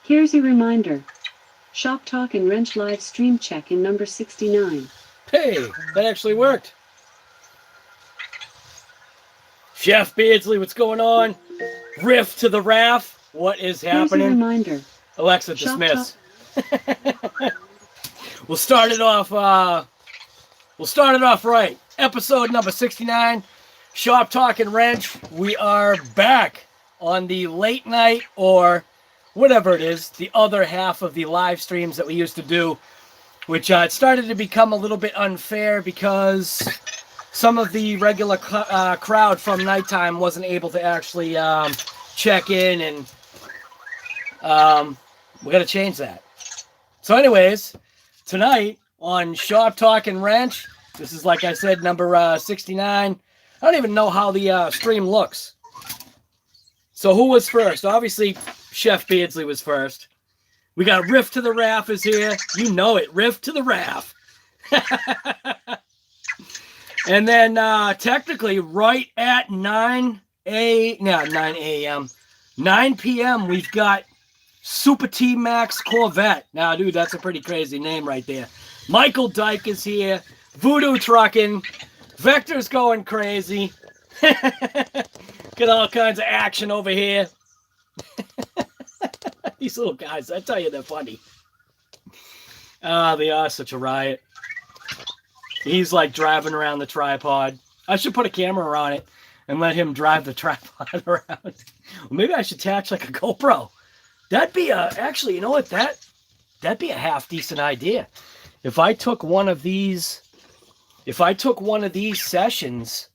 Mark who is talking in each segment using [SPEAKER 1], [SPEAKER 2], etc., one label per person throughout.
[SPEAKER 1] Here's a reminder. Shop Talk and Wrench live stream check-in number 69.
[SPEAKER 2] Hey, that actually worked. Chef Beardsley, what's going on? Riff to the RAF. What is happening?
[SPEAKER 1] Here's a reminder.
[SPEAKER 2] Alexa, dismiss. We'll start it off right. Episode number 69. Shop Talk and Wrench. We are back on the late night or whatever it is, the other half of the live streams that we used to do, which it started to become a little bit unfair because some of the regular crowd from nighttime wasn't able to actually check in, and we got to change that. So anyways, tonight on Shop Talk and Wrench, this is, like I said, number 69. I don't even know how the stream looks. So who was first? Obviously, Chef Beardsley was first. We got Riff to the RAF is here. You know it. Riff to the RAF. And then technically right at 9 p.m., we've got Super T-Max Corvette. Now, dude, that's a pretty crazy name right there. Michael Dyke is here. Voodoo Trucking. Vector's going crazy. Got all kinds of action over here. These little guys, I tell you, they're funny. They are such a riot. He's like driving around the tripod. I should put a camera on it and let him drive the tripod around. Well, maybe I should attach like a GoPro. That'd be actually, you know what? That'd be a half decent idea. If I took one of these sessions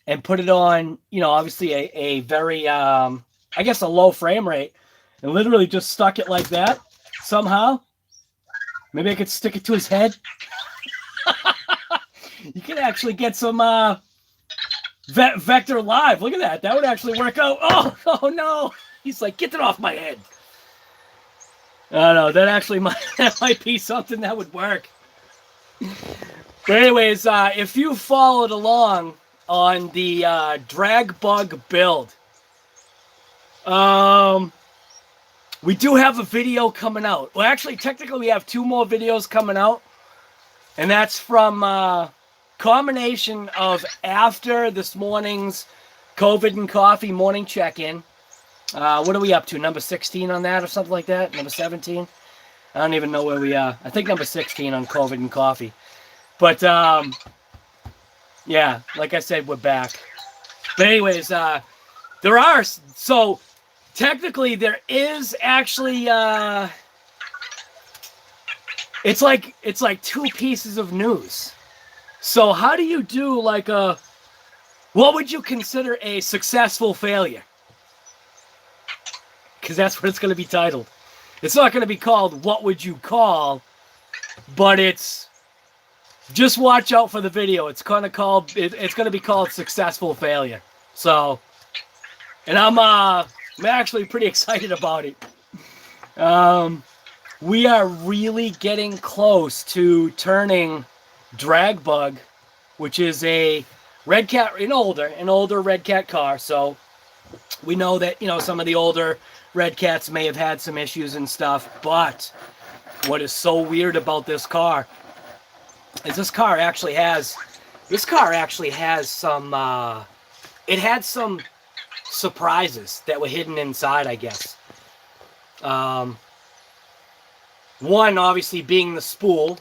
[SPEAKER 2] and put it on, you know, obviously a very, I guess a low frame rate, and literally just stuck it like that somehow. Maybe I could stick it to his head. You could actually get some Vector live. Look at that. That would actually work out. Oh no. He's like, get it off my head. I don't know. That might be something that would work. But anyways, if you followed along on the drag bug build, we do have a video coming out. Well, actually, technically, we have 2 more videos coming out. And that's from combination of after this morning's COVID and Coffee morning check-in. What are we up to? Number 16 on that or something like that? Number 17? I don't even know where we are. I think number 16 on COVID and Coffee. But, yeah, like I said, we're back. But anyways, so technically there is actually, it's like 2 pieces of news. So how do you do like what would you consider a successful failure? Because that's what it's going to be titled. It's not going to be called What Would You Call, but it's, just watch out for the video. It's going to be called Successful Failure. So, and I'm actually pretty excited about it. We are really getting close to turning Drag Bug, which is a Red Cat, an older Red Cat car. So we know that, you know, some of the older Red Cats may have had some issues and stuff. But what is so weird about this car is this car actually has some, it had some surprises that were hidden inside, I guess. One, obviously, being the spool.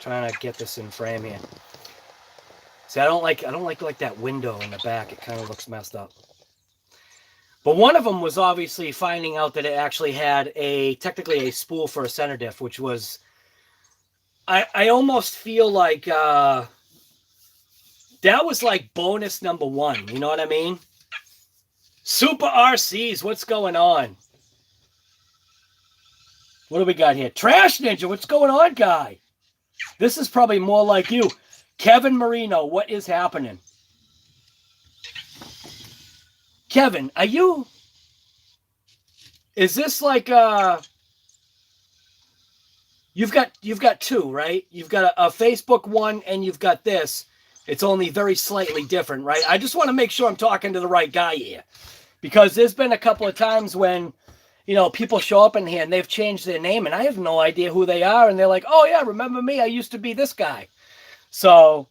[SPEAKER 2] Trying to get this in frame here. See, I don't like that window in the back. It kind of looks messed up. But one of them was obviously finding out that it actually had technically a spool for a center diff, which was, I almost feel like that was like bonus number 1. You know what I mean? Super RCs, what's going on? What do we got here? Trash Ninja, what's going on, guy? This is probably more like you. Kevin Marino, what is happening? Kevin, are you... Is this like you've got 2, right? You've got a Facebook one and you've got this. It's only very slightly different, right? I just want to make sure I'm talking to the right guy here. Because there's been a couple of times when people show up in here and they've changed their name and I have no idea who they are. And they're like, oh yeah, remember me? I used to be this guy. So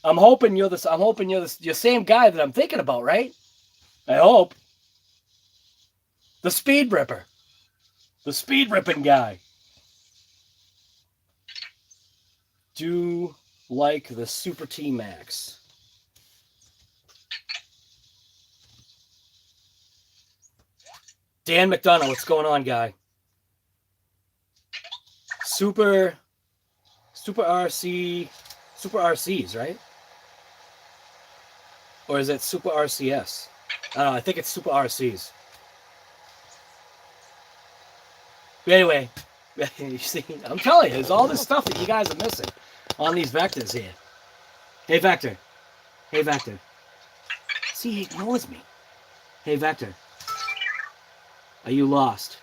[SPEAKER 2] I'm hoping you're your same guy that I'm thinking about, right? I hope. The Speed Ripper. The Speed Ripping guy. Do like the Super T Max. Dan McDonough, what's going on, guy? Super RCs, right? Or is it Super RCS? I don't know. I think it's Super RCs. But anyway, you see, I'm telling you, there's all this stuff that you guys are missing on these vectors here. Hey, Vector. Hey, Vector. See, he ignores me. Hey, Vector. Are you lost?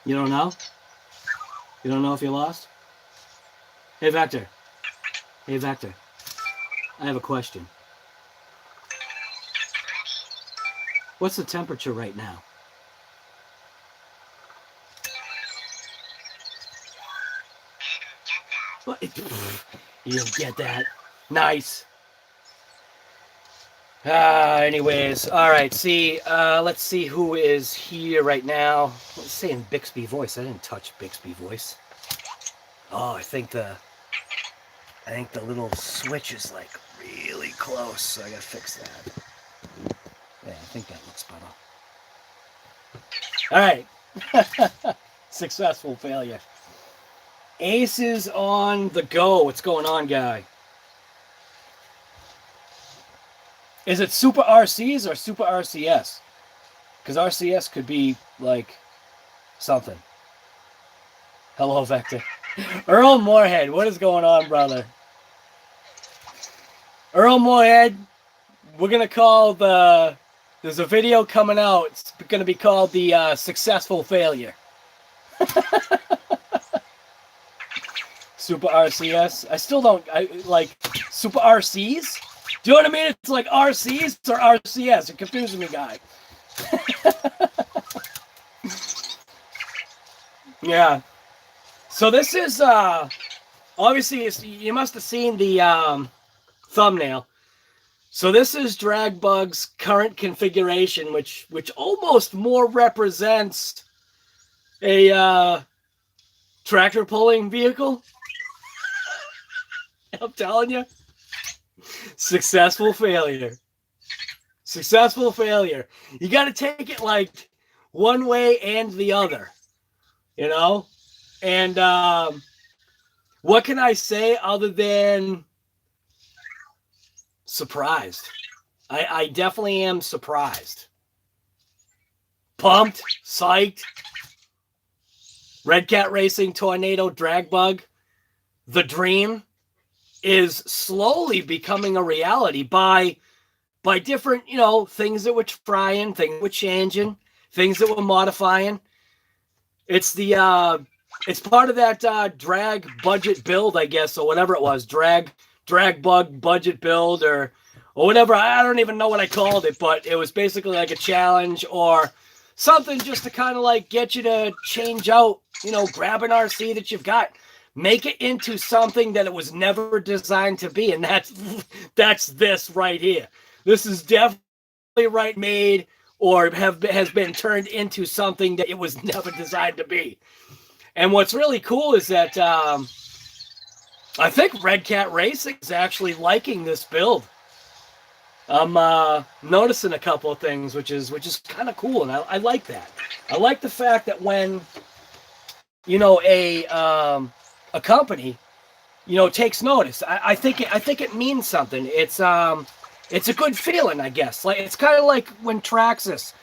[SPEAKER 2] You don't know? You don't know if you're lost? Hey, Vector. Hey, Vector. I have a question. What's the temperature right now? What? You didn't get that. Nice. Anyways, all right. See, let's see who is here right now. Let's say in Bixby voice. I didn't touch Bixby voice. Oh, I think the little switch is like really close. So I gotta fix that. Yeah, I think that looks better. All right. Successful failure. Aces on the go. What's going on, guy? Is it Super RCs or Super RCS? Because RCS could be like something. Hello, Vector. Earl Moorhead, what is going on, brother? Earl Moorhead, we're going to call there's a video coming out. It's going to be called the Successful Failure. Super RCS. I still don't, like, Super RCs? Do you know what I mean? It's like RCs or RCS. You're confusing me, guy. Yeah. So this is, obviously, you must have seen the thumbnail. So this is Dragbug's current configuration, which almost more represents a tractor pulling vehicle. I'm telling you. Successful failure. Successful failure. You got to take it like one way and the other, you know? And what can I say other than surprised? I definitely am surprised. Pumped, psyched. Red Cat Racing Tornado Dragbug. The dream is slowly becoming a reality by different, things that we're trying, things we're changing, things that we're modifying. It's it's part of that drag budget build, I guess, or whatever it was, drag bug budget build or whatever. I don't even know what I called it, but it was basically like a challenge or something just to kind of like get you to change out, grab an RC that you've got, make it into something that it was never designed to be. And that's this right here. This is definitely made or has been turned into something that it was never designed to be. And what's really cool is that I think Red Cat Racing is actually liking this build. I'm noticing a couple of things, which is kind of cool, and I like that. I like the fact that when a company takes notice, I think it means something. It's a good feeling, I guess. Like it's kind of like when Traxxas,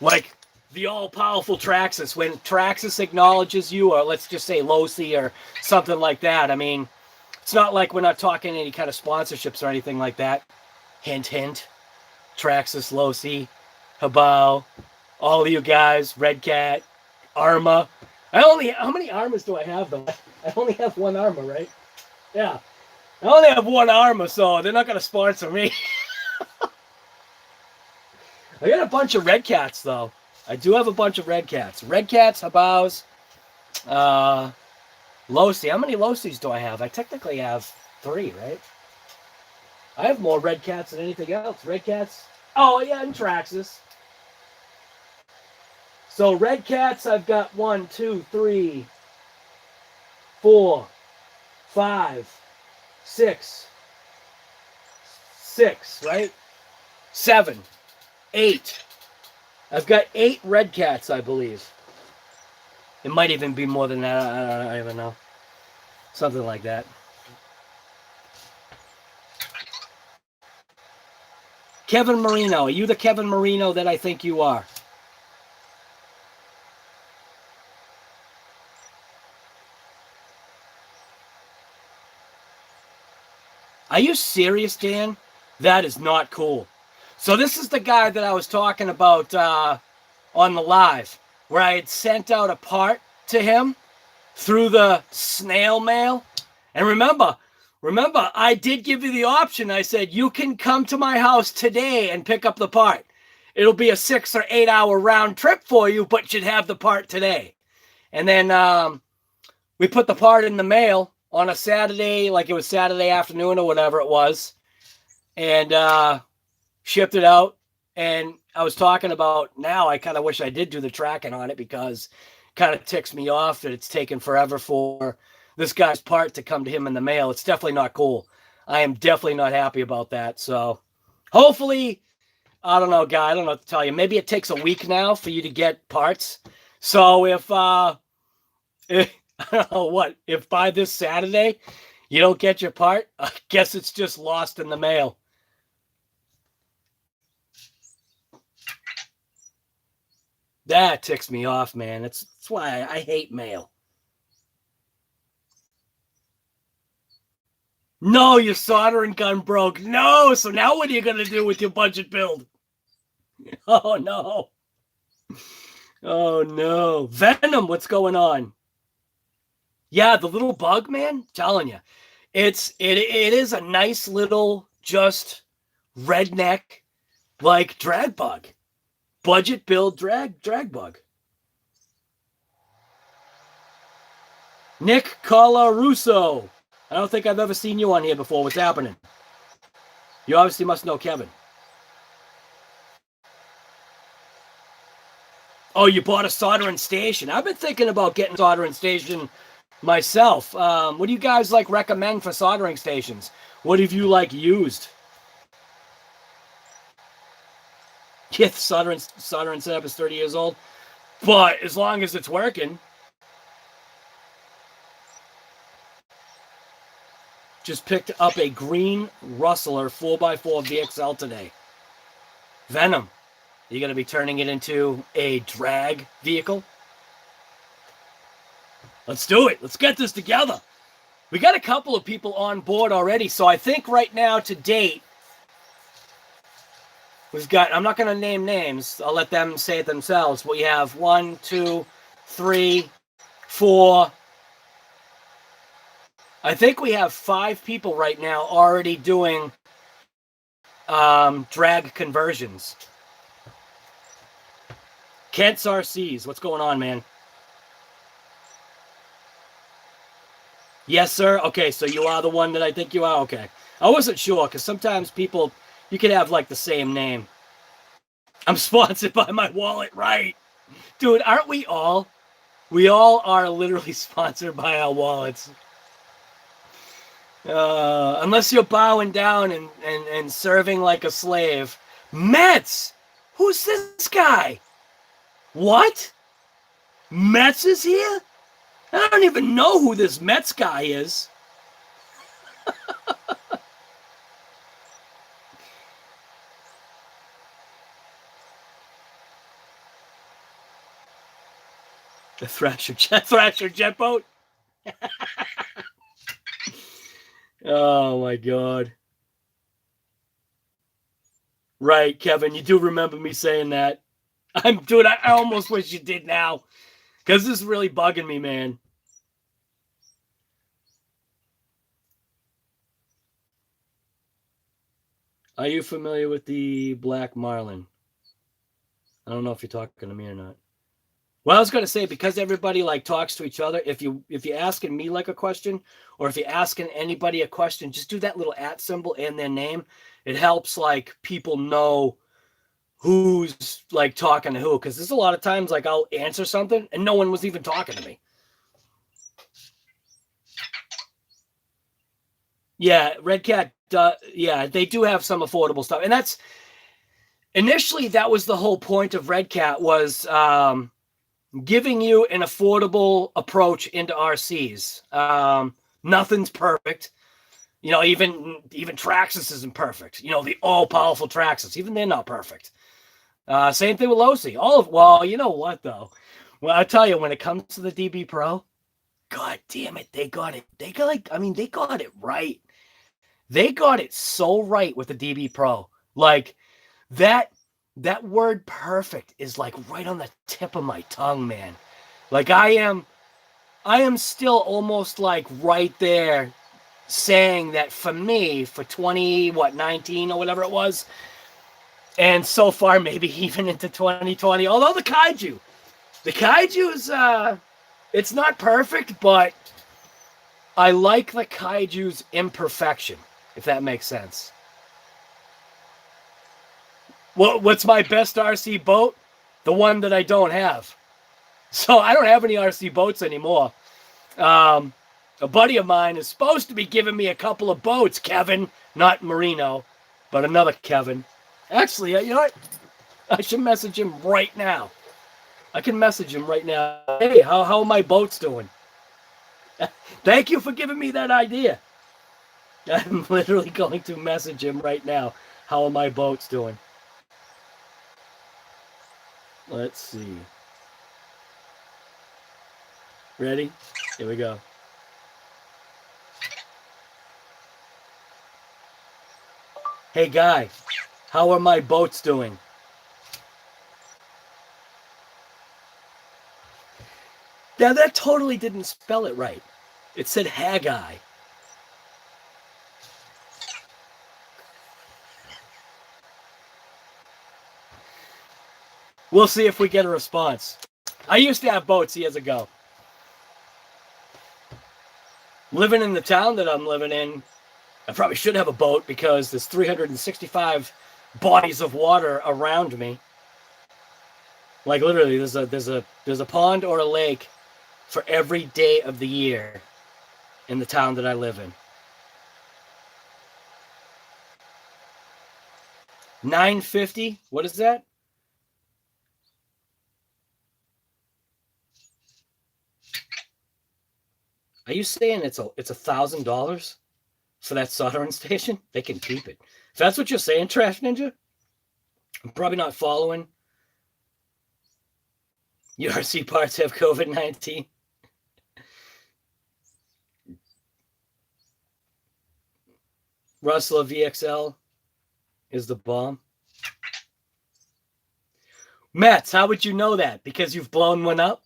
[SPEAKER 2] like the all-powerful Traxxas, when Traxxas acknowledges you, or let's just say Losi or something like that. I mean, it's not like we're not talking any kind of sponsorships or anything like that. Hint, hint. Traxxas, Losi, Habao, all of you guys, Red Cat, Arma. How many Armas do I have, though? I only have one Arma, right? Yeah. I only have one Arma, so they're not going to sponsor me. I got a bunch of red cats, though. I do have a bunch of red cats. Red cats, habaos, Losi. How many Losis do I have? I technically have 3, right? I have more red cats than anything else. Red cats. Oh, yeah, and Traxxas. So red cats, I've got 1, 2, 3, 4, 5, 6, 6, right? 7, 8. I've got 8 red cats, I believe. It might even be more than that. I don't even know. Something like that. Kevin Marino. Are you the Kevin Marino that I think you are? Are you serious, Dan? That is not cool. So this is the guy that I was talking about on the live, where I had sent out a part to him through the snail mail. And remember, I did give you the option. I said, you can come to my house today and pick up the part. It'll be a 6 or 8 hour round trip for you, but you'd have the part today. And then we put the part in the mail on a Saturday, like it was Saturday afternoon or whatever it was, and shipped it out. And I was talking about now, I kind of wish I did do the tracking on it because it kind of ticks me off that it's taken forever for this guy's part to come to him in the mail. It's definitely not cool. I am definitely not happy about that. So hopefully, I don't know, guy, I don't know what to tell you. Maybe it takes a week now for you to get parts. So if I don't know what, if by this Saturday you don't get your part, I guess it's just lost in the mail. That ticks me off, man. That's why I hate mail. No, your soldering gun broke. No, so now what are you going to do with your budget build? Oh, no. Oh, no. Venom, what's going on? Yeah, the little bug, man, telling you. It is a nice little, just redneck, like, drag bug. Budget build drag bug. Nick Colarusso. I don't think I've ever seen you on here before. What's happening? You obviously must know Kevin. Oh, you bought a soldering station. I've been thinking about getting a soldering station myself. What do you guys like recommend for soldering stations? What have you like used? Yeah, the soldering setup is 30 years old. But as long as it's working. Just picked up a green Rustler 4x4 VXL today. Venom. Are you going to be turning it into a drag vehicle? Let's do it. Let's get this together. We got a couple of people on board already. So I think right now to date, we've got, I'm not going to name names. I'll let them say it themselves. We have 1, 2, 3, 4. I think we have 5 people right now already doing drag conversions. Kent's RCs, what's going on, man? Yes, sir. Okay, so you are the one that I think you are? Okay. I wasn't sure, because sometimes people, you could have, like, the same name. I'm sponsored by my wallet, right? Dude, aren't we all? We all are literally sponsored by our wallets. Unless you're bowing down and serving like a slave. Metz! Who's this guy? What? Metz is here? I don't even know who this Metz guy is. The Thrasher jet boat? Oh my god. Right, Kevin, you do remember me saying that. Dude, I almost wish you did now. Because this is really bugging me, man. Are you familiar with the Black Marlin? I don't know if you're talking to me or not. Well, I was going to say, because everybody like talks to each other, if you're asking me like a question, or if you're asking anybody a question, just do that little @ symbol and their name. It helps like people know who's like talking to who, because there's a lot of times like I'll answer something and no one was even talking to me. Yeah, Red Cat, yeah, they do have some affordable stuff. And that's, initially, that was the whole point of Red Cat, was giving you an affordable approach into RCs. Nothing's perfect. You know, even Traxxas isn't perfect. You know, the all-powerful Traxxas, even they're not perfect. Same thing with Losi. Well, you know what, though? Well, I tell you, when it comes to the DB Pro, God damn it, they got it. They got it right. They got it so right with the DB Pro. Like, that word perfect is like right on the tip of my tongue, man. Like, I am still almost like right there saying that for me, for 19 or whatever it was, and so far maybe even into 2020, although the kaiju is, it's not perfect, but I like the kaiju's imperfection, if that makes sense. What's my best RC boat? The one that I don't have. So I don't have any RC boats anymore. A buddy of mine is supposed to be giving me a couple of boats, Kevin, not Marino, but another Kevin. Actually, you know what? I should message him right now. I can message him right now. Hey, how are my boats doing? Thank you for giving me that idea. I'm literally going to message him right now. How are my boats doing? Let's see. Ready? Here we go. Hey, guy, how are my boats doing? Now, that totally didn't spell it right. It said Haggai. We'll see if we get a response. I used to have boats years ago. Living in the town that I'm living in, I probably should have a boat because there's 365 bodies of water around me. Like, literally, there's a pond or a lake for every day of the year in the town that I live in. 950? What is that? Are you saying it's $1,000 for that soldering station? They can keep it. If that's what you're saying, Trash Ninja, I'm probably not following. URC parts have COVID-19. Russell VXL is the bomb. Mets, how would you know that? Because you've blown one up?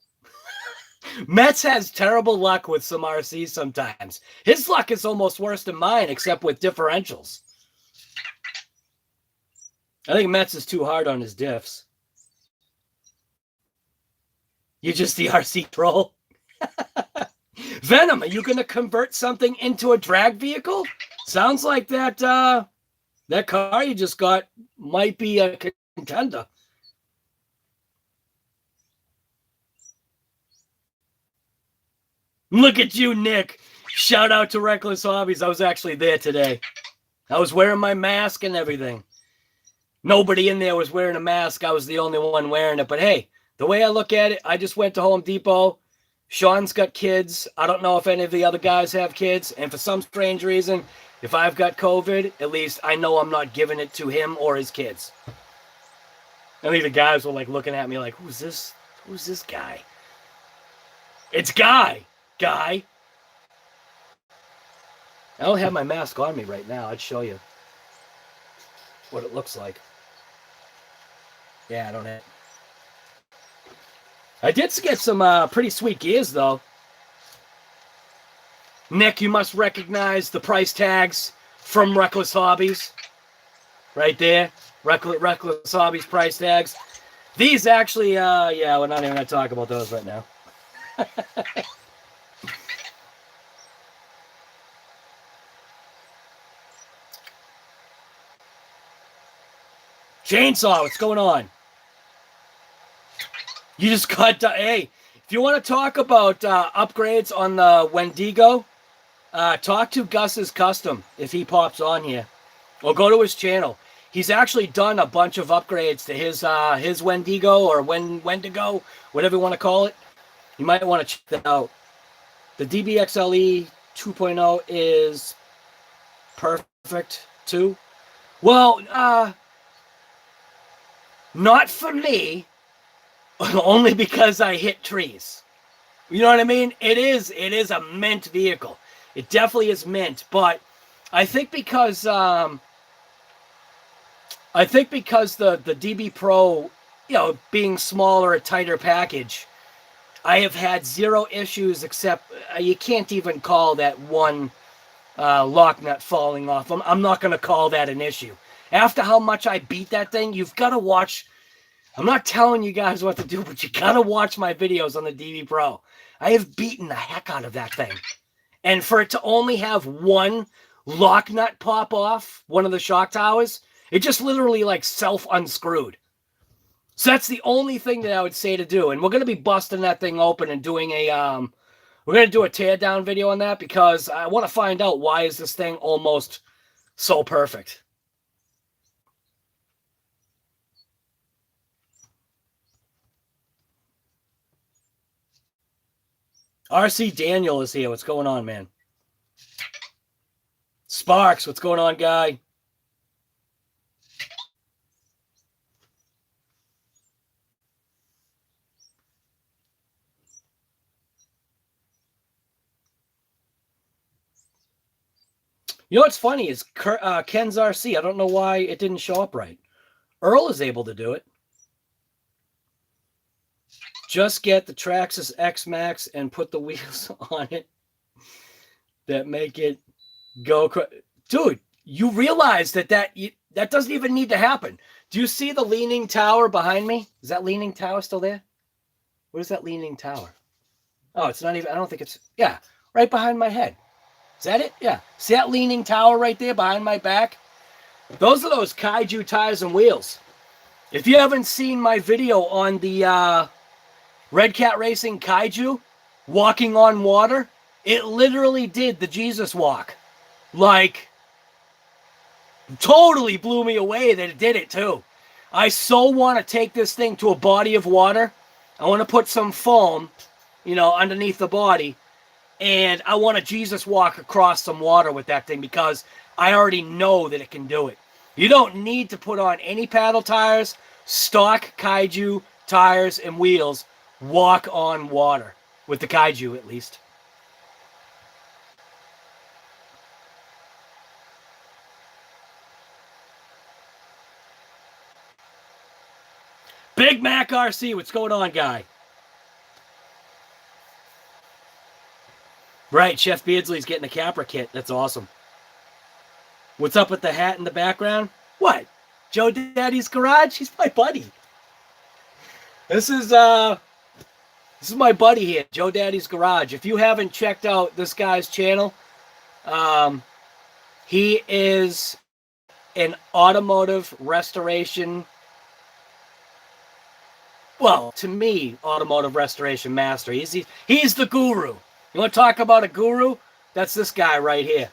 [SPEAKER 2] Mets has terrible luck with some RCs sometimes. His luck is almost worse than mine, except with differentials. I think Mets is too hard on his diffs. You're just the RC troll. Venom, are you going to convert something into a drag vehicle? Sounds like that car you just got might be a contender. Look at you, Nick. Shout out to Reckless Hobbies. I was actually there today. I was wearing my mask and everything. Nobody in there was wearing a mask. I was the only one wearing it. But hey, the way I look at it, I just went to Home Depot. Sean's got kids. I don't know if any of the other guys have kids. And for some strange reason, if I've got COVID, at least I know I'm not giving it to him or his kids. I think the guys were like looking at me like, who's this? Who's this guy? It's Guy. I don't have my mask on me right now. I'd show you what it looks like. Yeah, I don't have. I did get some pretty sweet gears, though. Nick, you must recognize the price tags from Reckless Hobbies. Right there. Reckless Hobbies price tags. These actually, yeah, we're not even going to talk about those right now. Chainsaw, what's going on? You just got, hey, if you want to talk about upgrades on the Wendigo, talk to Gus's Custom if he pops on here. Or go to his channel. He's actually done a bunch of upgrades to his Wendigo or Wendigo, whatever you want to call it. You might want to check that out. The DBXLE 2.0 is perfect too. Well, not for me, only because I hit trees. You know what I mean? It is a mint vehicle. It definitely is mint, but I think because the DB Pro, being smaller, a tighter package, I have had zero issues except you can't even call that one lock nut falling off. I'm not going to call that an issue. After how much I beat that thing, you've got to watch. I'm not telling you guys what to do, but you got to watch my videos on the DB Pro. I have beaten the heck out of that thing. And for it to only have one lock nut pop off, one of the shock towers, it just literally like self-unscrewed. So that's the only thing that I would say to do. And we're going to be busting that thing open and doing we're going to do a teardown video on that because I want to find out why is this thing almost so perfect. RC Daniel is here. What's going on, man? Sparks, what's going on, guy? You know what's funny is Ken's RC. I don't know why it didn't show up right. Earl is able to do it. Just get the Traxxas X Max and put the wheels on it that make it go. Dude, you realize that doesn't even need to happen. Do you see the leaning tower behind me? Is that leaning tower still there? What is that leaning tower? Oh, it's not even. I don't think it's. Yeah, right behind my head. Is that it? Yeah. See that leaning tower right there behind my back? Those are those Kaiju tires and wheels. If you haven't seen my video on the Red Cat Racing Kaiju walking on water, it literally did the Jesus walk. Like, totally blew me away that it did it too. I so want to take this thing to a body of water. I want to put some foam, underneath the body. And I want to Jesus walk across some water with that thing because I already know that it can do it. You don't need to put on any paddle tires, stock Kaiju tires and wheels. Walk on water with the Kaiju, at least. Big Mac RC, what's going on, guy? Right, Chef Beardsley's getting a Capra kit. That's awesome. What's up with the hat in the background? What? Joe Daddy's Garage? He's my buddy. This is my buddy here, Joe Daddy's Garage. If you haven't checked out this guy's channel, he is an automotive restoration. Well, to me, automotive restoration master. He's the guru. You want to talk about a guru? That's this guy right here.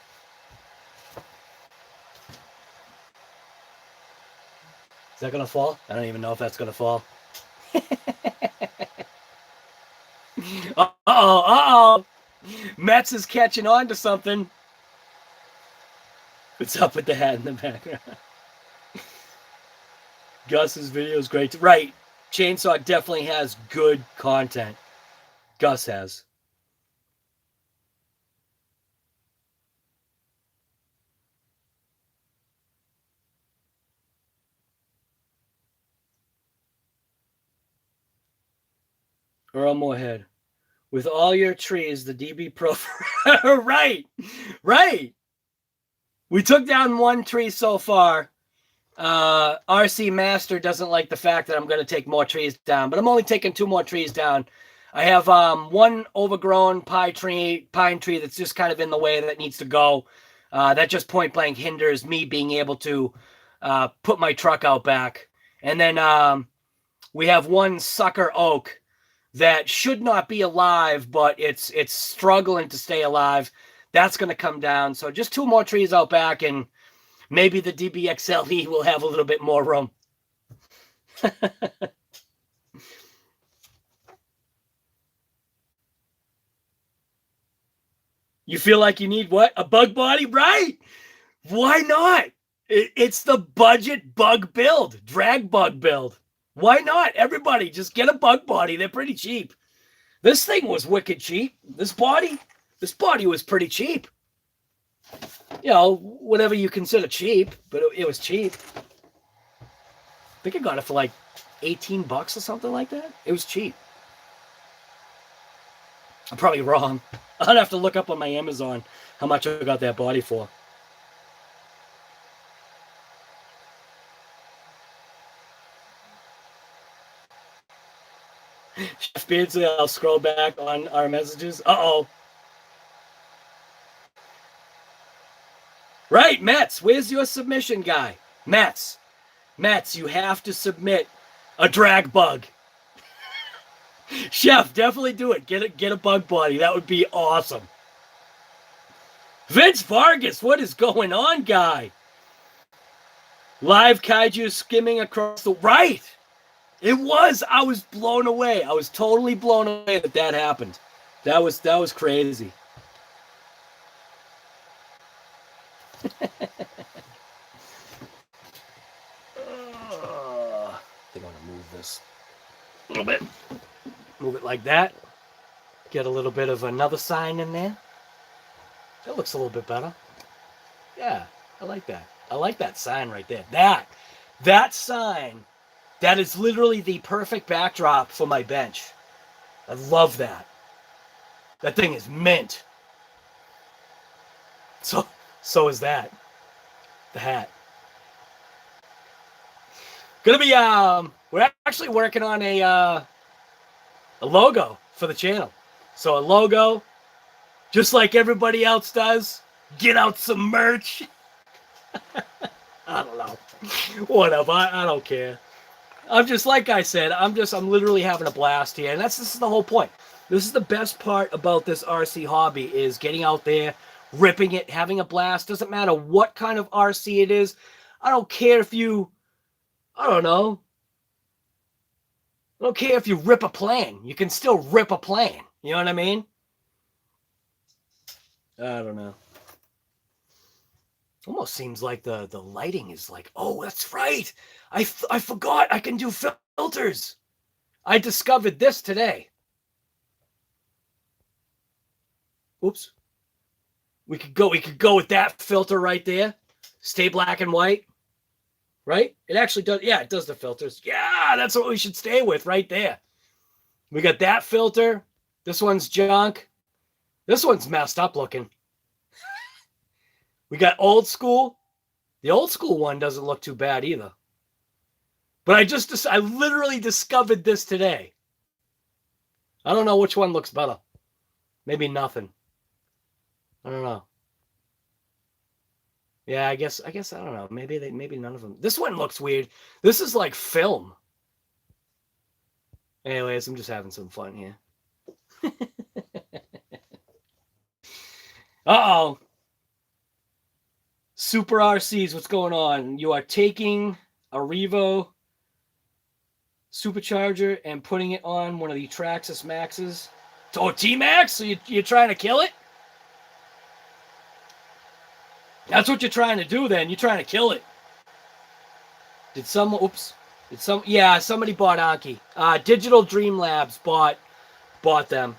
[SPEAKER 2] Is that going to fall? I don't even know if that's going to fall. Uh-oh. Metz is catching on to something. What's up with the hat in the background? Gus's video is great. Right. Chainsaw definitely has good content. Gus has. Earl Moorhead. With all your trees, the DB Pro. Right. We took down one tree so far. RC Master doesn't like the fact that I'm going to take more trees down, but I'm only taking 2 more trees down. I have one overgrown pine tree that's just kind of in the way that needs to go. That just point blank hinders me being able to put my truck out back. And then we have one sucker oak that should not be alive, but it's struggling to stay alive. That's going to come down. So just 2 more trees out back, and maybe the DBXLE will have a little bit more room. You feel like you need what? A bug body? Right? Why not? It's the budget bug build, drag bug build. Why not? Everybody just get a bug body. They're pretty cheap. This thing was wicked cheap. This body was pretty cheap. You know, whatever you consider cheap, but it was cheap. I think I got it for like $18 or something like that. It was cheap. I'm probably wrong. I'd have to look up on my Amazon how much I got that body for. Chef Beardsley, I'll scroll back on our messages. Uh-oh. Right, Mets. Where's your submission guy? Mets, you have to submit a drag bug. Chef, definitely do it. Get a bug body. That would be awesome. Vince Vargas, what is going on, guy? Live kaiju skimming across the right. It was. I was blown away. I was totally blown away that happened. That was crazy. I think I'm gonna move this a little bit. Move it like that. Get a little bit of another sign in there. That looks a little bit better. Yeah, I like that. I like that sign right there. That sign, that is literally the perfect backdrop for my bench. I love that. That thing is mint. So is that. The hat. Gonna be we're actually working on a logo for the channel. So a logo, just like everybody else does. Get out some merch. I don't know. Whatever. I don't care. I'm just, like I said, I'm literally having a blast here. And this is the whole point. This is the best part about this RC hobby, is getting out there, ripping it, having a blast. Doesn't matter what kind of RC it is. I don't care if you, I don't know. I don't care if you rip a plane. You can still rip a plane. You know what I mean? I don't know. Almost seems like the lighting is like, oh, that's right. I forgot I can do filters. I discovered this today. Oops. We could go with that filter right there. Stay black and white. Right? It actually does. Yeah, it does the filters. Yeah, that's what we should stay with right there. We got that filter. This one's junk. This one's messed up looking. We got old school. The old school one doesn't look too bad either. But I literally discovered this today. I don't know which one looks better. Maybe nothing. I don't know. Yeah, I guess I don't know. Maybe none of them. This one looks weird. This is like film. Anyways, I'm just having some fun here. Uh-oh. Super RCs, what's going on? You are taking a Revo supercharger and putting it on one of the Traxxas Maxes. Oh, T-Max? So you're trying to kill it? That's what you're trying to do then. You're trying to kill it. Yeah, somebody bought Anki. Digital Dream Labs bought them.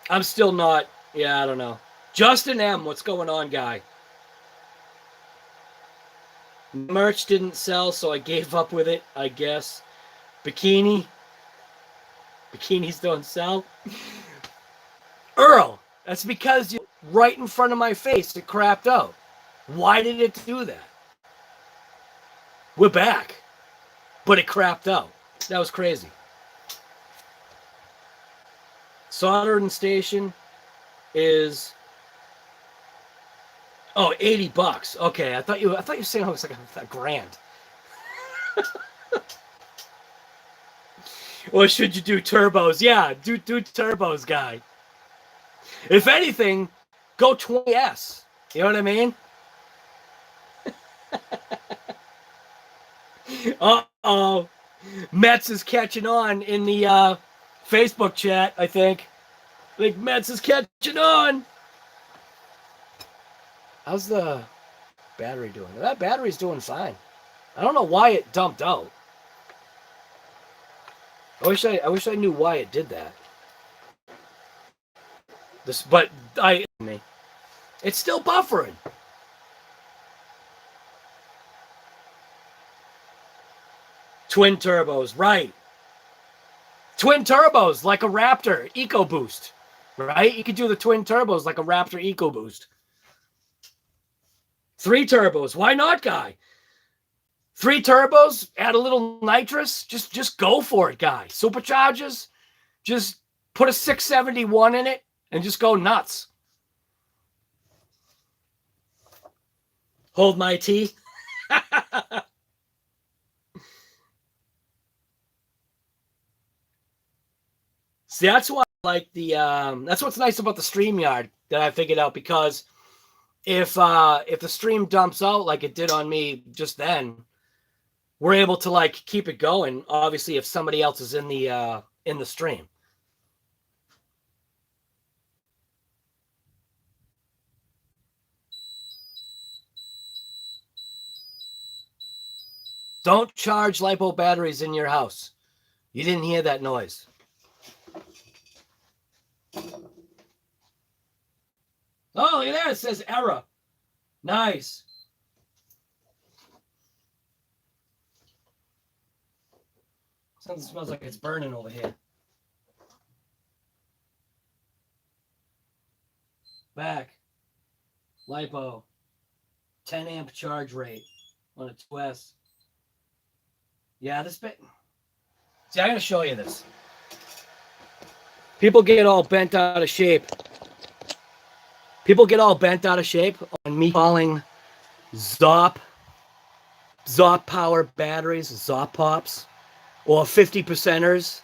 [SPEAKER 2] I'm still not, yeah, I don't know. Justin M, what's going on, guy? Merch didn't sell, so I gave up with it, I guess. Bikinis don't sell. Earl, that's because you right in front of my face, it crapped out. Why did it do that? We're back. But it crapped out. That was crazy. Soldering station is $80. Okay, I thought you were saying it was like a grand. Or should you do turbos? Yeah, do turbos, guy. If anything, go 20S. You know what I mean? Uh-oh. Metz is catching on in the Facebook chat, I think. I think Metz is catching on. How's the battery doing? That battery's doing fine. I don't know why it dumped out. I wish I knew why it did that. It's still buffering. Twin turbos, right. Twin turbos, like a Raptor EcoBoost, right? You could do the twin turbos like a Raptor EcoBoost. 3 turbos, why not, guy? 3 turbos, add a little nitrous, just go for it, guy. Superchargers, just put a 671 in it and just go nuts. Hold my tea. See, that's why I like the that's what's nice about the StreamYard that I figured out, because if the stream dumps out like it did on me just then, we're able to like keep it going, obviously, if somebody else is in the stream. Don't charge LiPo batteries in your house. You didn't hear that noise. Oh, look at that. It says error. Nice. Something smells like it's burning over here. Back. LiPo. 10 amp charge rate on a 2S. Yeah, this bit. See, I'm going to show you this. People get all bent out of shape. People get all bent out of shape on me calling ZOP power batteries, ZOP pops, or 50%ers,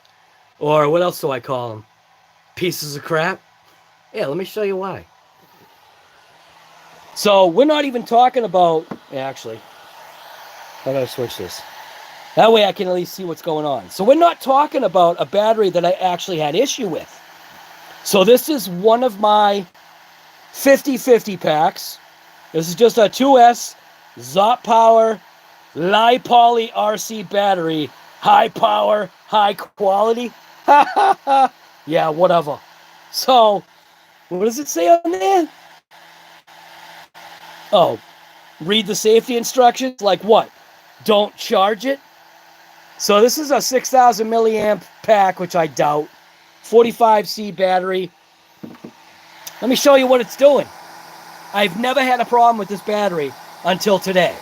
[SPEAKER 2] or what else do I call them? Pieces of crap. Yeah, let me show you why. So we're not even talking about, actually, how do I switch this? That way I can at least see what's going on. So we're not talking about a battery that I actually had issue with. So this is one of my 50/50 packs. This is just a 2S ZOP Power Li-Poly RC battery. High power, high quality. Yeah, whatever. So, what does it say on there? Oh, read the safety instructions. Like what? Don't charge it. So this is a 6,000 milliamp pack, which I doubt. 45C battery. Let me show you what it's doing. I've never had a problem with this battery until today.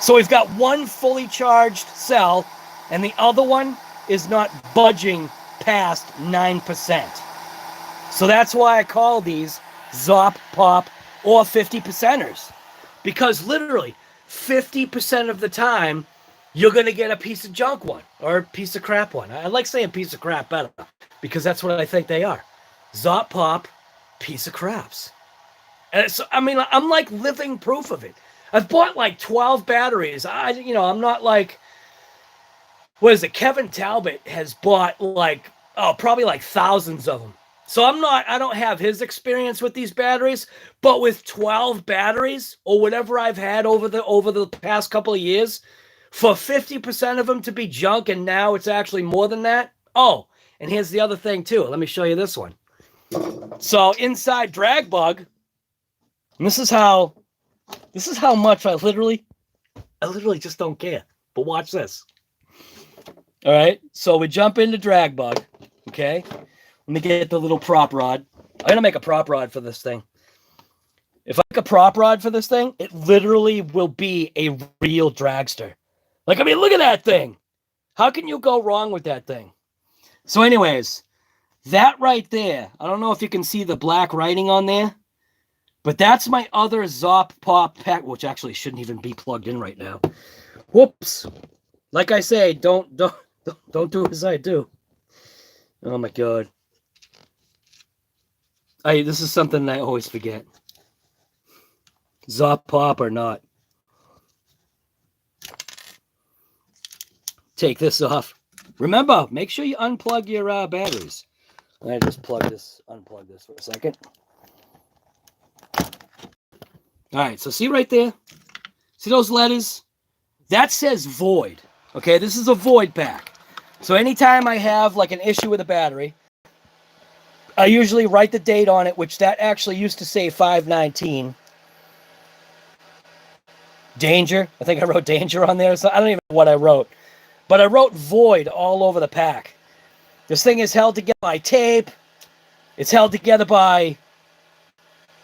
[SPEAKER 2] So we've got one fully charged cell, and the other one is not budging past 9%. So that's why I call these ZOP Pop or 50%ers. Because literally 50% of the time, you're going to get a piece of junk one or a piece of crap one. I like saying piece of crap better because that's what I think they are. ZOP Pop, piece of craps. And so, I mean, I'm like living proof of it. I've bought like 12 batteries. I'm not like, what is it? Kevin Talbot has bought like, probably like thousands of them. So I don't have his experience with these batteries, but with 12 batteries or whatever I've had over the past couple of years, for 50% of them to be junk, and now it's actually more than that. Oh, and here's the other thing too. Let me show you this one. So inside drag bug, and this is how much I literally just don't care. But watch this. All right, so we jump into drag bug. Okay, let me get the little prop rod. I'm gonna make a prop rod for this thing. If I make a prop rod for this thing, it literally will be a real dragster. Like, I mean, look at that thing. How can you go wrong with that thing? So anyways, that right there, I don't know if you can see the black writing on there, but that's my other Zop Pop pack, which actually shouldn't even be plugged in right now. Whoops. Like I say, don't do as I do. Oh my God. This is something I always forget. Zop Pop or not. Take this off. Remember, make sure you unplug your batteries. I just unplug this for a second. All right, so see right there? See those letters? That says void. Okay, this is a void pack. So anytime I have like an issue with a battery, I usually write the date on it, which that actually used to say 5/19. Danger. I think I wrote danger on there. So I don't even know what I wrote. But I wrote void all over the pack. This thing is held together by tape. It's held together by,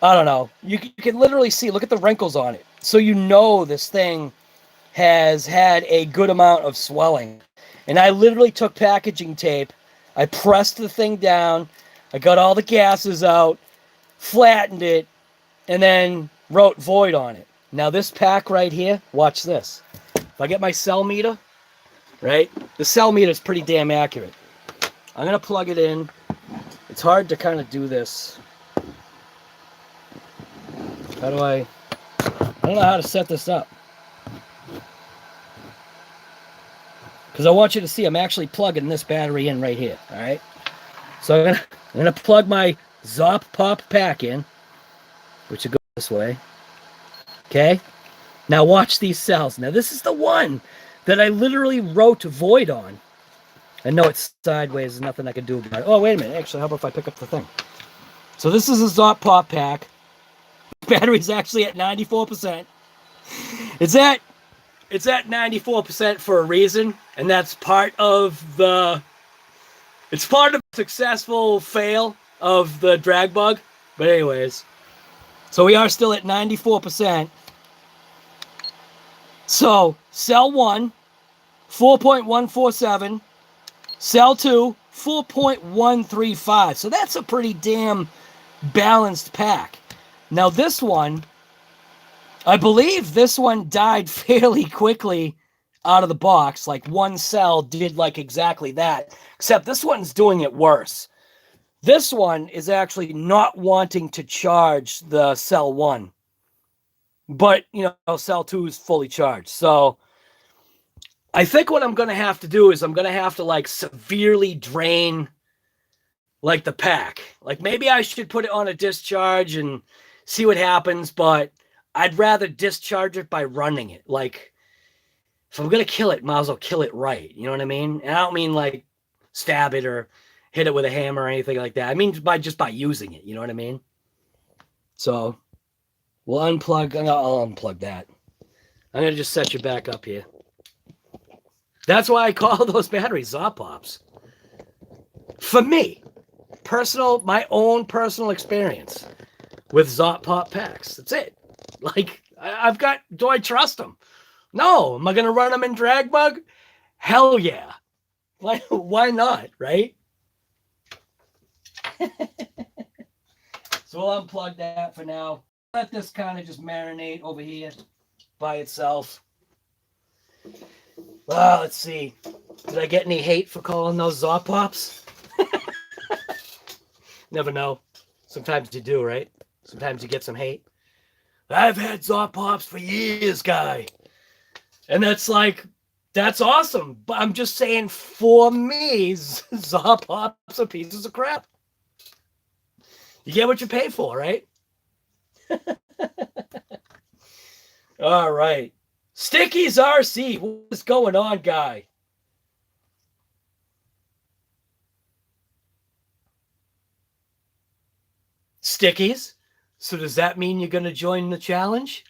[SPEAKER 2] I don't know. You can literally see, look at the wrinkles on it. So you know this thing has had a good amount of swelling. And I literally took packaging tape. I pressed the thing down. I got all the gases out, flattened it, and then wrote void on it. Now this pack right here, watch this. If I get my cell meter, right? The cell meter is pretty damn accurate. I'm going to plug it in. It's hard to kind of do this. I don't know how to set this up. Because I want you to see I'm actually plugging this battery in right here, all right? So I'm gonna plug my Zop Pop pack in, which will go this way. Okay? Now watch these cells. Now this is the one that I literally wrote void on. I know it's sideways, there's nothing I can do about it. Oh, wait a minute. Actually, how about if I pick up the thing? So this is a Zop Pop pack. Battery's actually at 94%. It's at 94% for a reason, and that's part of the successful fail of the drag bug. But anyways, so we are still at 94%. So cell 1, 4.147. Cell 2, 4.135. So that's a pretty damn balanced pack. Now this one, I believe this one died fairly quickly out of the box. Like one cell did like exactly that, except this one's doing it worse. This one is actually not wanting to charge the cell 1, but you know, cell 2 is fully charged. So I think what I'm going to have to do is I'm going to have to like severely drain like the pack. Like maybe I should put it on a discharge and see what happens, but I'd rather discharge it by running it. Like if I'm going to kill it, might as well kill it right. You know what I mean? And I don't mean like stab it or hit it with a hammer or anything like that. I mean by using it. You know what I mean? So we'll unplug. I'll unplug that. I'm going to just set you back up here. That's why I call those batteries Zop Pops. For me, my own personal experience with Zop Pop packs. That's it. Like, do I trust them? No. Am I going to run them in drag bug? Hell yeah. Like, why not, right? So we'll unplug that for now. Let this kind of just marinate over here by itself. Well, let's see. Did I get any hate for calling those Zop Pops? Never know. Sometimes you do, right? Sometimes you get some hate. I've had Zop Pops for years, guy. And that's awesome. But I'm just saying, for me, Zop Pops are pieces of crap. You get what you pay for, right? All right. Sticky's RC. What's going on, guy? Stickies? So does that mean you're going to join the challenge?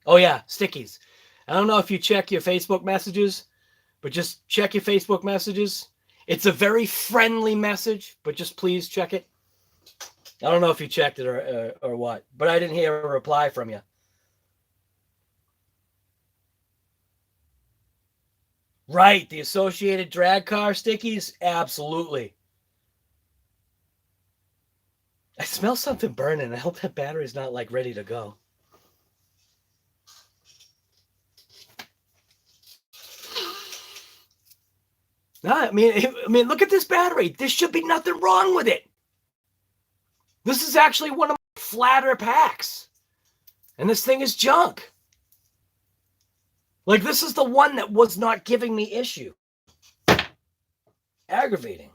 [SPEAKER 2] Oh, yeah, Stickies. I don't know if you check your Facebook messages, but just check your Facebook messages. It's a very friendly message, but just please check it. I don't know if you checked it or what, but I didn't hear a reply from you. Right, the associated drag car stickies? Absolutely. I smell something burning. I hope that battery's not like ready to go. No, I mean, look at this battery. There should be nothing wrong with it. This is actually one of my flatter packs. And this thing is junk. Like, this is the one that was not giving me issue. Aggravating.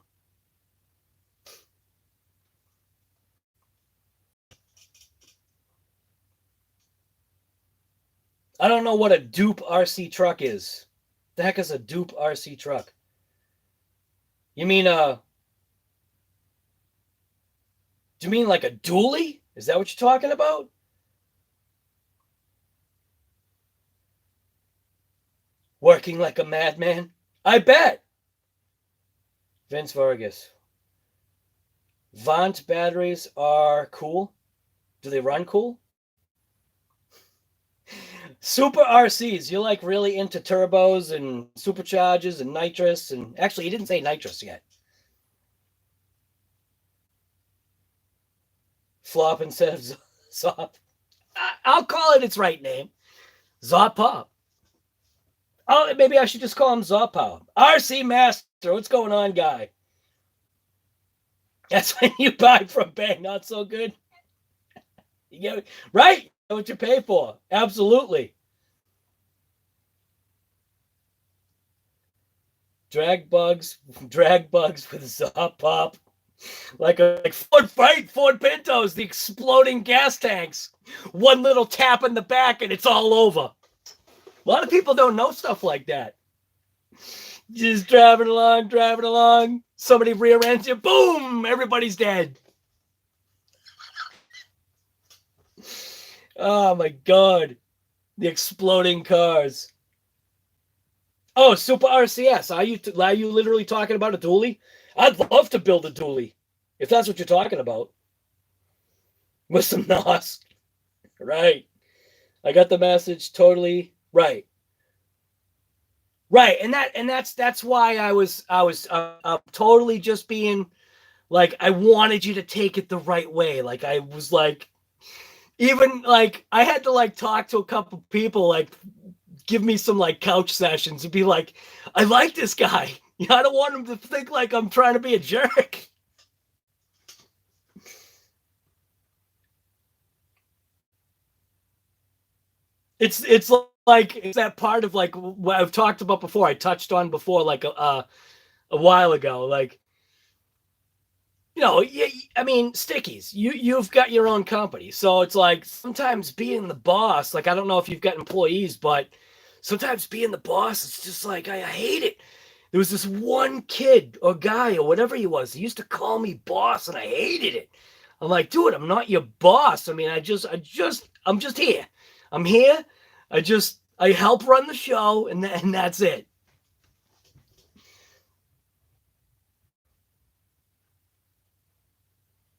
[SPEAKER 2] I don't know what a dupe RC truck is. The heck is a dupe RC truck? You mean do you mean like a dually? Is that what you're talking about? Working like a madman? I bet. Vince Vargas. Vant batteries are cool. Do they run cool? Super RCs. You're like really into turbos and supercharges and nitrous. And actually, he didn't say nitrous yet. Flop instead of Zop. I'll call it its right name. Zop Pop. Oh, maybe I should just call him Zop Pop. RC Master. What's going on, guy? That's when you buy from Bang. Not so good. You get it? Right? You know what you pay for. Absolutely. Drag bugs with Zop Pop. Like Ford Pintos, the exploding gas tanks. One little tap in the back and it's all over. A lot of people don't know stuff like that. Just driving along. Somebody rear ends you, boom, everybody's dead. Oh my God. The exploding cars. Oh, Super RCS. Are you literally talking about a dually? I'd love to build a dually, if that's what you're talking about. With some NOS. Right. I got the message totally right. Right, and that's why I was totally just being like, I wanted you to take it the right way. Like, I was like, even like I had to like talk to a couple people, like give me some like couch sessions and be like, I like this guy. You know, I don't want him to think like I'm trying to be a jerk. It's like it's that part of like what I've talked about before. I touched on before, like a while ago, like, you know, I mean, stickies. You've got your own company, so it's like sometimes being the boss. Like, I don't know if you've got employees, but sometimes being the boss, it's just like I hate it. There was this one kid or guy or whatever he was. He used to call me boss, and I hated it. I'm like, dude, I'm not your boss. I mean, I'm just here. I'm here. I help run the show, and that's it.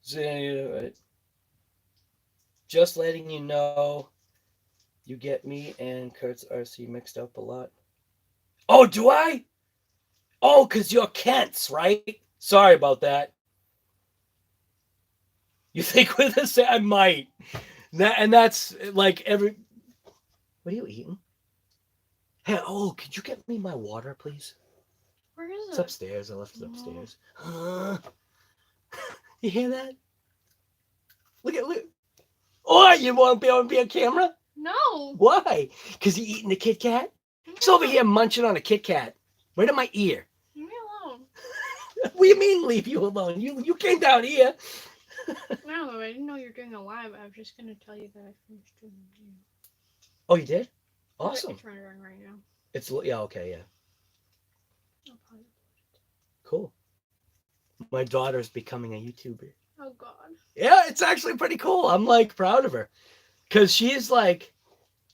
[SPEAKER 2] So, just letting you know, you get me and Kurt's RC mixed up a lot. Oh, do I? Oh, because you're Kent's, right? Sorry about that. You think with us? I might. And that's like every... What are you eating? Hey, oh, could you get me my water, please?
[SPEAKER 3] Where is
[SPEAKER 2] It's
[SPEAKER 3] it?
[SPEAKER 2] upstairs. I left it upstairs. You hear that? Look. Oh, you want to be on camera?
[SPEAKER 3] No.
[SPEAKER 2] Why? Because you eating the Kit Kat? He's over here munching on a Kit Kat. Right in my ear.
[SPEAKER 3] Leave me alone.
[SPEAKER 2] What do you mean leave you alone? You came down here.
[SPEAKER 3] No, I didn't know you were doing a live. I was just gonna tell you that I finished doing the video.
[SPEAKER 2] Oh, you did? Awesome.
[SPEAKER 3] It's running right now.
[SPEAKER 2] Yeah, okay, yeah.
[SPEAKER 3] I'll probably...
[SPEAKER 2] Cool. My daughter's becoming a YouTuber.
[SPEAKER 3] Oh God.
[SPEAKER 2] Yeah, it's actually pretty cool. I'm like proud of her. Cause she's like,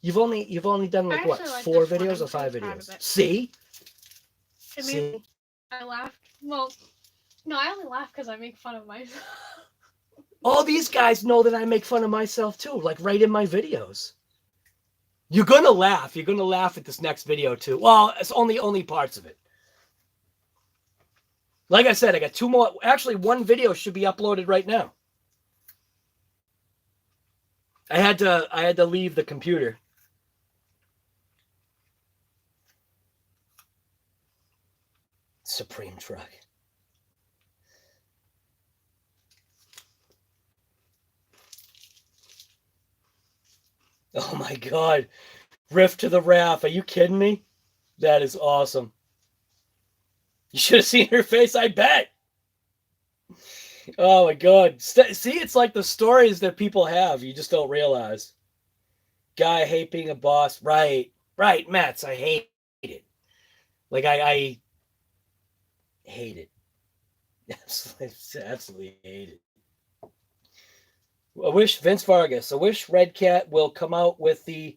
[SPEAKER 2] you've only done like what,
[SPEAKER 3] like
[SPEAKER 2] 4
[SPEAKER 3] this one.
[SPEAKER 2] videos or
[SPEAKER 3] I'm
[SPEAKER 2] 5
[SPEAKER 3] pretty proud
[SPEAKER 2] videos?
[SPEAKER 3] of it.
[SPEAKER 2] See?
[SPEAKER 3] I mean, I laughed. Well, no, I only laugh because I make fun of myself.
[SPEAKER 2] All these guys know that I make fun of myself too, like right in my videos. You're gonna laugh. You're gonna laugh at this next video too. Well, it's only parts of it. Like I said, I got 2 more. Actually, one video should be uploaded right now. I had to leave the computer. Supreme truck. Oh my God. Rift to the raft. Are you kidding me? That is awesome. You should have seen her face, I bet. Oh my God. See, it's like the stories that people have. You just don't realize. Guy, I hate being a boss. Right, Mats. I hate it. Like, I hate it. Absolutely hate it. I wish Vince Vargas. I wish Red Cat will come out with the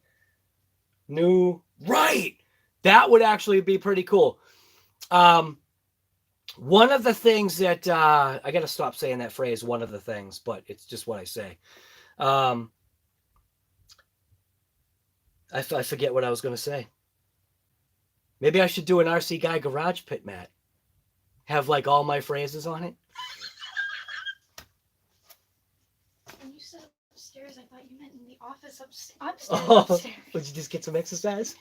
[SPEAKER 2] new. Right. That would actually be pretty cool. One of the things that I got to stop saying that phrase. One of the things, but it's just what I say. I forget what I was going to say. Maybe I should do an RC Guy Garage Pit mat. Have like all my phrases on it.
[SPEAKER 3] When you said upstairs, I thought you meant in the office upstairs.
[SPEAKER 2] Upstairs. Would you just get some exercise?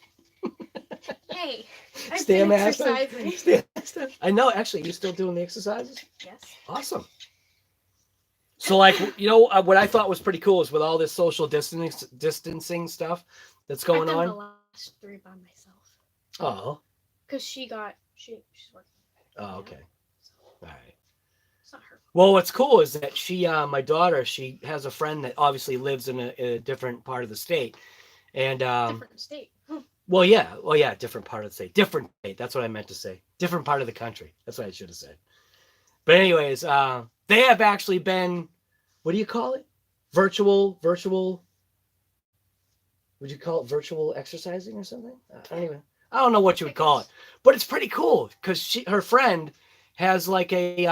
[SPEAKER 3] Hey, I've
[SPEAKER 2] Stay
[SPEAKER 3] been
[SPEAKER 2] a master.
[SPEAKER 3] exercising.
[SPEAKER 2] I know. Actually, you still doing the exercises?
[SPEAKER 3] Yes.
[SPEAKER 2] Awesome. So, like, what I thought was pretty cool is with all this social distancing stuff that's going
[SPEAKER 3] I've done
[SPEAKER 2] on.
[SPEAKER 3] the last 3 by myself.
[SPEAKER 2] Oh.
[SPEAKER 3] Because she's working.
[SPEAKER 2] Oh, okay. All right.
[SPEAKER 3] It's not her.
[SPEAKER 2] Well, what's cool is that my daughter, she has a friend that obviously lives in a different part of the state, and
[SPEAKER 3] Different state.
[SPEAKER 2] well, yeah, different part of the state, different state. That's what I meant to say. Different part of the country. That's what I should have said. But anyways, they have actually been, what do you call it? Virtual. Would you call it virtual exercising or something? I don't know what you would call it, but it's pretty cool because her friend has like a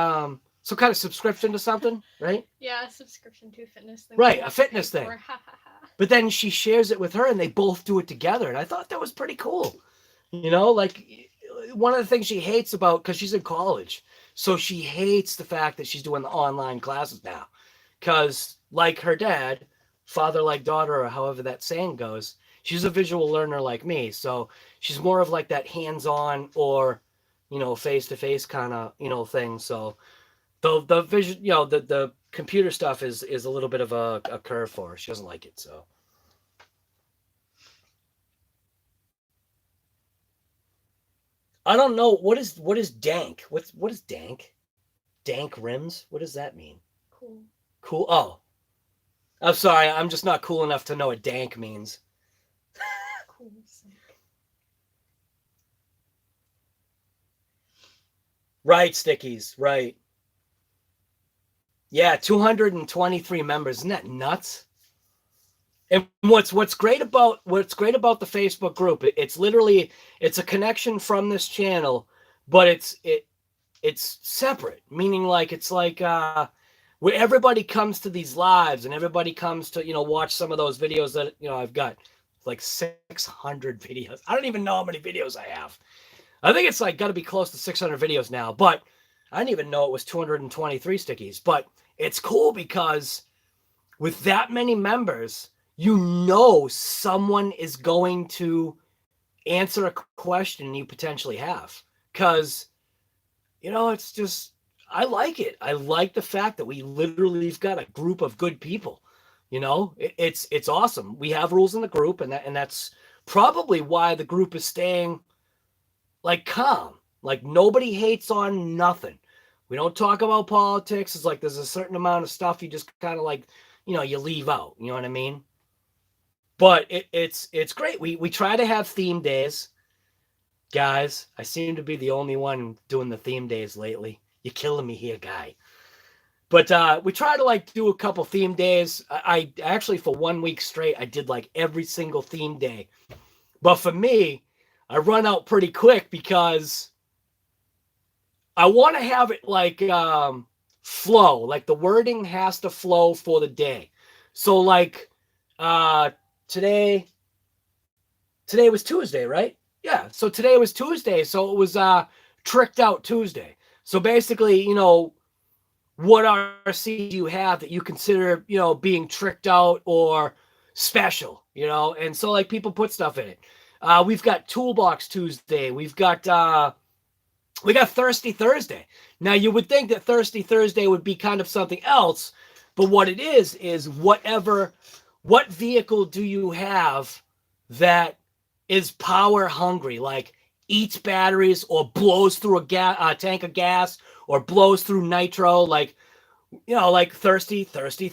[SPEAKER 2] some kind of subscription to something, right?
[SPEAKER 3] Yeah, a subscription to fitness thing.
[SPEAKER 2] Right, a fitness thing.
[SPEAKER 3] For.
[SPEAKER 2] But then she shares it with her and they both do it together. And I thought that was pretty cool. Like one of the things she hates about, because she's in college, so she hates the fact that she's doing the online classes now. Because like her dad, father like daughter, or however that saying goes, she's a visual learner like me. So she's more of like that hands-on or, face-to-face kind of, thing. So the vision, the computer stuff is a little bit of a curve for her. She doesn't like it. So I don't know. What is dank? What is dank? Dank rims? What does that mean? Cool. Oh, I'm sorry. I'm just not cool enough to know what dank means.
[SPEAKER 3] Cool.
[SPEAKER 2] Right, Stickies. Right. Yeah, 223 members. Isn't that nuts? And what's great about the Facebook group, it's a connection from this channel, but it's separate, meaning like it's like where everybody comes to these lives and everybody comes to watch some of those videos that I've got like 600 videos. I don't even know how many videos I have. I think it's like got to be close to 600 videos now, but I didn't even know it was 223 Stickies. But it's cool because with that many members, someone is going to answer a question you potentially have. Because, it's just, I like it. I like the fact that we've got a group of good people. It's awesome. We have rules in the group, and that's probably why the group is staying like calm. Like nobody hates on nothing. We don't talk about politics. It's like there's a certain amount of stuff you just kind of like, you leave out. You know what I mean? But it's great. We try to have theme days. Guys, I seem to be the only one doing the theme days lately. You're killing me here, guy. But we try to like do a couple theme days. I actually, for 1 week straight, I did like every single theme day. But for me, I run out pretty quick because I want to have it like flow. Like the wording has to flow for the day. So like today was Tuesday, right? Yeah. So today was Tuesday. So it was tricked out Tuesday. So basically, you know, what RC do you have that you consider, you know, being tricked out or special, you know? And so like people put stuff in it. We've got Toolbox Tuesday. We got Thirsty Thursday. Now you would think that Thirsty Thursday would be kind of something else, but what it is what vehicle do you have that is power hungry, like eats batteries or blows through a tank of gas or blows through nitro, like, you know, like Thirsty Thursday.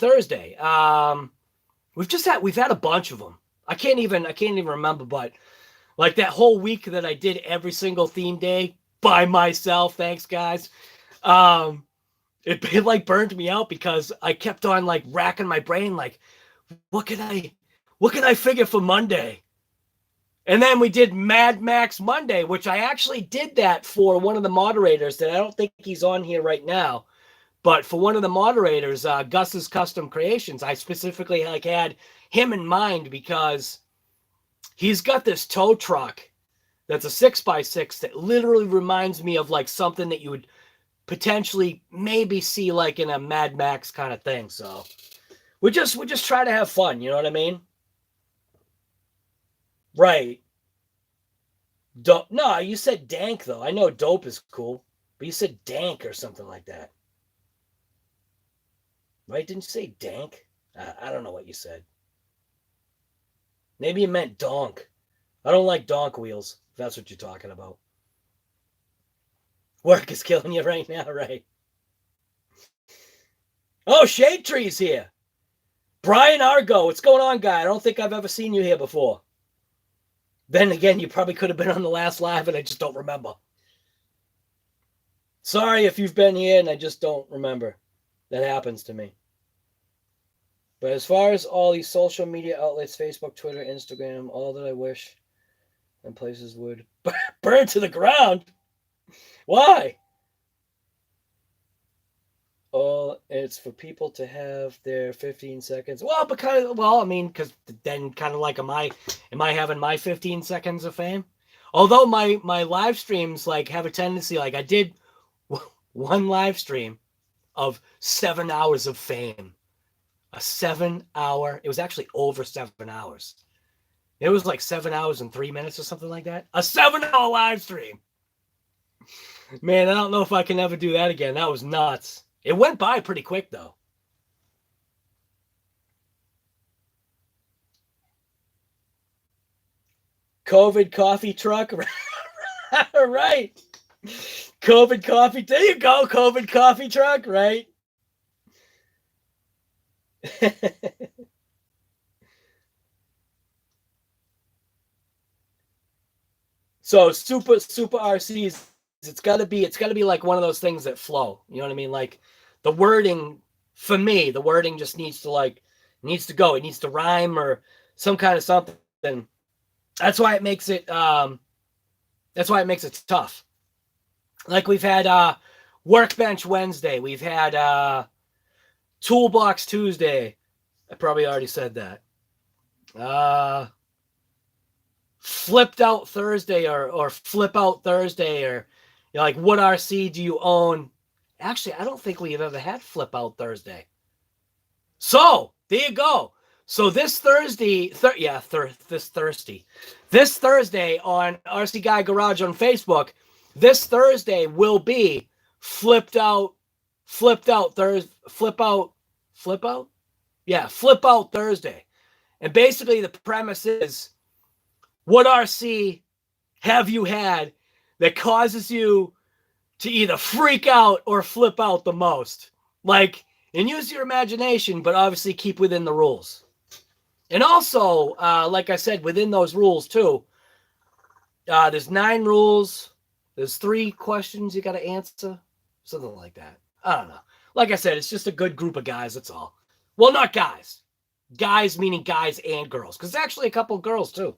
[SPEAKER 2] We've had a bunch of them. I can't even remember, but like that whole week that I did every single theme day by myself, thanks guys. It like burned me out because I kept on like racking my brain, like, what can I figure for Monday? And then we did Mad Max Monday, which I actually did that for one of the moderators that I don't think he's on here right now. But for one of the moderators, Gus's Custom Creations, I specifically like had him in mind because he's got this tow truck that's a 6x6 that literally reminds me of like something that you would potentially maybe see like in a Mad Max kind of thing. So we just try to have fun, you know what I mean? Right. No, you said dank though. I know dope is cool, but you said dank or something like that. Right? Didn't you say dank? I don't know what you said. Maybe you meant donk. I don't like donk wheels, if that's what you're talking about. Work is killing you right now, right? Oh, Shade Tree's here. Brian Argo, what's going on, guy? I don't think I've ever seen you here before. Then again, you probably could have been on the last live and I just don't remember. Sorry if you've been here and I just don't remember. That happens to me. But as far as all these social media outlets, Facebook, Twitter, Instagram, all that I wish and places would burn to the ground. Why? Oh, it's for people to have their 15 seconds. Well, I mean, because then kind of like, am I having my 15 seconds of fame? Although my live streams like have a tendency, like I did one live stream of 7 hours of fame. A 7-hour, it was actually over 7 hours. It was like 7 hours and 3 minutes or something like that. A 7-hour live stream. Man, I don't know if I can ever do that again. That was nuts. It went by pretty quick, though. COVID coffee truck. Right. COVID coffee. There you go. COVID coffee truck, right? So super RCs, it's gotta be like one of those things that flow. You know what I mean? Like the wording, for me, the wording just needs to go. It needs to rhyme or some kind of something. That's why it makes it tough. Like we've had Workbench Wednesday, we've had Toolbox Tuesday. I probably already said that. Flipped Out Thursday or Flip Out Thursday, or you know, like what RC do you own? Actually, I don't think we've ever had Flip Out Thursday. So there you go. So this Thursday, this Thursday on RC Guy Garage on Facebook, this Thursday will be Flip Out Thursday. And basically the premise is, what RC have you had that causes you to either freak out or flip out the most? Like, and use your imagination, but obviously keep within the rules. And also, like I said, within those rules too, there's 9 rules. There's 3 questions you got to answer. Something like that. I don't know. Like I said, it's just a good group of guys, that's all. Well, not guys. Guys meaning guys and girls. Because there's actually a couple of girls too.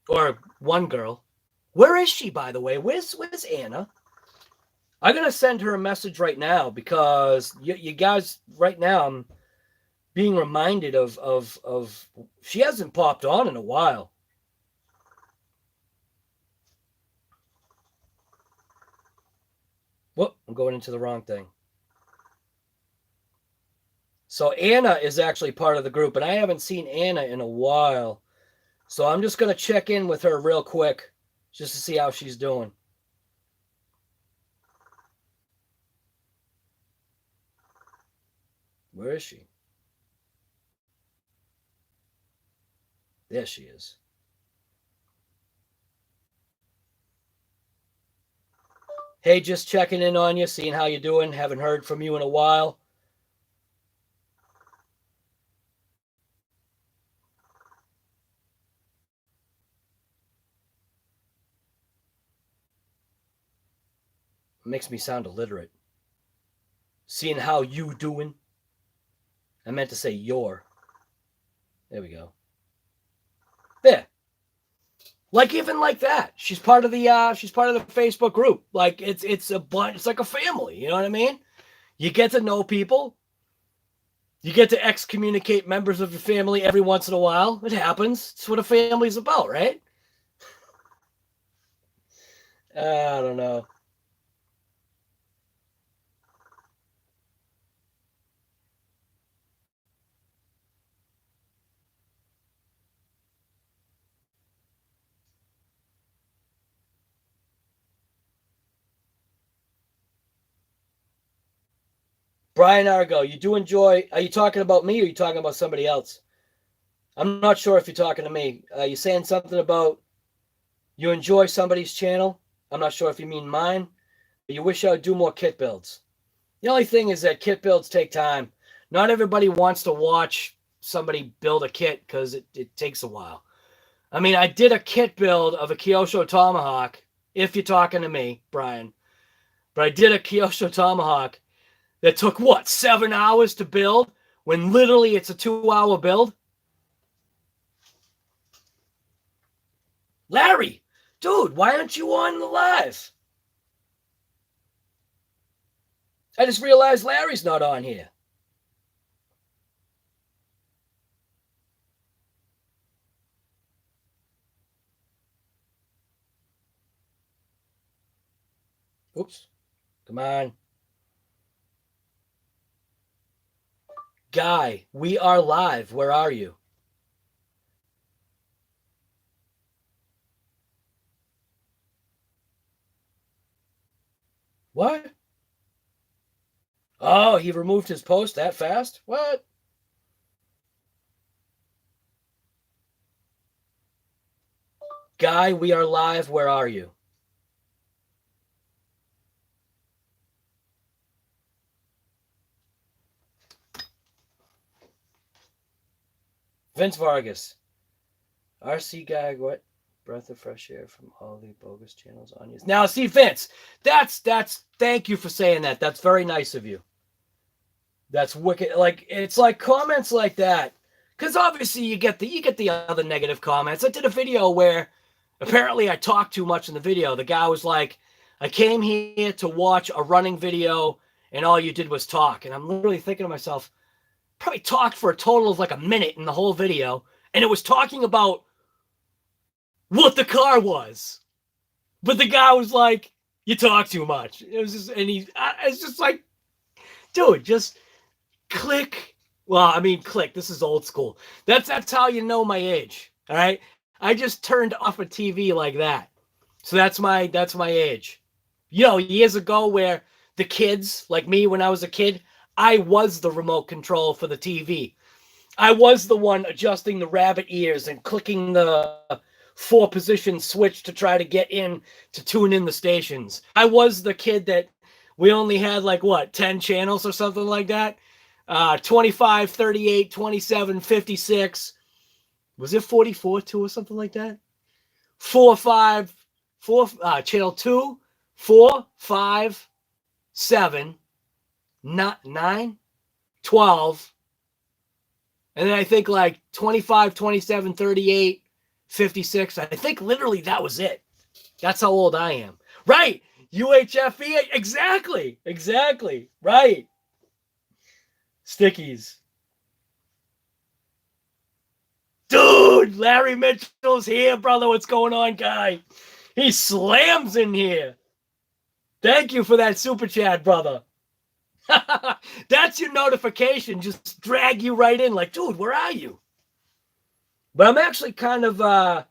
[SPEAKER 2] Or one girl. Where is she, by the way? Where's Anna? I'm going to send her a message right now because you guys, right now, I'm being reminded of she hasn't popped on in a while. Whoop, I'm going into the wrong thing. So Anna is actually part of the group, and I haven't seen Anna in a while. So I'm just going to check in with her real quick just to see how she's doing. Where is she? There she is. Hey, just checking in on you, seeing how you're doing. Haven't heard from you in a while. Makes me sound illiterate. Seeing how you doing. I meant to say your. There we go. There. Like even like that. She's part of the Facebook group. Like it's a bunch, it's like a family, you know what I mean? You get to know people. You get to excommunicate members of your family every once in a while. It happens. It's what a family's about, right? I don't know. Brian Argo, you do enjoy. Are you talking about me or are you talking about somebody else? I'm not sure if you're talking to me. You're saying something about you enjoy somebody's channel. I'm not sure if you mean mine. But you wish I would do more kit builds. The only thing is that kit builds take time. Not everybody wants to watch somebody build a kit because it takes a while. I mean, I did a kit build of a Kyosho Tomahawk, if you're talking to me, Brian. But I did a Kyosho Tomahawk that took, 7 hours to build when literally it's a 2-hour build? Larry, dude, why aren't you on the live? I just realized Larry's not on here. Oops. Come on. Guy, we are live. Where are you? What? Oh, he removed his post that fast? What? Guy, we are live. Where are you? Vince Vargas. RC Guy, what? Breath of fresh air from all the bogus channels on you. Now, see, Vince, that's thank you for saying that. That's very nice of you. That's wicked. Like, it's like comments like that. Because obviously you get the other negative comments. I did a video where apparently I talked too much in the video. The guy was like, I came here to watch a running video and all you did was talk. And I'm literally thinking to myself, probably talked for a total of like a minute in the whole video. And it was talking about what the car was. But the guy was like, you talk too much. It was just, and it's just like, dude, just click. Well, I mean, click. This is old school. That's how you know my age. All right. I just turned off a TV like that. So that's my age. You know, years ago where the kids, like me when I was a kid, I was the remote control for the TV. I was the one adjusting the rabbit ears and clicking the 4-position switch to try to get in to tune in the stations. I was the kid that we only had like 10 channels or something like that. 25, 38, 27, 56. Was it 44 too or something like that? 4, 5, 4, channel 2, 4, 5, 7, 9, 12. And then I think like 25, 27, 38, 56. I think literally that was it. That's how old I am. Right. UHFE, exactly, right. Stickies. Dude, Larry Mitchell's here, brother. What's going on, guy? He slams in here. Thank you for that super chat, brother. That's your notification. Just drag you right in like, dude, where are you? But I'm actually kind of a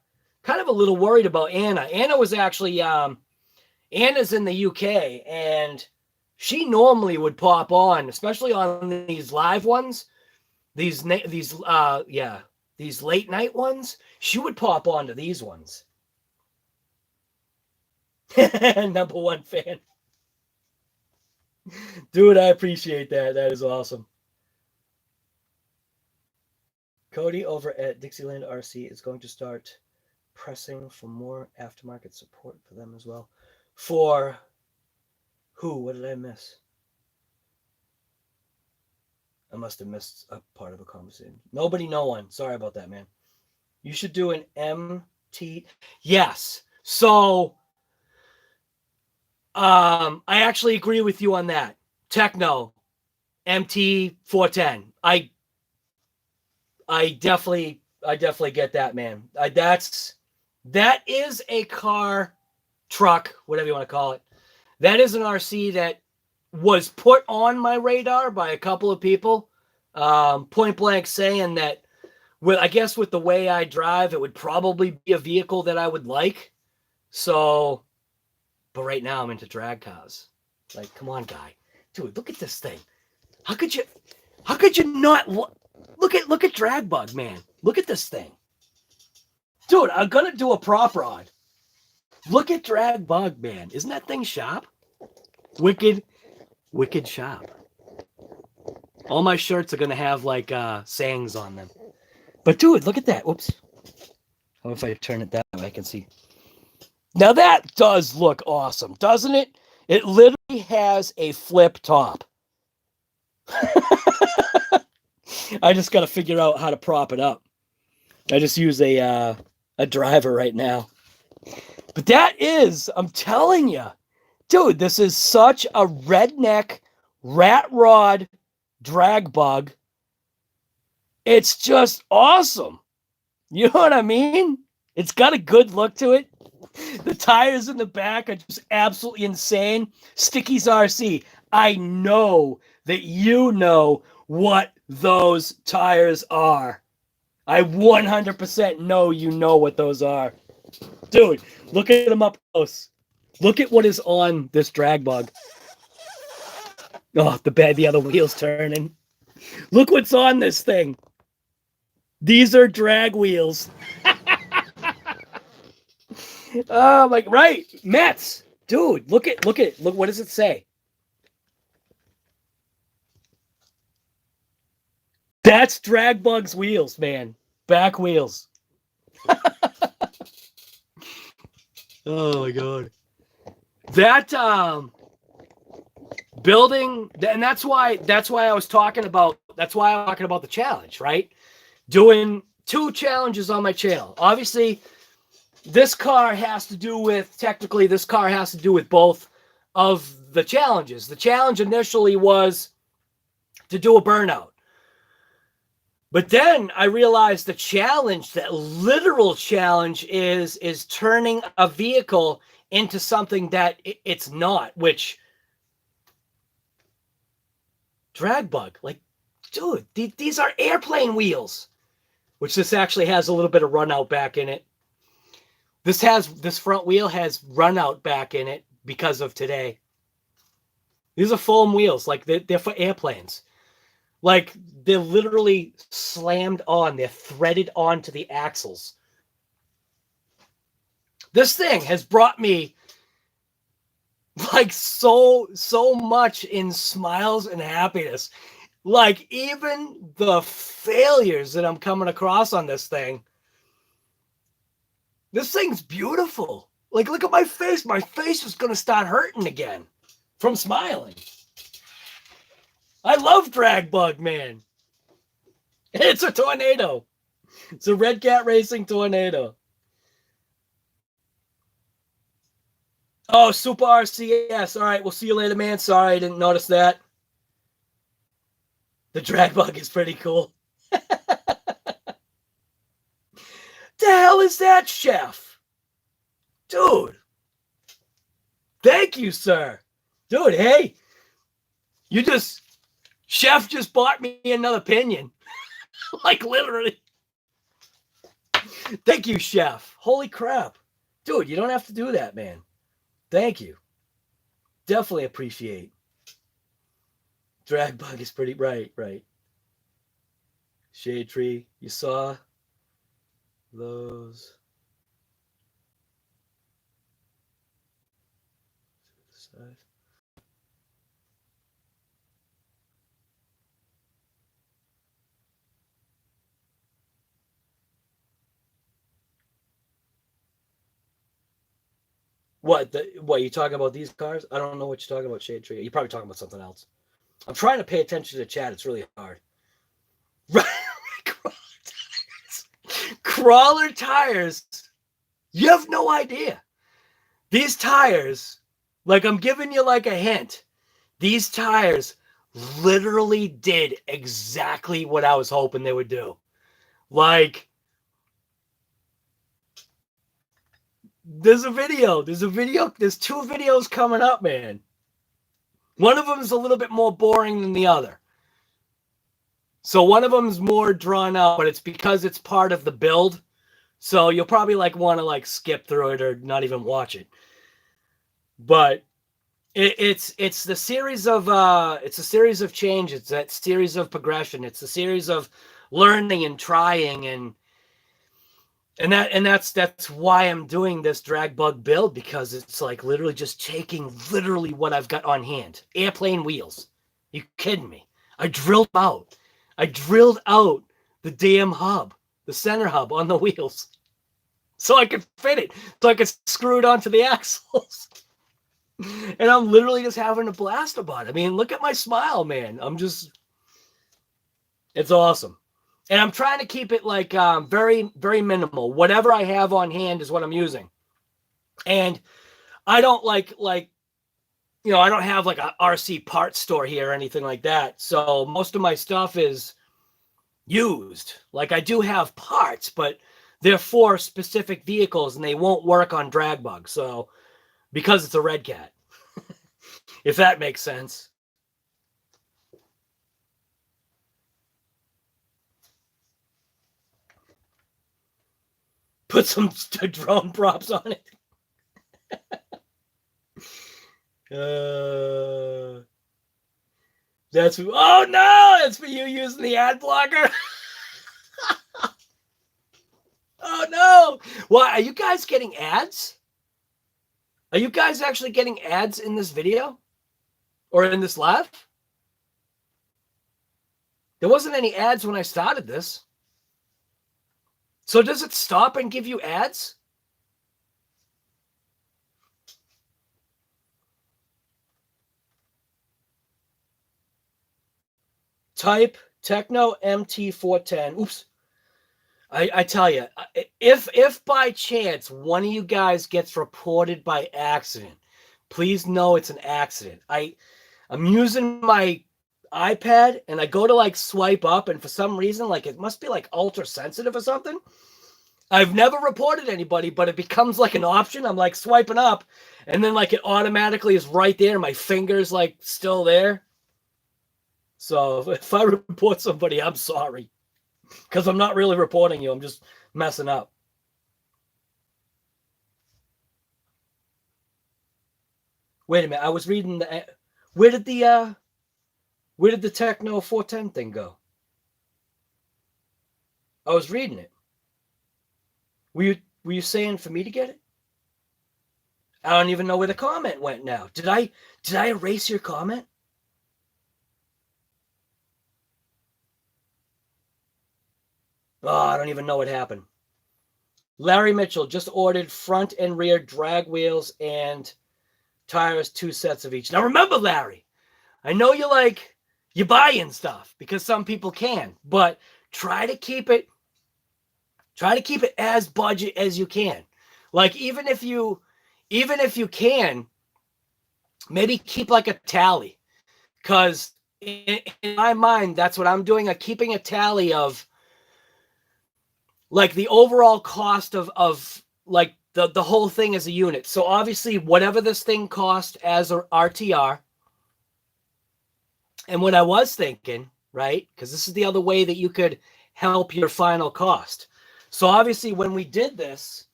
[SPEAKER 2] little worried about Anna. Anna was actually Anna's in the UK, and she normally would pop on, especially on these live ones, these late night ones. She would pop onto these ones. Number one fan. Dude, I appreciate that. That is awesome. Cody over at Dixieland RC is going to start pressing for more aftermarket support for them as well. For who? What did I miss? I must have missed a part of a conversation. Nobody, no one. Sorry about that, man. You should do an MT. Yes. So, I actually agree with you on that. Techno, MT 410. I definitely get that, man. That is a car, truck, whatever you want to call it. That is an RC that was put on my radar by a couple of people, point blank saying that, I guess with the way I drive, it would probably be a vehicle that I would like. So, but right now I'm into drag cars. Like, come on, guy, dude, look at this thing. How could you not look at Drag Bug, man? Look at this thing, dude. I'm gonna do a prop rod. Look at Drag Bug, man. Isn't that thing sharp? Wicked sharp. All my shirts are gonna have like sayings on them. But dude, look at that. Whoops. How if I turn it that way I can see? Now that does look awesome, doesn't it? It literally has a flip top. I just got to figure out how to prop it up. I just use a driver right now. But that is, I'm telling you, dude, this is such a redneck rat rod drag bug. It's just awesome. You know what I mean? It's got a good look to it. The tires in the back are just absolutely insane. Sticky's RC. I know that you know what those tires are. I 100% know you know what those are. Dude, look at them up close. Look at what is on this drag bug. Oh, the other wheel's turning. Look what's on this thing. These are drag wheels. Oh, like, right. Mets. Dude, look, what does it say? That's Drag Bug's wheels, man. Back wheels. Oh my god. That building, and that's why I was talking about the challenge, right? Doing 2 challenges on my channel. Obviously, this car has to do with both of the challenges. The challenge initially was to do a burnout. But then I realized the literal challenge is turning a vehicle into something that it's not, which drag bug, like, dude, these are airplane wheels, which this actually has a little bit of run out back in it. This front wheel has run out back in it because of today. These are foam wheels, like they're for airplanes. Like, they're literally slammed on. They're threaded onto the axles. This thing has brought me like so much in smiles and happiness. Like, even the failures that I'm coming across on this thing's beautiful. Like, look at my face. My face is going to start hurting again from smiling. I love Drag Bug, man. It's a tornado. It's a Red Cat Racing tornado. Oh, Super RCS. All right, we'll see you later, man. Sorry, I didn't notice that. The drag bug is pretty cool. The hell is that, Chef? Dude. Thank you, sir. Dude, hey. Chef just bought me another pinion. Like, literally. Thank you, Chef. Holy crap. Dude, you don't have to do that, man. Thank you. Definitely appreciate. Drag bug is pretty right. Shade tree, you saw those. Side. What you talking about these cars? I don't know what you're talking about, Shade Tree. You're probably talking about something else. I'm trying to pay attention to chat. It's really hard. Crawler tires. You have no idea. These tires, like I'm giving you like a hint. These tires literally did exactly what I was hoping they would do. Like, there's two videos coming up, man. One of them is a little bit more boring than the other. So one of them is more drawn out, but it's because it's part of the build. So you'll probably like want to like skip through it or not even watch it. But it's the series of it's a series of change. It's that series of progression. It's a series of learning and trying and that's why I'm doing this drag bug build, because it's like literally just taking literally what I've got on hand. Airplane wheels. You kidding me? I drilled out the damn hub, the center hub on the wheels, so I could fit it, so I could screw it onto the axles. And I'm literally just having a blast about it. I mean, look at my smile, man. It's awesome. And I'm trying to keep it like very, very minimal. Whatever I have on hand is what I'm using. And I don't I don't have like a RC parts store here or anything like that. So most of my stuff is used. Like, I do have parts, but they're for specific vehicles and they won't work on drag bug. So because it's a red cat, if that makes sense. Put some drone props on it. Oh no, that's for you using the ad blocker. Oh no. Why are you guys getting ads? Are you guys actually getting ads in this video or in this live? There wasn't any ads when I started this. So does it stop and give you ads? Type Techno MT410. Oops. I tell you, if by chance one of you guys gets reported by accident, please know it's an accident. I'm using my iPad and I go to like swipe up, and for some reason, like it must be like ultra sensitive or something. I've never reported anybody, but it becomes like an option. I'm like swiping up, and then like it automatically is right there, and my finger's like still there. So if I report somebody, I'm sorry, because I'm not really reporting you. I'm just messing up. Wait a minute. I was reading the. Where did the Techno 410 thing go? I was reading it. Were you saying for me to get it? I don't even know where the comment went now. Did I erase your comment? Oh, I don't even know what happened. Larry Mitchell just ordered front and rear drag wheels and tires, 2 sets of each. Now remember, Larry, I know you buying stuff because some people can, but try to keep it as budget as you can. Like, even if you even if you can, maybe keep like a tally, because in my mind, that's what I'm doing. I'm keeping a tally of like the overall cost of like the whole thing as a unit. So obviously, whatever this thing cost as a RTR, and what I was thinking, right? Because this is the other way that you could help your final cost. So obviously, when we did this,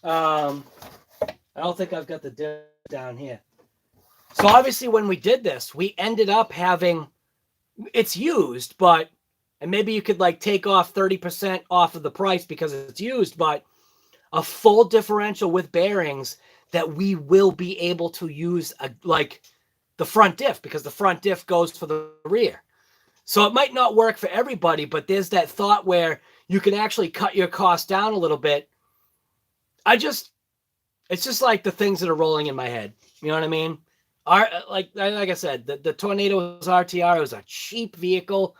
[SPEAKER 2] I don't think I've got the diff down here. So obviously, when we did this, we ended up having, it's used, but, and maybe you could like take off 30% off of the price because it's used, but a full differential with bearings that we will be able to use like the front diff, because the front diff goes for the rear. So it might not work for everybody, but there's that thought where you can actually cut your cost down a little bit. It's just like the things that are rolling in my head. You know what I mean? Like I said, the Tornado's RTR was a cheap vehicle,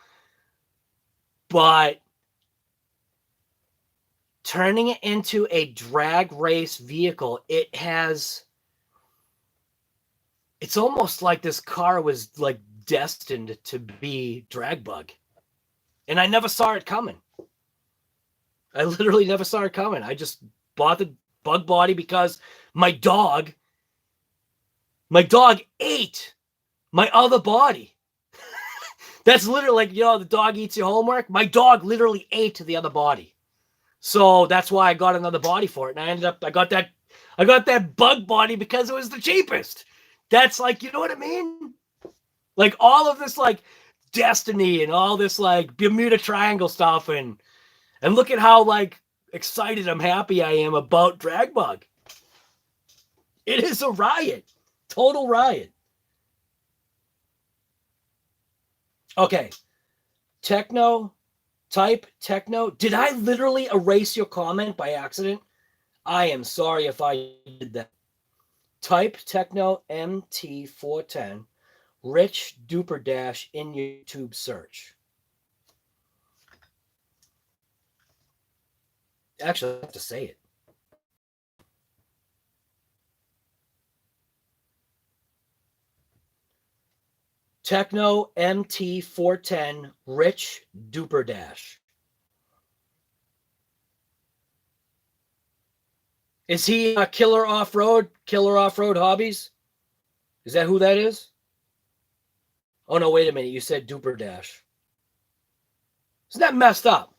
[SPEAKER 2] but turning it into a drag race vehicle, it's almost like this car was like destined to be drag bug. And I never saw it coming. I literally never saw it coming. I just bought the bug body because my dog ate my other body. That's literally like, the dog eats your homework. My dog literally ate the other body. So that's why I got another body for it. And I got that bug body because it was the cheapest. That's like, you know what I mean? Like all of this like destiny and all this like Bermuda Triangle stuff, and look at how like excited I'm happy I am about drag bug. It is a riot. Total riot. Okay. Type techno. Did I literally erase your comment by accident? I am sorry if I did that. Type techno MT410 Rich Duper Dash in YouTube search. Actually, I have to say it. Techno MT410 Rich Duper Dash. Is he a Killer Off-Road Hobbies? Is that who that is? Oh, no, wait a minute. You said Duper Dash. Isn't that messed up?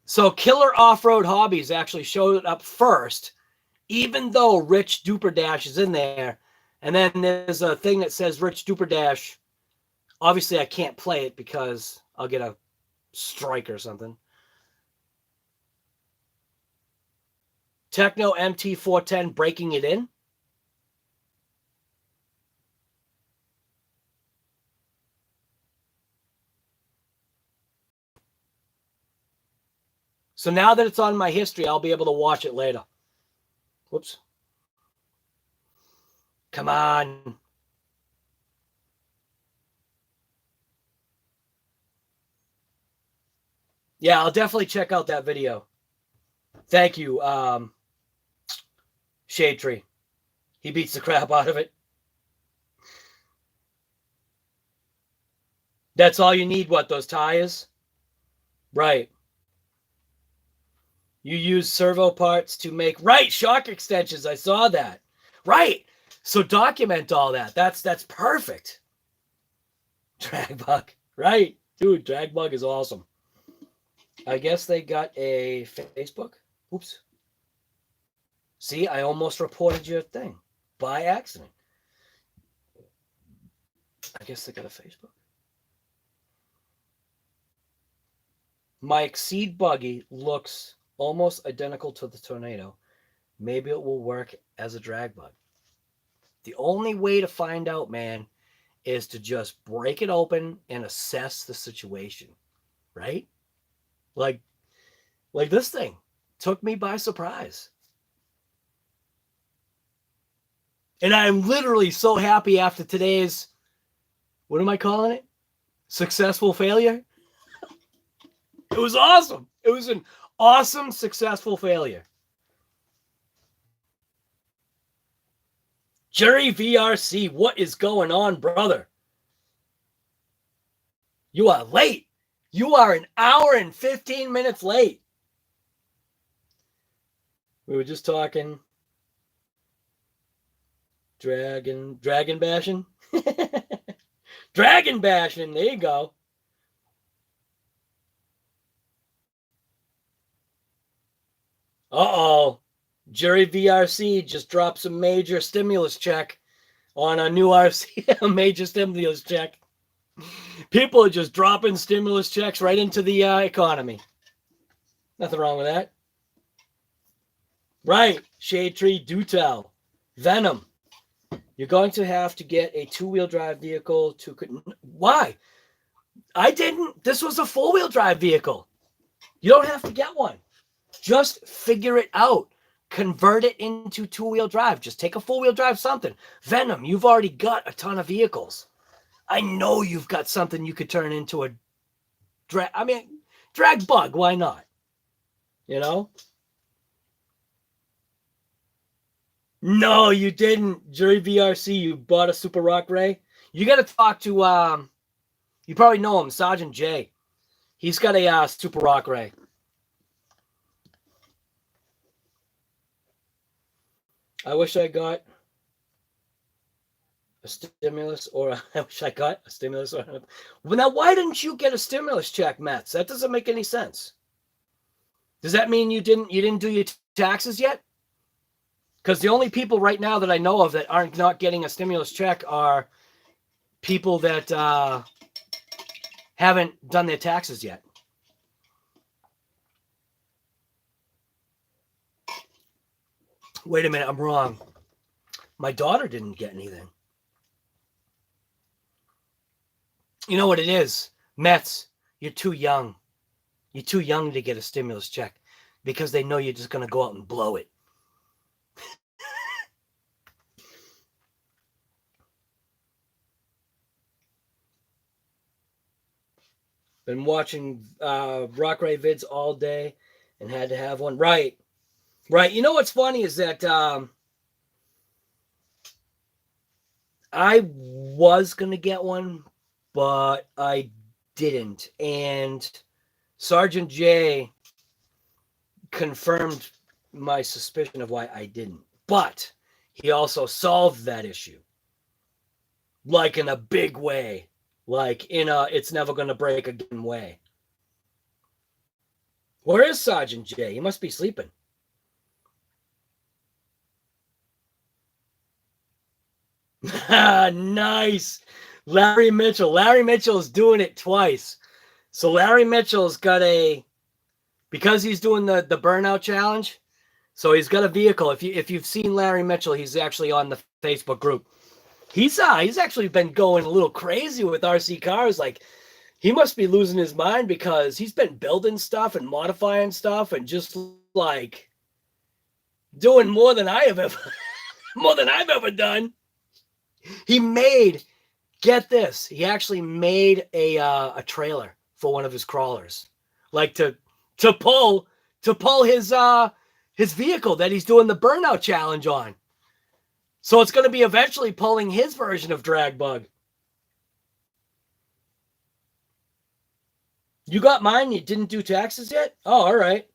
[SPEAKER 2] So Killer Off-Road Hobbies actually showed up first, even though Rich Duper Dash is in there. And then there's a thing that says Rich Duper Dash. Obviously, I can't play it because I'll get a strike or something. Techno MT410 breaking it in. So now that it's on my history, I'll be able to watch it later. Whoops. Come on. Yeah, I'll definitely check out that video. Thank you, Shade Tree. He beats the crap out of it. That's all you need, what, those tires? Right. You use servo parts to make, right, shock extensions. I saw that. Right. So document all that. That's perfect. Dragbug. Right. Dude, Dragbug is awesome. I guess they got a Facebook. Oops. See, I almost reported your thing by accident. I guess they got a Facebook. My Exceed buggy looks almost identical to the Tornado. Maybe it will work as a drag bug. The only way to find out, man, is to just break it open and assess the situation, right? Like this thing took me by surprise. And I'm literally so happy after today's, what am I calling it? Successful failure? It was awesome. It was an awesome, successful failure. Jerry VRC, what is going on, brother? You are late. You are an hour and 15 minutes late. We were just talking dragon bashing. Dragon bashing. There you go. Uh-oh. Jerry VRC just dropped some major stimulus check on a new RC, a major stimulus check. People are just dropping stimulus checks right into the economy. Nothing wrong with that. Right. Shade Tree, do tell. Venom. You're going to have to get a two-wheel drive vehicle to... Why? I didn't. This was a four-wheel drive vehicle. You don't have to get one. Just figure it out. Convert it into two-wheel drive. Just take a four-wheel drive something. Venom, you've already got a ton of vehicles. I know you've got something you could turn into a drag bug. Why not? You know? No, you didn't. Jerry VRC, you bought a Super Rock Ray. You got to talk to, you probably know him, Sergeant J. He's got a Super Rock Ray. I wish I got a stimulus, or I wish I got a stimulus. Well, now, why didn't you get a stimulus check, Mets? That doesn't make any sense. Does that mean you didn't do your taxes yet? Because the only people right now that I know of that aren't not getting a stimulus check are people that haven't done their taxes yet. Wait a minute, I'm wrong. My daughter didn't get anything. You know what it is? Mets, you're too young. You're too young to get a stimulus check because they know you're just going to go out and blow it. Been watching Rock Ray vids all day and had to have one. Right. You know what's funny is that I was going to get one, but I didn't. And Sergeant J confirmed my suspicion of why I didn't. But he also solved that issue. Like in a big way. Like in a it's never going to break again way. Where is Sergeant J? He must be sleeping. Nice. Larry Mitchell. Larry Mitchell is doing it twice. So Larry Mitchell's got because he's doing the burnout challenge. So he's got a vehicle. If you've seen Larry Mitchell, he's actually on the Facebook group. He's actually been going a little crazy with RC cars. Like, he must be losing his mind because he's been building stuff and modifying stuff and just like doing more than I've ever done. He made, get this, he actually made a trailer for one of his crawlers, like to pull his vehicle that he's doing the burnout challenge on. So it's going to be eventually pulling his version of drag bug. You got mine? You didn't do taxes yet? Oh, all right.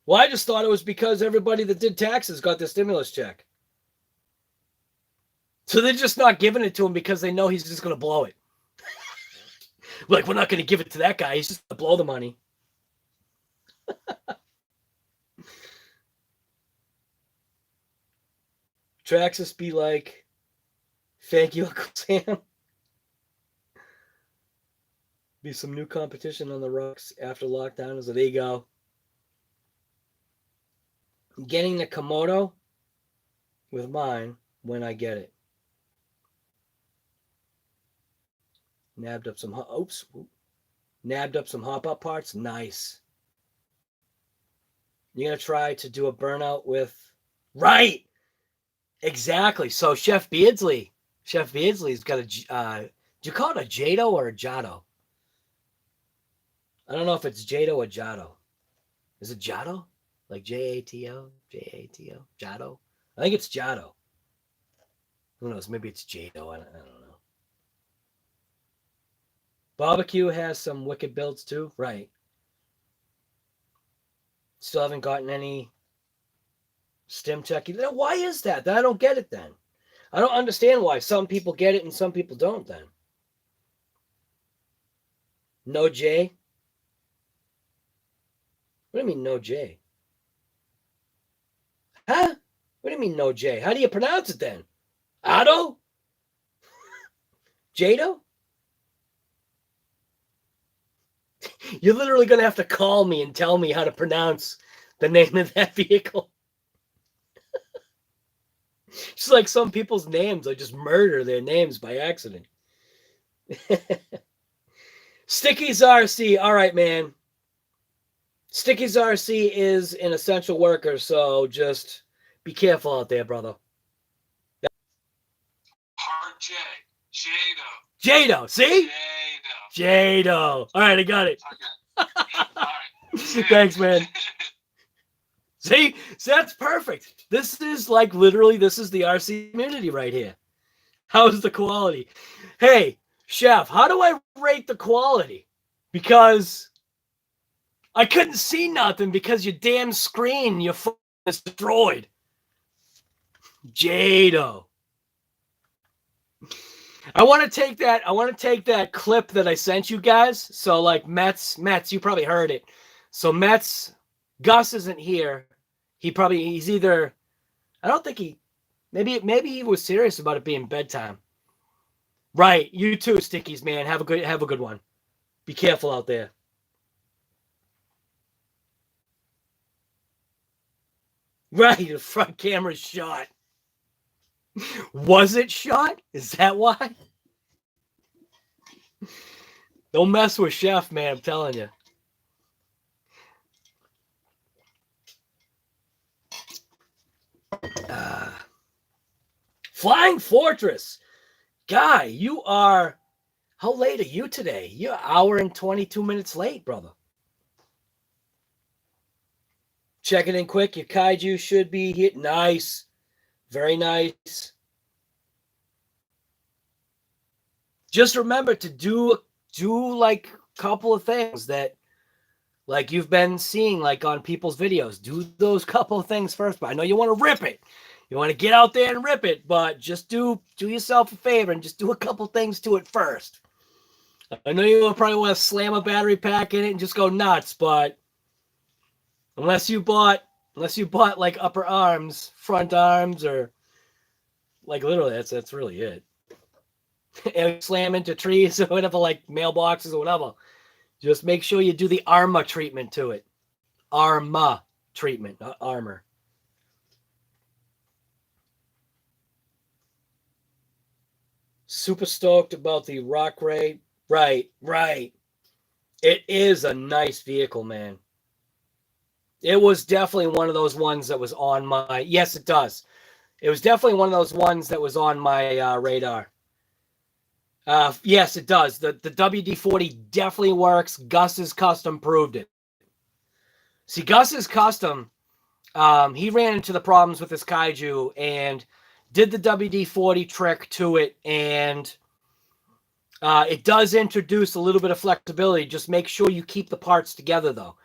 [SPEAKER 2] Well, I just thought it was because everybody that did taxes got the stimulus check. So they're just not giving it to him because they know he's just going to blow it. Like, we're not going to give it to that guy. He's just going to blow the money. Traxxas be like, thank you, Uncle Sam. Be some new competition on the rocks after lockdown. So there you go. Getting the Komodo with mine when I get it. Nabbed up some hop-up parts. Nice. You're going to try to do a burnout with... Right! Exactly. So Chef Beardsley's got a... do you call it a Jado or a Jado? I don't know if it's Jado or Jado. Is it Jado? Like Jato? Jato? Jado? I think it's Jado. Who knows? Maybe it's Jado. I don't know. Barbecue has some wicked builds too. Right. Still haven't gotten any stim check. Why is that? I don't get it then. I don't understand why some people get it and some people don't then. No J? What do you mean no J? Huh? What do you mean no J? How do you pronounce it then? Otto? Jado? You're literally going to have to call me and tell me how to pronounce the name of that vehicle. Just like some people's names, I just murder their names by accident. Sticky's RC. All right, man. Sticky's RC is an essential worker, so just be careful out there, brother.
[SPEAKER 4] Hard J. Jado.
[SPEAKER 2] Jado, see?
[SPEAKER 4] Jado.
[SPEAKER 2] Jado. All right, I got it.
[SPEAKER 4] Okay. All right.
[SPEAKER 2] Thanks, man. See, that's perfect. This is like literally, this is the RC community right here. How's the quality? Hey, Chef, how do I rate the quality? Because I couldn't see nothing because your damn screen, your phone is destroyed. Jado. I want to take that clip that I sent you guys. So like Mets, you probably heard it. So Mets, Gus isn't here. He's either, I don't think maybe he was serious about it being bedtime. Right. You too, Stickies, man. Have a good one. Be careful out there. Right. The front camera's shot. Was it shot? Is that why? Don't mess with Chef, man. I'm telling you. Flying Fortress. Guy, you are... How late are you today? You're an hour and 22 minutes late, brother. Check it in quick. Your kaiju should be hit. Nice. Very nice. Just remember to do like a couple of things that like you've been seeing like on people's videos. Do those couple of things first. But I know you want to rip it. You want to get out there and rip it, but just do yourself a favor and just do a couple things to it first. I know you probably want to slam a battery pack in it and just go nuts, but unless you bought like upper arms, front arms, or like literally that's really it. And slam into trees or whatever, like mailboxes or whatever. Just make sure you do the ARMA treatment to it. ARMA treatment, not armor. Super stoked about the Rock Ray. Right. It is a nice vehicle, man. It was definitely one of those ones that was on my... Yes, it does. It was definitely one of those ones that was on my radar. Yes, it does. The WD-40 definitely works. Gus's Custom proved it. See, Gus's Custom, he ran into the problems with his kaiju and did the WD-40 trick to it, and it does introduce a little bit of flexibility. Just make sure you keep the parts together, though.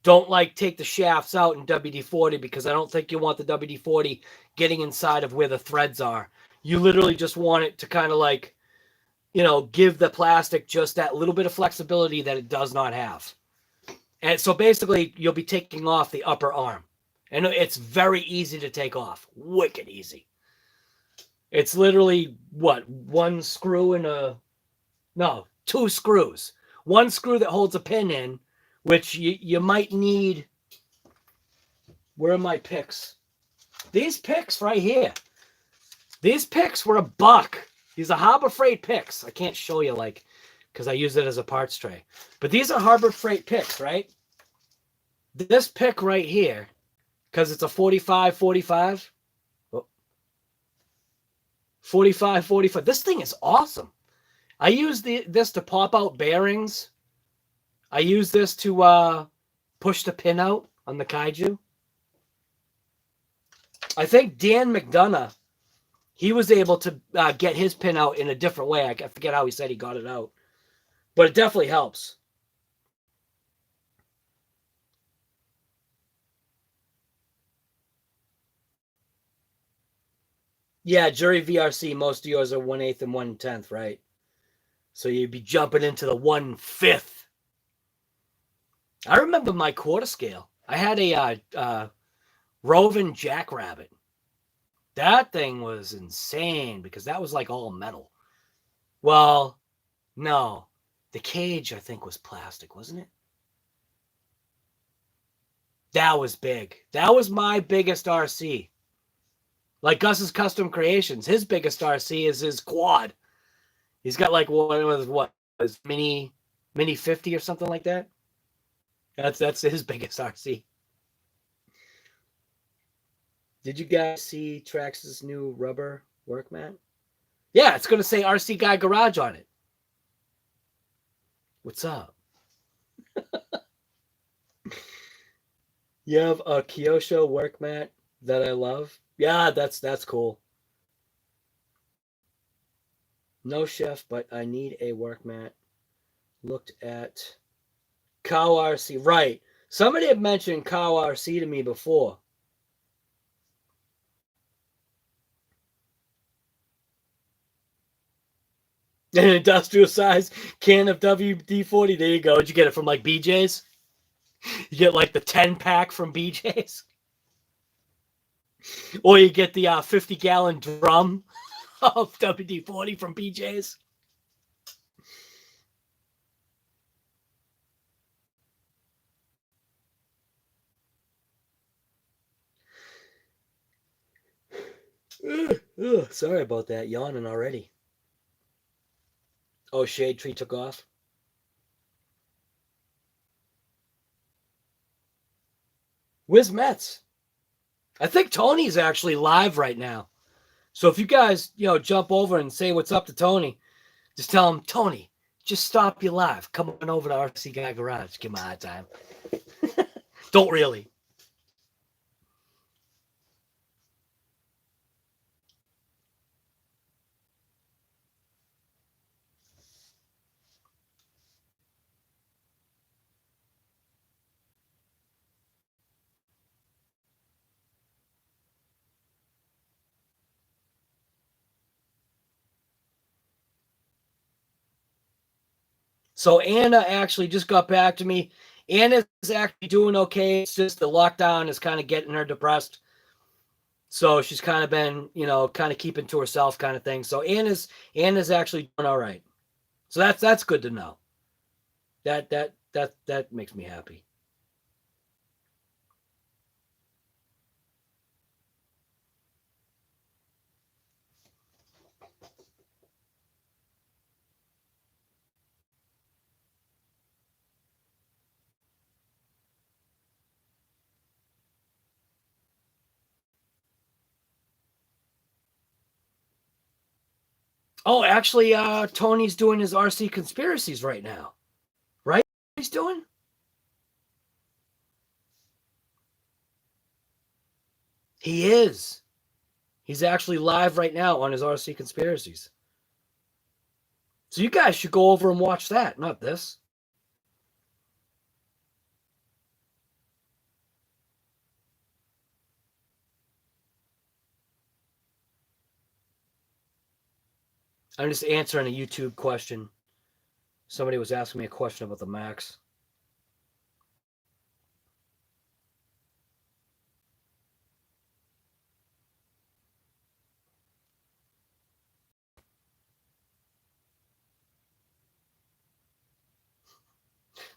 [SPEAKER 2] Don't like take the shafts out in WD-40 because I don't think you want the WD-40 getting inside of where the threads are. You literally just want it to kind of like, you know, give the plastic just that little bit of flexibility that it does not have. And so basically you'll be taking off the upper arm. And it's very easy to take off. Wicked easy. It's literally, what, one screw and two screws. One screw that holds a pin in, which you might need. Where are my picks? These picks right here. These picks were $1. These are Harbor Freight picks. I can't show you, like, because I use it as a parts tray. But these are Harbor Freight picks, right? This pick right here, because it's a 45-45. 45-45. This thing is awesome. I use this to pop out bearings. I use this to push the pin out on the kaiju. I think Dan McDonough he was able to get his pin out in a different way. I forget how he said he got it out, but it definitely helps. Yeah, jury VRC, most of yours are 1/8 and 1/10, right? So you'd be jumping into the 1/5. I remember my quarter scale. I had a Rovin Jackrabbit. That thing was insane because that was like all metal. Well, no. The cage, I think, was plastic, wasn't it? That was big. That was my biggest RC. Like Gus's Custom Creations, his biggest RC is his quad. He's got like what was mini 50 or something like that. That's his biggest RC. Did you guys see Trax's new rubber work mat? Yeah, it's going to say RC Guy Garage on it. What's up? You have a Kyosho work mat that I love? Yeah, that's cool. No chef, but I need a work mat. Looked at Cow RC. Right. Somebody had mentioned Cow RC to me before. An industrial size can of WD-40. There you go. Did you get it from like BJ's? You get like the 10-pack from BJ's? Or you get the 50-gallon drum of WD-40 from BJ's? Ugh, sorry about that. Yawning already. Oh, Shade Tree took off. Where's Mets? I think Tony's actually live right now. So if you guys, jump over and say what's up to Tony, just tell him, Tony, just stop your live. Come on over to RC Guy Garage. Give him a hard time. Don't really. So Anna actually just got back to me. Anna's actually doing okay. It's just the lockdown is kind of getting her depressed. So she's kind of been, kind of keeping to herself kind of thing. So Anna's actually doing all right. So that's good to know. That makes me happy. Oh, actually, Tony's doing his RC conspiracies right now. Right? He's doing? He is. He's actually live right now on his RC conspiracies. So you guys should go over and watch that, not this. I'm just answering a YouTube question. Somebody was asking me a question about the Max.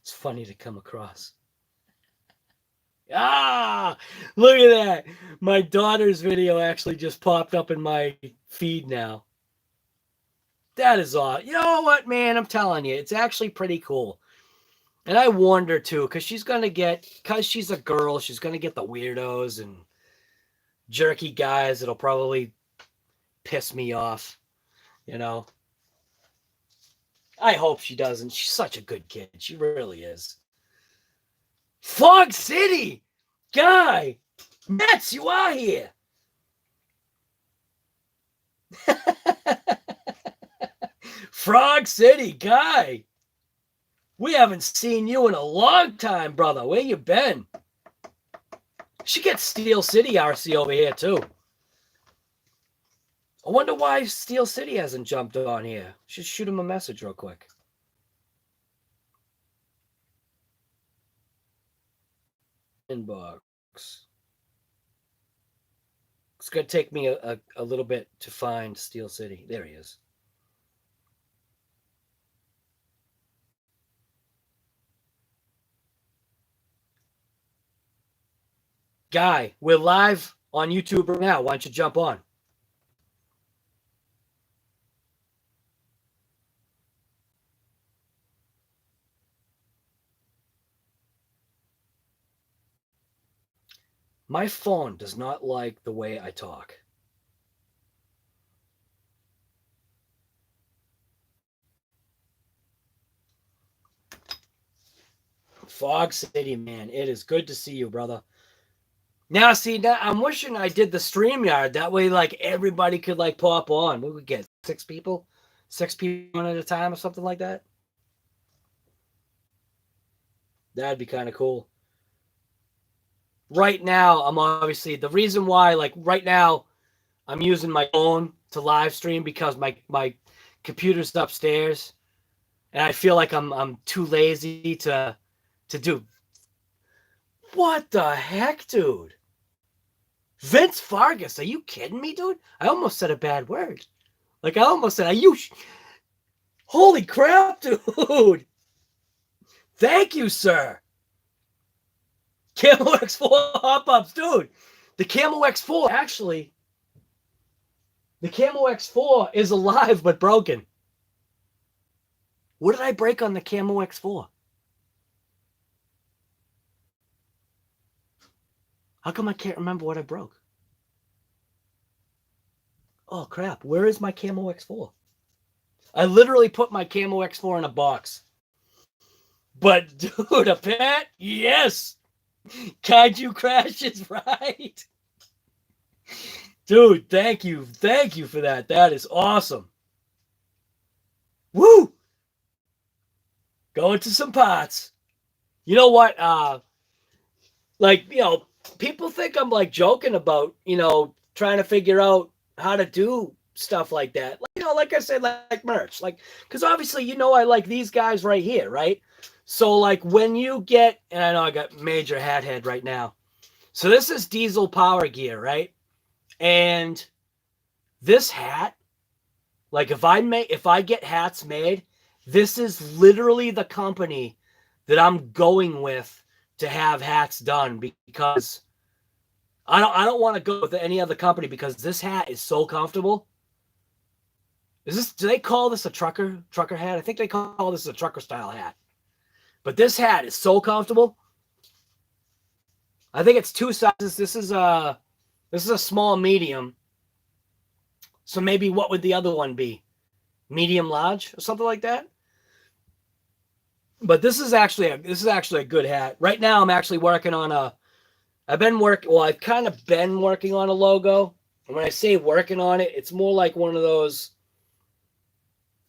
[SPEAKER 2] It's funny to come across. Ah, look at that. My daughter's video actually just popped up in my feed now. That is all. You know what, man? I'm telling you, it's actually pretty cool. And I warned her too, because she's a girl, she's going to get the weirdos and jerky guys that'll probably piss me off, I hope she doesn't. She's such a good kid. She really is. Fog City! Guy! Mets, you are here! Frog City guy. We haven't seen you in a long time, brother. Where you been? Should get Steel City RC over here too. I wonder why Steel City hasn't jumped on here. Should shoot him a message real quick. Inbox. It's going to take me a little bit to find Steel City. There he is. Guy, we're live on YouTube right now. Why don't you jump on? My phone does not like the way I talk. Fog City, man. It is good to see you, brother. Now, see, I'm wishing I did the StreamYard. That way, like, everybody could, like, pop on. We would get 6 people? 6 people at a time or something like that? That'd be kind of cool. Right now, I'm obviously... The reason why, like, right now, I'm using my phone to live stream because my computer's upstairs. And I feel like I'm too lazy to do... What the heck, dude? Vince Vargas, are you kidding me, dude? I almost said a bad word. Like, I almost said, holy crap, dude. Thank you, sir. Camo X4 hop-ups, dude. The Camo X4, actually, the Camo X4 is alive but broken. What did I break on the Camo X4? How come I can't remember what I broke? Oh, crap. Where is my Camo X4? I literally put my Camo X4 in a box. But, dude, a pet? Yes. Kaiju Crash is right. Dude, thank you. Thank you for that. That is awesome. Woo! Going to some pots. You know what? Like, you know, people think I'm like joking about, you know, trying to figure out how to do stuff like that. Like, you know, like I said, like merch. Like, because obviously, you know, I like these guys right here, right? So, like, when you get, and I know I got major hat head right now. So this is Diesel Power Gear, right? And this hat, like, if I get hats made, this is literally the company that I'm going with to have hats done, because I don't want to go with any other company, because this hat is so comfortable. Do they call this a trucker hat? I think they call this a trucker style hat. But this hat is so comfortable. I think it's 2 sizes. This is a small medium. So maybe what would the other one be? Medium large or something like that? But this is actually a good hat. Right now I'm actually working on I've kind of been working on a logo. And when I say working on it, it's more like one of those,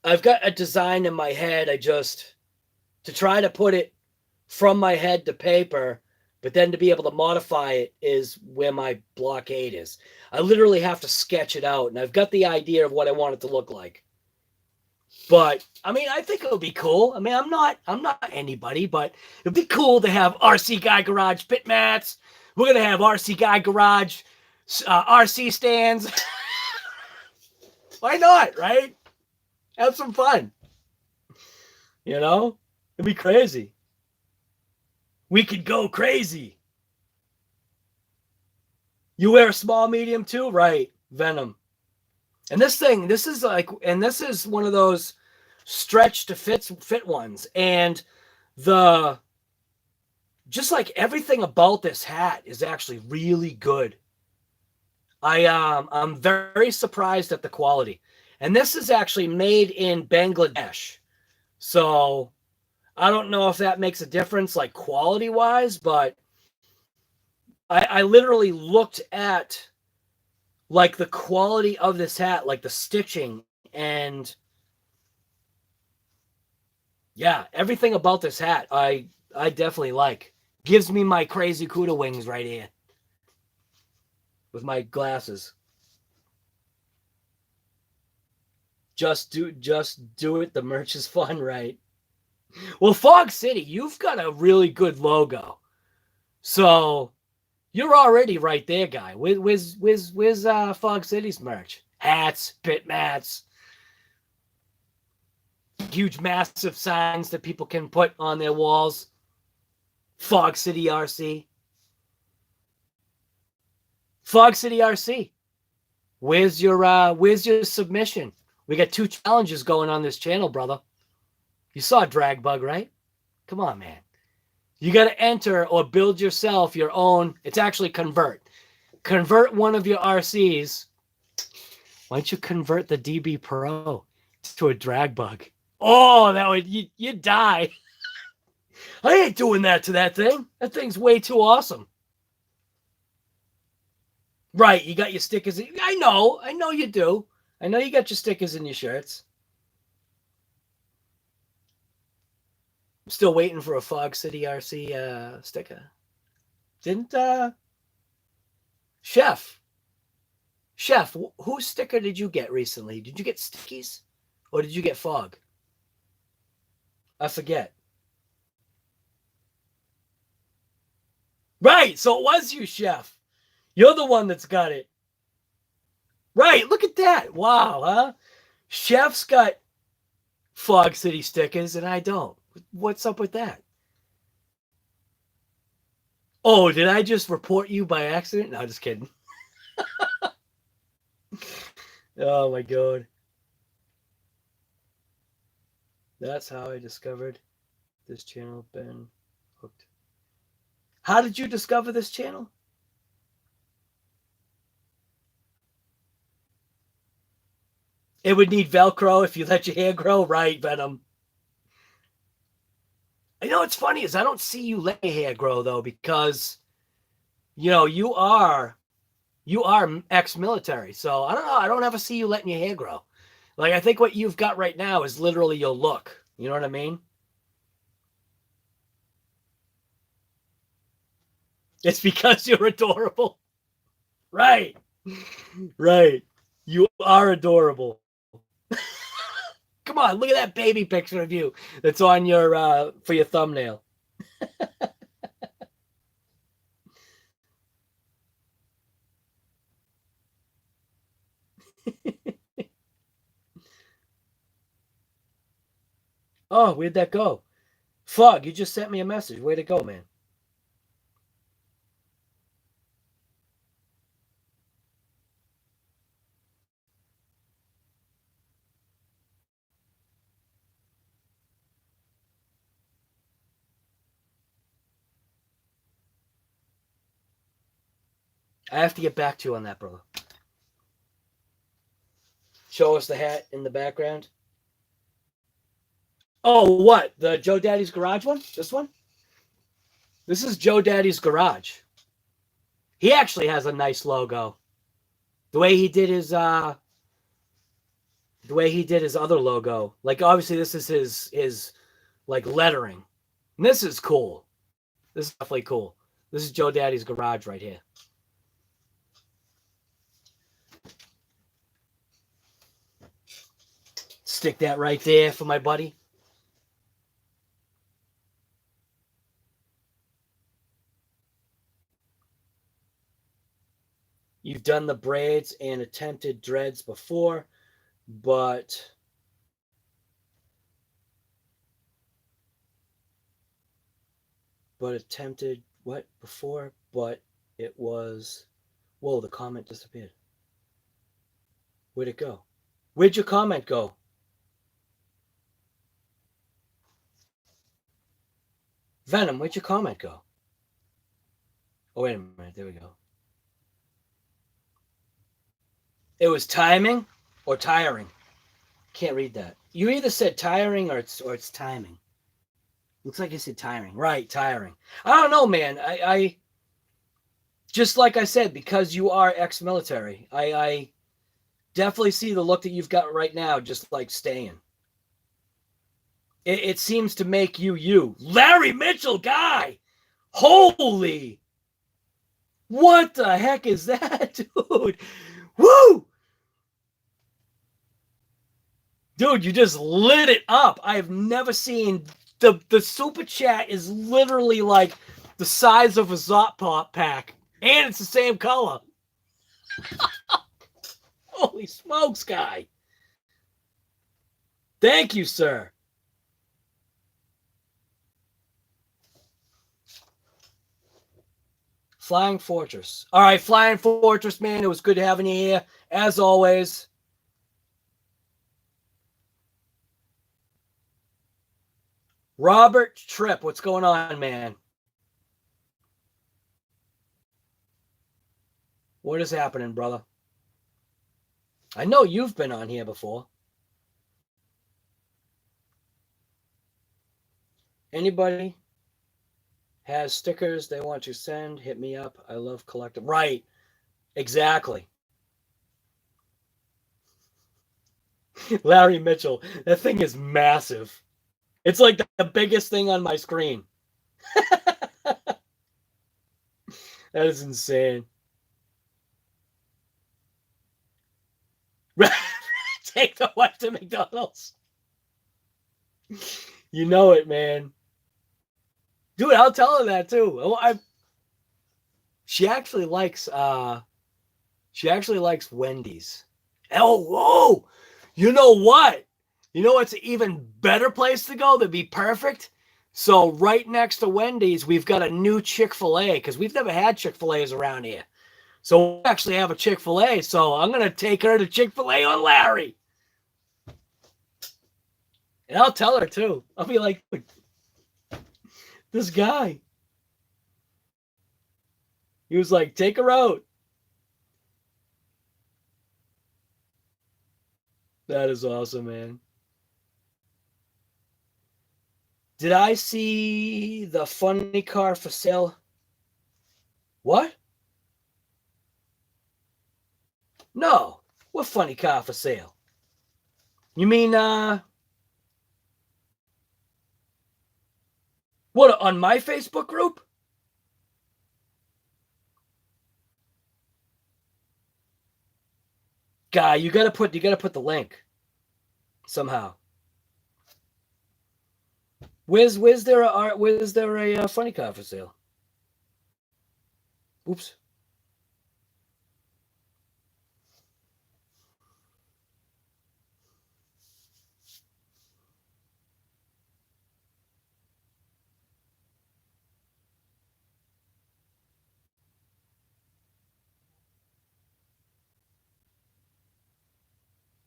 [SPEAKER 2] I've got a design in my head. To try to put it from my head to paper, but then to be able to modify it is where my blockade is. I literally have to sketch it out, and I've got the idea of what I want it to look like. But I mean, I think it would be cool. I mean, I'm not anybody, but it'd be cool to have RC Guy Garage pit mats. We're gonna have RC Guy Garage RC stands. Why not, right? Have some fun. You know, it'd be crazy. We could go crazy. You wear a small, medium too, right? Venom. And this is one of those stretch to fit ones. And just like everything about this hat is actually really good. I'm very surprised at the quality. And this is actually made in Bangladesh. So I don't know if that makes a difference, like quality wise, but I literally looked at like the quality of this hat, like the stitching and yeah, everything about this hat, I definitely like. Gives me my crazy Cuda wings right here with my glasses. Just do it. The merch is fun, right? Well, Fog City, you've got a really good logo, so you're already right there, guy. Where's Fog City's merch? Hats, pit mats, huge, massive signs that people can put on their walls. Fog City RC. Fog City RC. Where's your submission? We got 2 challenges going on this channel, brother. You saw Drag Bug, right? Come on, man. You got to enter or build yourself your own. It's actually convert. Convert one of your RCs. Why don't you convert the DB Pro to a Drag Bug? Oh, that would you'd die. I ain't doing that to that thing. That thing's way too awesome. Right, you got your stickers. I know you do. I know you got your stickers in your shirts. I'm still waiting for a Fog City RC sticker. Didn't Chef, whose sticker did you get recently? Did you get Stickies or did you get Fog? I forget. Right, so it was you, Chef. You're the one that's got it. Right, look at that. Wow, huh? Chef's got Fog City stickers and I don't. What's up with that? Oh, did I just report you by accident? No, just kidding. Oh my God. That's how I discovered this channel. Been hooked. How did you discover this channel? It would need Velcro if you let your hair grow, right, Venom? You know what's funny is I don't see you let your hair grow though, because you know you are ex-military, so I don't know. I don't ever see you letting your hair grow. Like I think what you've got right now is literally your look. You know what I mean? It's because you're adorable, right? Right. You are adorable. Come on, look at that baby picture of you that's on your for your thumbnail. Oh, where'd that go? Fog, you just sent me a message. Way to go, man. I have to get back to you on that, brother. Show us the hat in the background. Oh, what? The Joe Daddy's Garage one? This one? This is Joe Daddy's Garage. He actually has a nice logo. The way he did his other logo. Like obviously this is his like lettering. And this is cool. This is definitely cool. This is Joe Daddy's Garage right here. Stick that right there for my buddy. You've done the braids and attempted dreads before, but attempted what before, but it was, whoa, the comment disappeared. Where'd it go? Where'd your comment go? Venom, where'd your comment go? Oh, wait a minute. There we go. It was timing or tiring. Can't read that. You either said tiring or it's timing. Looks like you said tiring. Right, tiring. I don't know, man. just like I said, because you are ex-military, I definitely see the look that you've got right now, just like staying. It seems to make you you. Larry Mitchell, guy! Holy! What the heck is that, dude? Woo! Dude, you just lit it up. I have never seen the super chat is literally like the size of a Zot Pop pack, and it's the same color. Holy smokes, guy! Thank you, sir. Flying Fortress. All right, Flying Fortress, man. It was good having you here, as always. Robert Tripp, what's going on, man? What is happening, brother? I know you've been on here before. Anybody has stickers they want to send, hit me up. I love collecting. Right. Exactly. Larry Mitchell. That thing is massive. It's like the biggest thing on my screen. That is insane. Take the wife to McDonald's. You know it, man. Dude, I'll tell her that too. She actually likes Wendy's. Oh, whoa! You know what? You know what's an even better place to go that'd be perfect? So right next to Wendy's, we've got a new Chick-fil-A because we've never had Chick-fil-A's around here. So we actually have a Chick-fil-A. So I'm gonna take her to Chick-fil-A on Larry. And I'll tell her too. I'll be like, this guy. He was like, take her out. That is awesome, man. Did I see the funny car for sale? What? No. What funny car for sale? You mean, what, on my Facebook group? Guy, you gotta put the link somehow. Where's there a funny car for sale? Oops.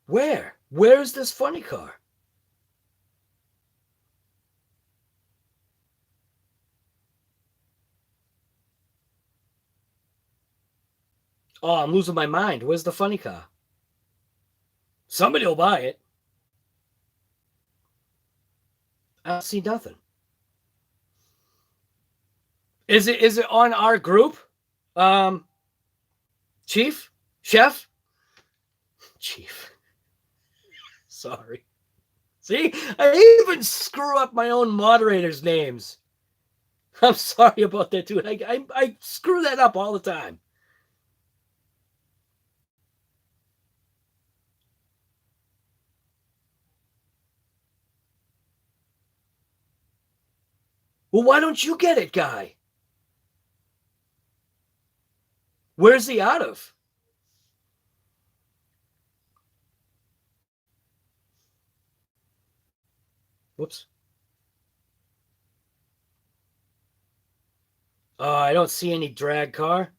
[SPEAKER 2] Where? Where's this funny car? Oh, I'm losing my mind. Where's the funny car? Somebody will buy it. I don't see nothing. Is it on our group? Chief? Chef? Chief. Sorry. See? I even screw up my own moderators' names. I'm sorry about that, dude. I screw that up all the time. Well, why don't you get it, guy? Where's he out of? Whoops. I don't see any drag car.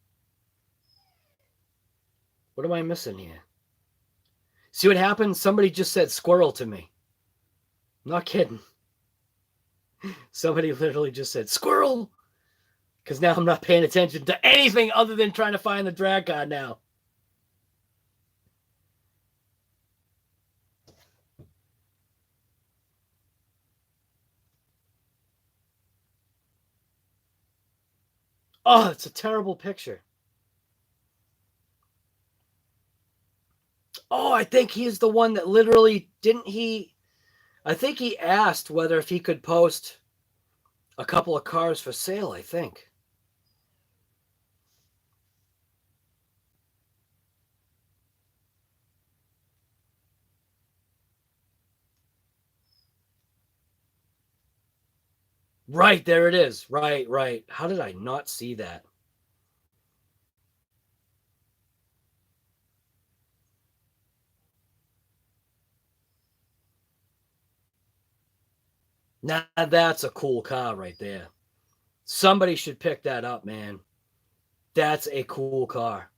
[SPEAKER 2] What am I missing here? See what happened? Somebody just said squirrel to me. I'm not kidding. Somebody literally just said squirrel. Because now I'm not paying attention to anything other than trying to find the drag car now. Oh, it's a terrible picture. Oh, I think he's the one that literally didn't he? I think he asked whether if he could post a couple of cars for sale, I think. Right, there it is. Right, right. How did I not see that? Now that's a cool car right there. Somebody should pick that up, man. That's a cool car.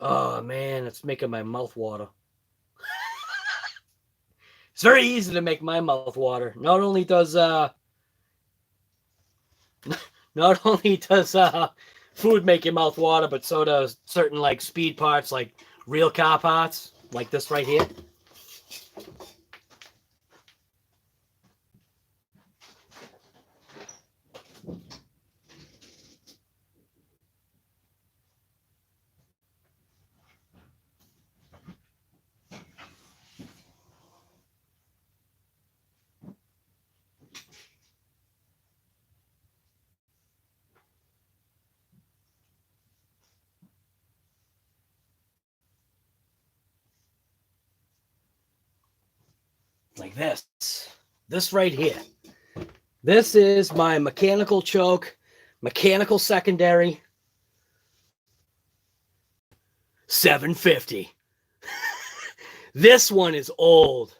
[SPEAKER 2] Oh man, it's making my mouth water. It's very easy to make my mouth water. Not only does food make your mouth water, but so does certain like speed parts, like real car parts, like this right here. Like this. This right here. This is my mechanical choke, mechanical secondary 750. This one is old.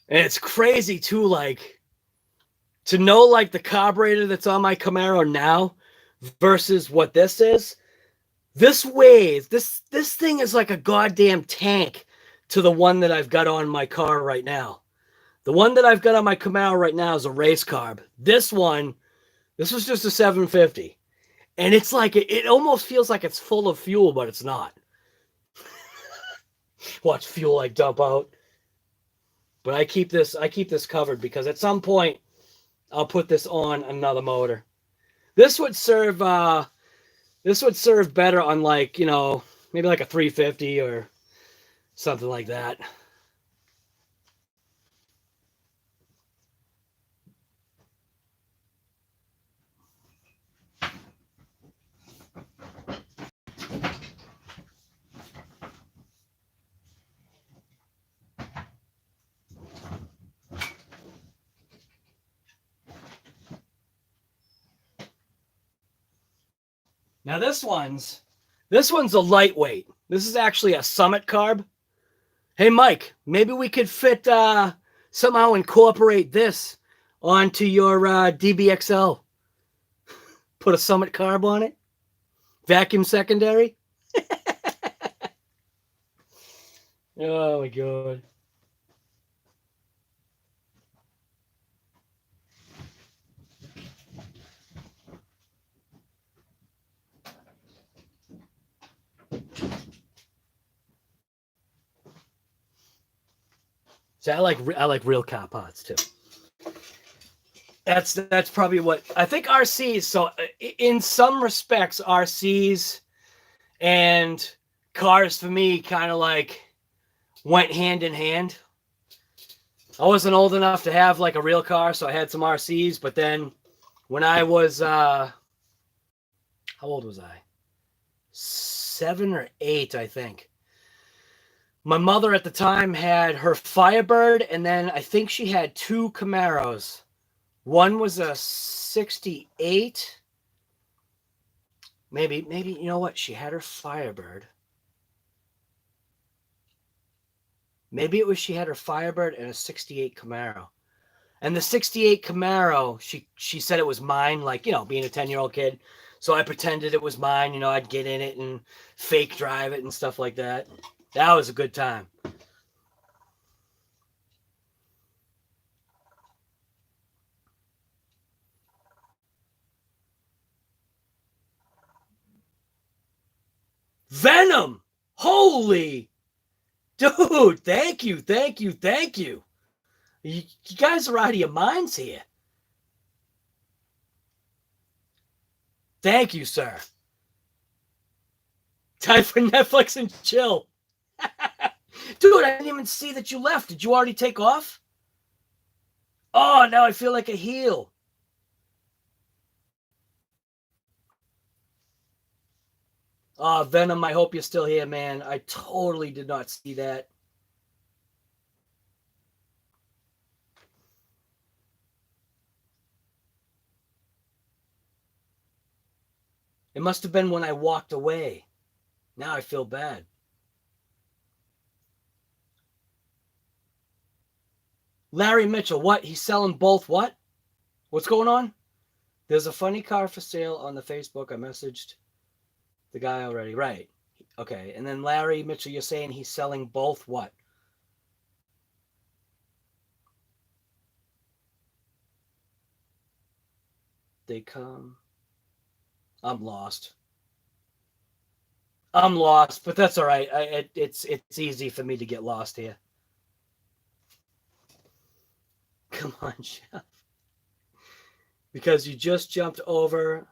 [SPEAKER 2] And it's crazy too, like, to know like the carburetor that's on my Camaro now versus what this is. This weighs, this thing is like a goddamn tank to the one that I've got on my car right now. The one that I've got on my Camaro right now is a race carb. This one, this was just a 750. And it's like, it almost feels like it's full of fuel, but it's not. Watch fuel like dump out. But I keep this covered because at some point I'll put this on another motor. This would serve better on like, you know, maybe like a 350 or something like that. Now this one's a lightweight. This is actually a Summit carb. Hey Mike, maybe we could fit somehow incorporate this onto your DBXL. Put a Summit carb on it. Vacuum secondary. Oh my god. So I like real car parts too. That's probably what I think RCs. So in some respects, RCs and cars for me kind of like went hand in hand. I wasn't old enough to have like a real car, so I had some RCs. But then when I was how old was I? 7 or 8, I think. My mother at the time had her Firebird, and then I think she had 2 Camaros. One was a 68. Maybe, you know what? She had her Firebird. Maybe it was she had her Firebird and a 68 Camaro. And the 68 Camaro, she said it was mine, like, you know, being a 10-year-old kid. So I pretended it was mine. You know, I'd get in it and fake drive it and stuff like that. That was a good time. Venom! Holy! Dude, thank you. You guys are out of your minds here. Thank you, sir. Time for Netflix and chill. Dude, I didn't even see that you left. Did you already take off? Oh, now I feel like a heel. Venom, I hope you're still here, man. I totally did not see that. It must have been when I walked away. Now I feel bad. Larry Mitchell, what? He's selling both what? What's going on? There's a funny car for sale on the Facebook. I messaged the guy already. Right. Okay. And then Larry Mitchell, you're saying he's selling both what? They come. I'm lost. I'm lost, but that's all right. It's easy for me to get lost here. Come on, Jeff. Because you just jumped over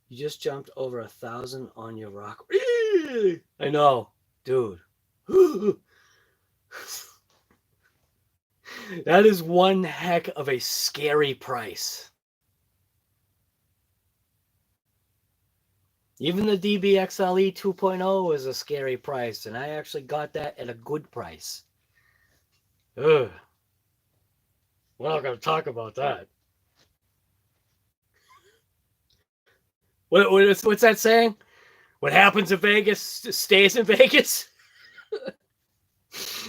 [SPEAKER 2] 1,000 on your rock. I know, dude. That is one heck of a scary price. Even the DBXLE 2.0 is a scary price, and I actually got that at a good price. Ugh. We're not going to talk about that. What's that saying? What happens in Vegas stays in Vegas?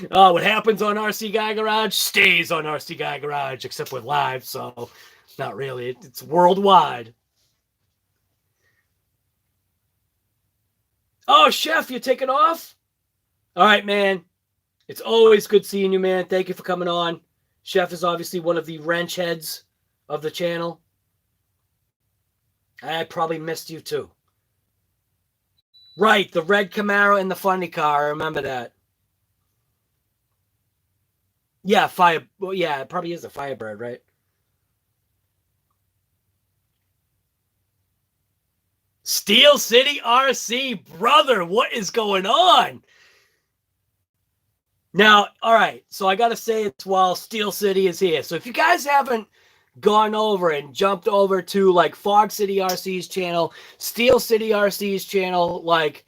[SPEAKER 2] What happens on RC Guy Garage stays on RC Guy Garage, except with live, so not really. It's worldwide. Oh, Chef, you taking off? All right, man. It's always good seeing you, man. Thank you for coming on. Chef is obviously one of the wrench heads of the channel. I probably missed you too. Right, the red Camaro and the funny car. I remember that. Yeah, it probably is a Firebird, right? Steel City RC, brother, what is going on? Now, all right, so I got to say it's while Steel City is here. So if you guys haven't gone over and jumped over to like Fog City RC's channel, Steel City RC's channel, like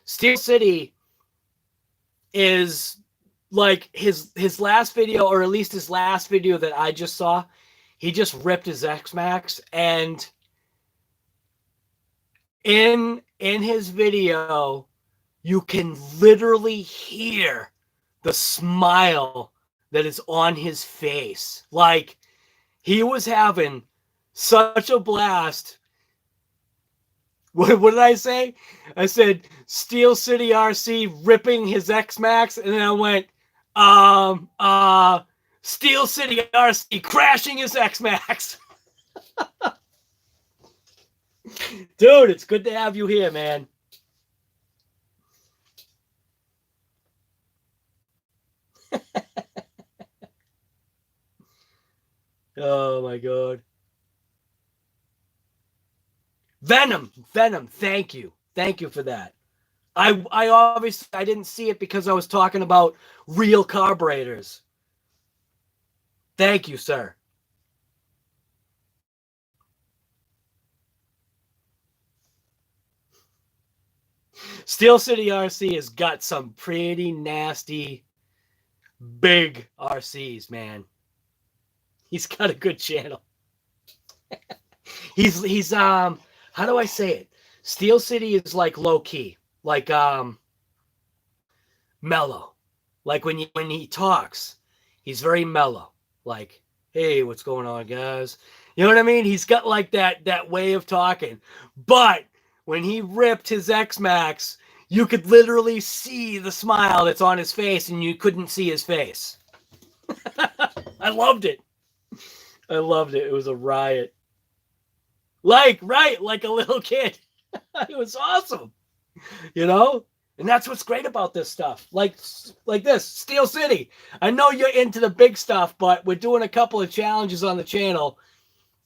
[SPEAKER 2] Steel City is like his last video, or at least his last video that I just saw, he just ripped his X-Max, and in his video, you can literally hear the smile that is on his face. Like, he was having such a blast. What did I say? I said, Steel City RC ripping his X-Max, and then I went, Steel City RC crashing his X-Max. Dude, it's good to have you here, man. Oh my God. Venom, thank you. Thank you for that. I obviously I didn't see it because I was talking about real carburetors. Thank you, sir. Steel City RC has got some pretty nasty big RCs, man. He's got a good channel. he's how do I say it? Steel City is like low key, like mellow. Like when he talks, he's very mellow. Like, hey, what's going on, guys? You know what I mean? He's got like that way of talking. But when he ripped his X-Max, you could literally see the smile that's on his face, and you couldn't see his face. I loved it. I loved it. It was a riot. Like a little kid. It was awesome. You know? And that's what's great about this stuff. Like this, Steel City. I know you're into the big stuff, but we're doing a couple of challenges on the channel.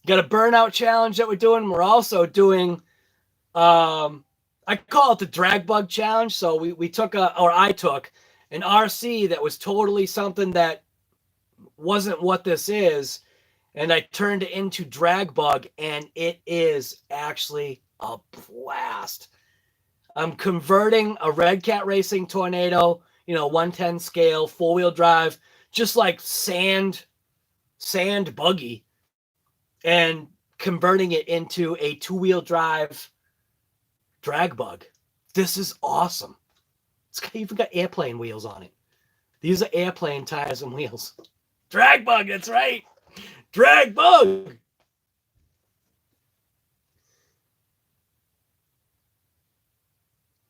[SPEAKER 2] Got a burnout challenge that we're doing. We're also doing, I call it the drag bug challenge. So we took I took an RC that was totally something that wasn't what this is, and I turned it into drag bug, and it is actually a blast. I'm converting a Red Cat Racing Tornado, 110 scale, 4-wheel drive, just like sand buggy, and converting it into a 2-wheel drive drag bug. This is awesome. It's even got airplane wheels on it. These are airplane tires and wheels. Drag bug, that's right. Drag bug.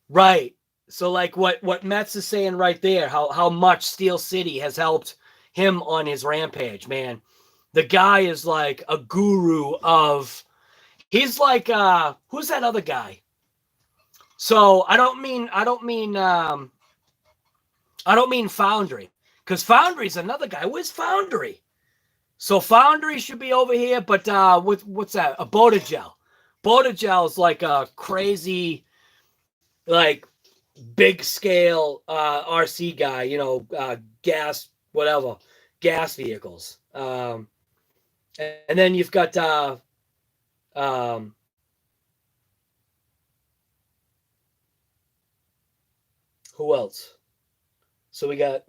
[SPEAKER 2] Right. So like what Metz is saying right there, how much Steel City has helped him on his rampage, man. The guy is like a guru of, he's like who's that other guy? So I don't mean Foundry, because Foundry's another guy. Where's Foundry? So Foundry should be over here, but what's that? A Botagel. Botagel is like a crazy, like big scale RC guy, gas, whatever, gas vehicles. And then you've got who else? So we got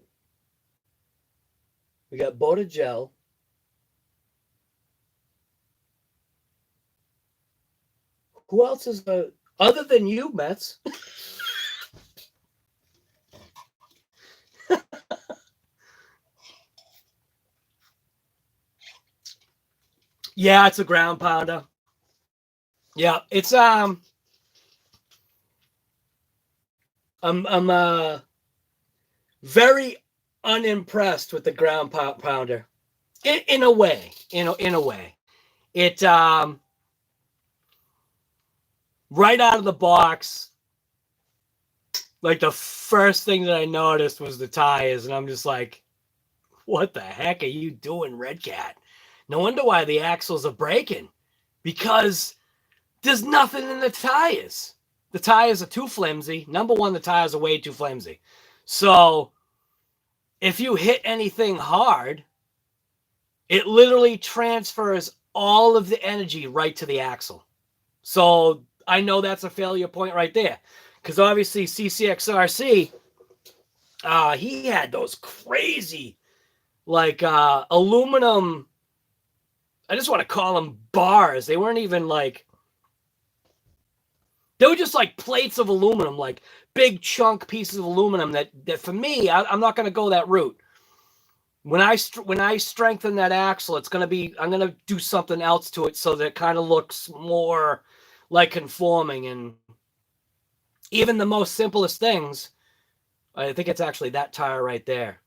[SPEAKER 2] Botagel. Who else is other than you, Metz? Yeah, it's a ground pounder. Yeah, it's I'm very unimpressed with the ground pounder. In a way, in a way. It right out of the box, like the first thing that I noticed was the tires, and I'm just like, what the heck are you doing, Red Cat? No wonder why the axles are breaking, because there's nothing in the tires. The tires are too flimsy. Number one, the tires are way too flimsy. So if you hit anything hard, it literally transfers all of the energy right to the axle. So I know that's a failure point right there, because obviously CCXRC, he had those crazy, like aluminum, I just want to call them bars. They weren't even like, they were just like plates of aluminum, like big chunk pieces of aluminum that for me, I'm not going to go that route. When I strengthen that axle, I'm going to do something else to it so that it kind of looks more like conforming. And even the most simplest things, I think it's actually that tire right there.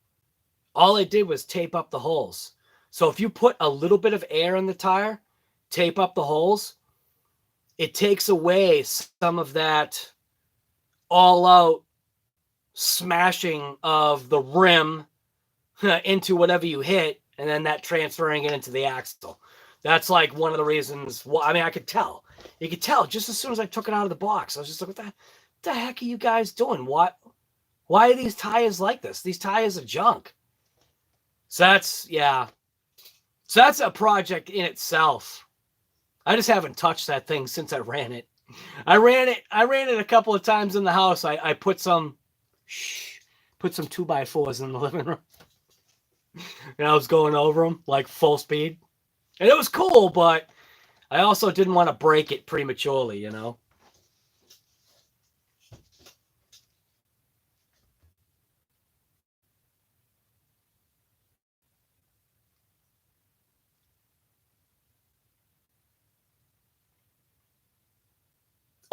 [SPEAKER 2] All I did was tape up the holes. So if you put a little bit of air in the tire, tape up the holes, it takes away some of that all-out smashing of the rim into whatever you hit, and then that transferring it into the axle. That's like one of the reasons why. I mean, I could tell. You could tell just as soon as I took it out of the box. I was just like, what the heck are you guys doing? Why are these tires like this? These tires are junk. So that's, yeah. So that's a project in itself. I just haven't touched that thing since I ran it. I ran it a couple of times in the house. I put some 2x4s in the living room. And I was going over them like full speed. And it was cool, but I also didn't want to break it prematurely, you know?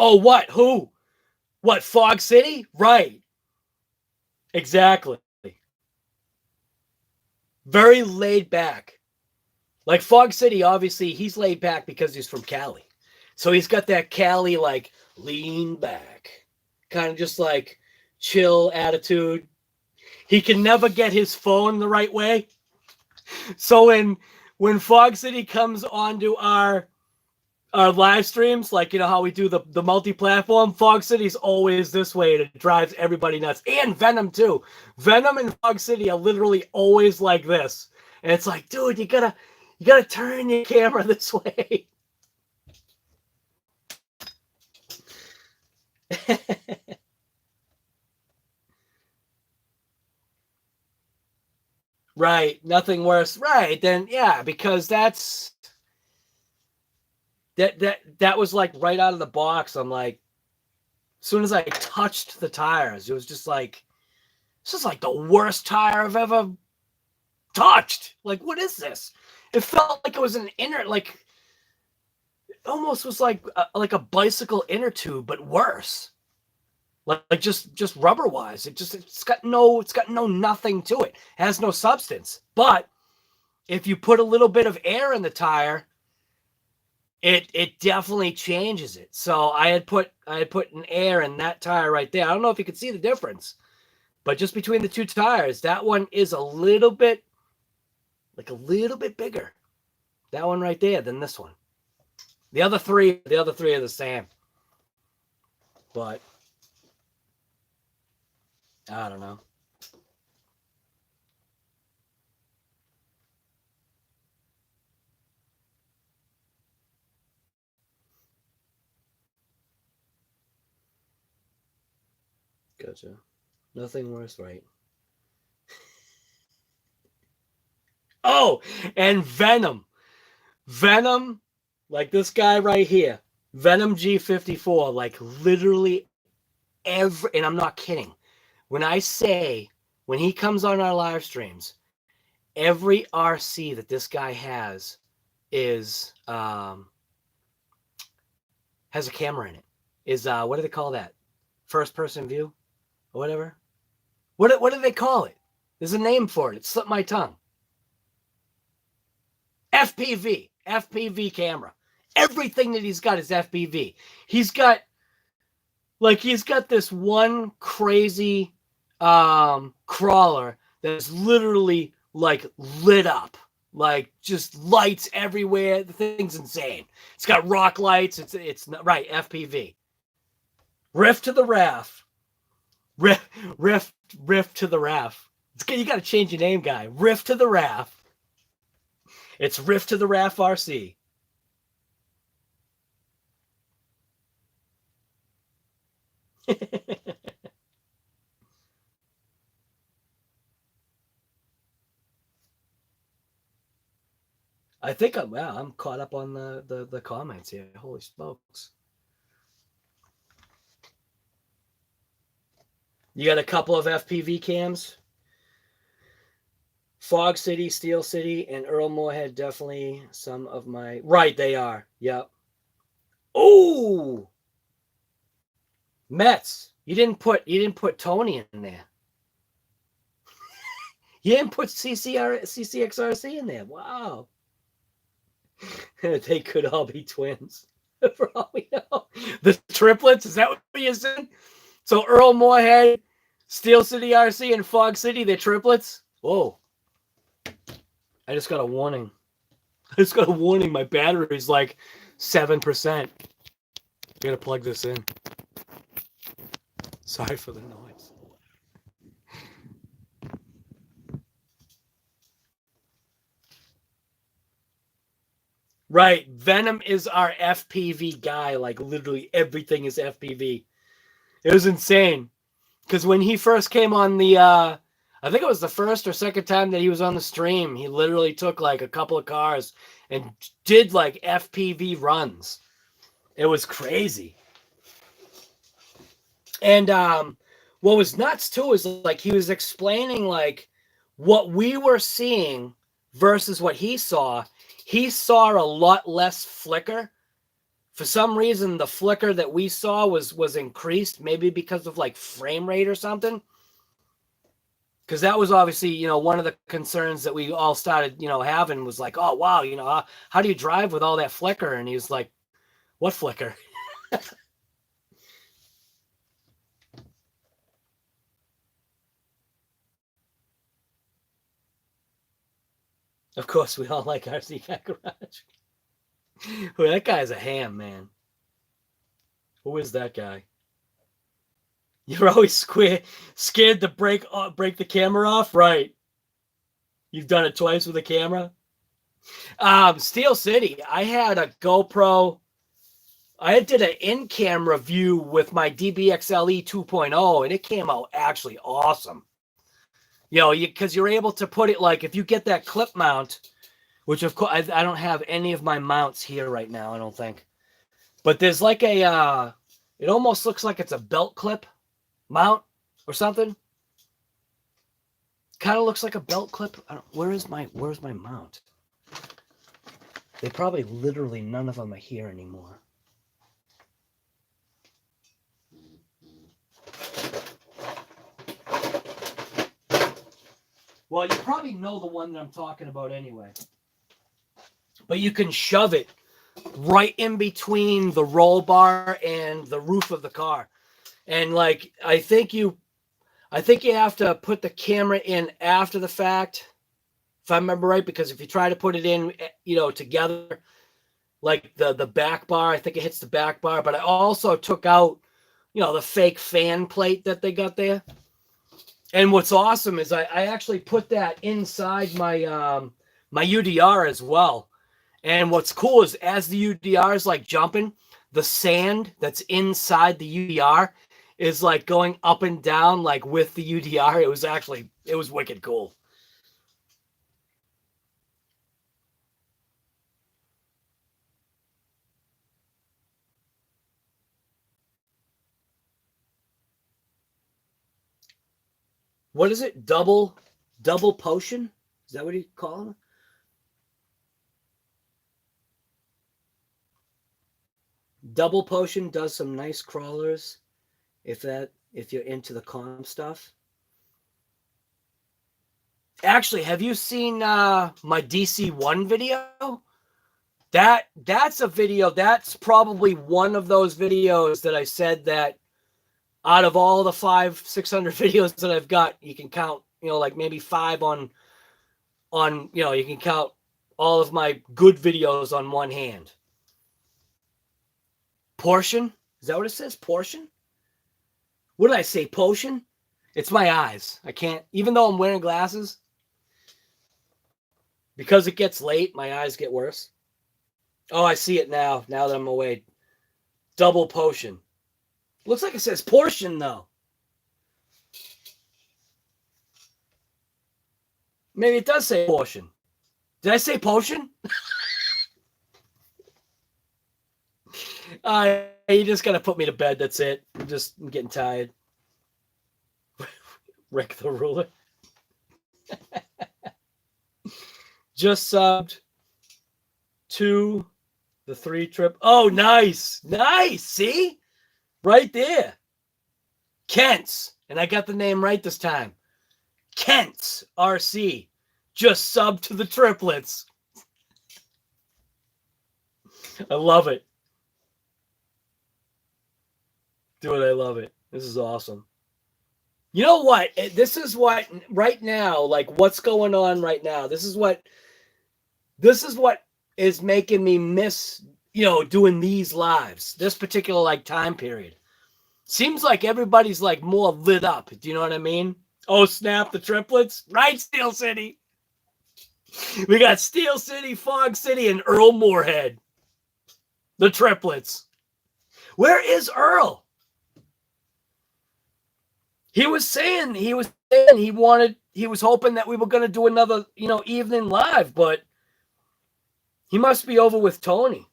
[SPEAKER 2] Oh, what? Who? What, Fog City? Right. Exactly. Very laid back. Like Fog City, obviously, he's laid back because he's from Cali. So he's got that Cali, like, lean back, kind of just like chill attitude. He can never get his phone the right way. So when Fog City comes onto our live streams, like, you know how we do the multi-platform, Fog City's always this way, and it drives everybody nuts. And Venom too. Venom and Fog City are literally always like this. And it's like, dude, you gotta turn your camera this way. Right, nothing worse. Right, then yeah, because that was like right out of the box. I'm like, as soon as I touched the tires, it was just like, this is like the worst tire I've ever touched. Like, what is this? It felt like it was an inner, like, it almost was like a bicycle inner tube, but worse. Like just rubber wise. It's got no nothing to it. It has no substance. But if you put a little bit of air in the tire, it definitely changes it. So I had put an air in that tire right there. I don't know if you can see the difference, but just between the two tires, that one is a little bit bigger. That one right there than this one. The other three are the same. But I don't know. Gotcha. Nothing worse, right? Oh, and Venom. Venom, like this guy right here. Venom G54, like literally every, and I'm not kidding. When I say, when he comes on our live streams, every RC that this guy has is has a camera in it. Is what do they call that? First person view or whatever. What do they call it? There's a name for it. It slipped my tongue. FPV camera. Everything that he's got is FPV. He's got this one crazy crawler that's literally like lit up, like just lights everywhere. The thing's insane. It's got rock lights. It's not right. FPV. Rift to the RAF. Rift to the RAF. You got to change your name, guy. Rift to the RAF. It's Rift to the RAF RC. I think I'm caught up on the comments here. Holy smokes. You got a couple of FPV cams? Fog City, Steel City, and Earl Moorhead, definitely some of my... Right, they are. Yep. Oh! Mets. You didn't put Tony in there. You didn't put CCXRC in there. Wow. They could all be twins. For all we know. The triplets, is that what you said? So Earl Moorhead, Steel City RC, and Fog City, they're triplets? Whoa. I just got a warning. My battery's like 7%. I gotta plug this in. Sorry for the noise. Right. Venom is our FPV guy. Like literally everything is FPV. It was insane. Because when he first came on the I think it was the first or second time that he was on the stream, he literally took like a couple of cars and did like FPV runs. It was crazy. And what was nuts too is like he was explaining like what we were seeing versus what he saw. He saw a lot less flicker. For some reason, the flicker that we saw was increased, maybe because of like frame rate or something. Because that was obviously, one of the concerns that we all started, having was like, oh, wow, how do you drive with all that flicker? And he was like, what flicker? Of course, we all like RC Cat Garage. Well, that guy's a ham, man. Who is that guy? You're always scared to break the camera off, right? You've done it twice with a camera. Steel City. I had a GoPro. I did an in-camera view with my DBXLE 2.0, and it came out actually awesome. You know, because you're able to put it like if you get that clip mount, which of course I don't have any of my mounts here right now. I don't think, but there's like a. It almost looks like it's a belt clip mount or something. Kind of looks like a belt clip. Where's my mount? They probably literally none of them are here anymore. Well, you probably know the one that I'm talking about anyway. But you can shove it right in between the roll bar and the roof of the car. And like I think you have to put the camera in after the fact, if I remember right, because if you try to put it in, you know, together, like the back bar, I think it hits the back bar. But I also took out, you know, the fake fan plate that they got there. And what's awesome is I actually put that inside my my UDR as well. And what's cool is as the UDR is like jumping, the sand that's inside the UDR is like going up and down like with the UDR. It was wicked cool. What is it? Double potion? Is that what you call them? Double potion does some nice crawlers if you're into the calm stuff. Actually, have you seen my DC1 video? That's a video. That's probably one of those videos that I said that out of all the 500-600 videos that I've got, you can count, you know, like maybe 5 on, you know, you can count all of my good videos on one hand. Portion? Is that what it says? Portion? What did I say? Potion? It's my eyes. I can't, even though I'm wearing glasses, because it gets late, my eyes get worse. Oh, I see it now that I'm away. Double potion. Looks like it says portion, though. Maybe it does say portion. Did I say potion? You just got to put me to bed. That's it. I'm getting tired. Rick the Ruler. Just subbed to the 3 trip. Oh, nice. Nice. See? Right there. Kent's. And I got the name right this time. Kent's RC. Just subbed to the triplets. I love it. Dude, I love it. This is awesome. You know what? This is what right now, like what's going on right now. This is what is making me miss, you know, doing these lives. This particular like time period. Seems like everybody's like more lit up. Do you know what I mean? Oh, snap, the triplets. Right, Steel City. We got Steel City, Fog City, and Earl Moorhead. The triplets. Where is Earl? He was saying he was hoping that we were going to do another, you know, evening live, but he must be over with Tony.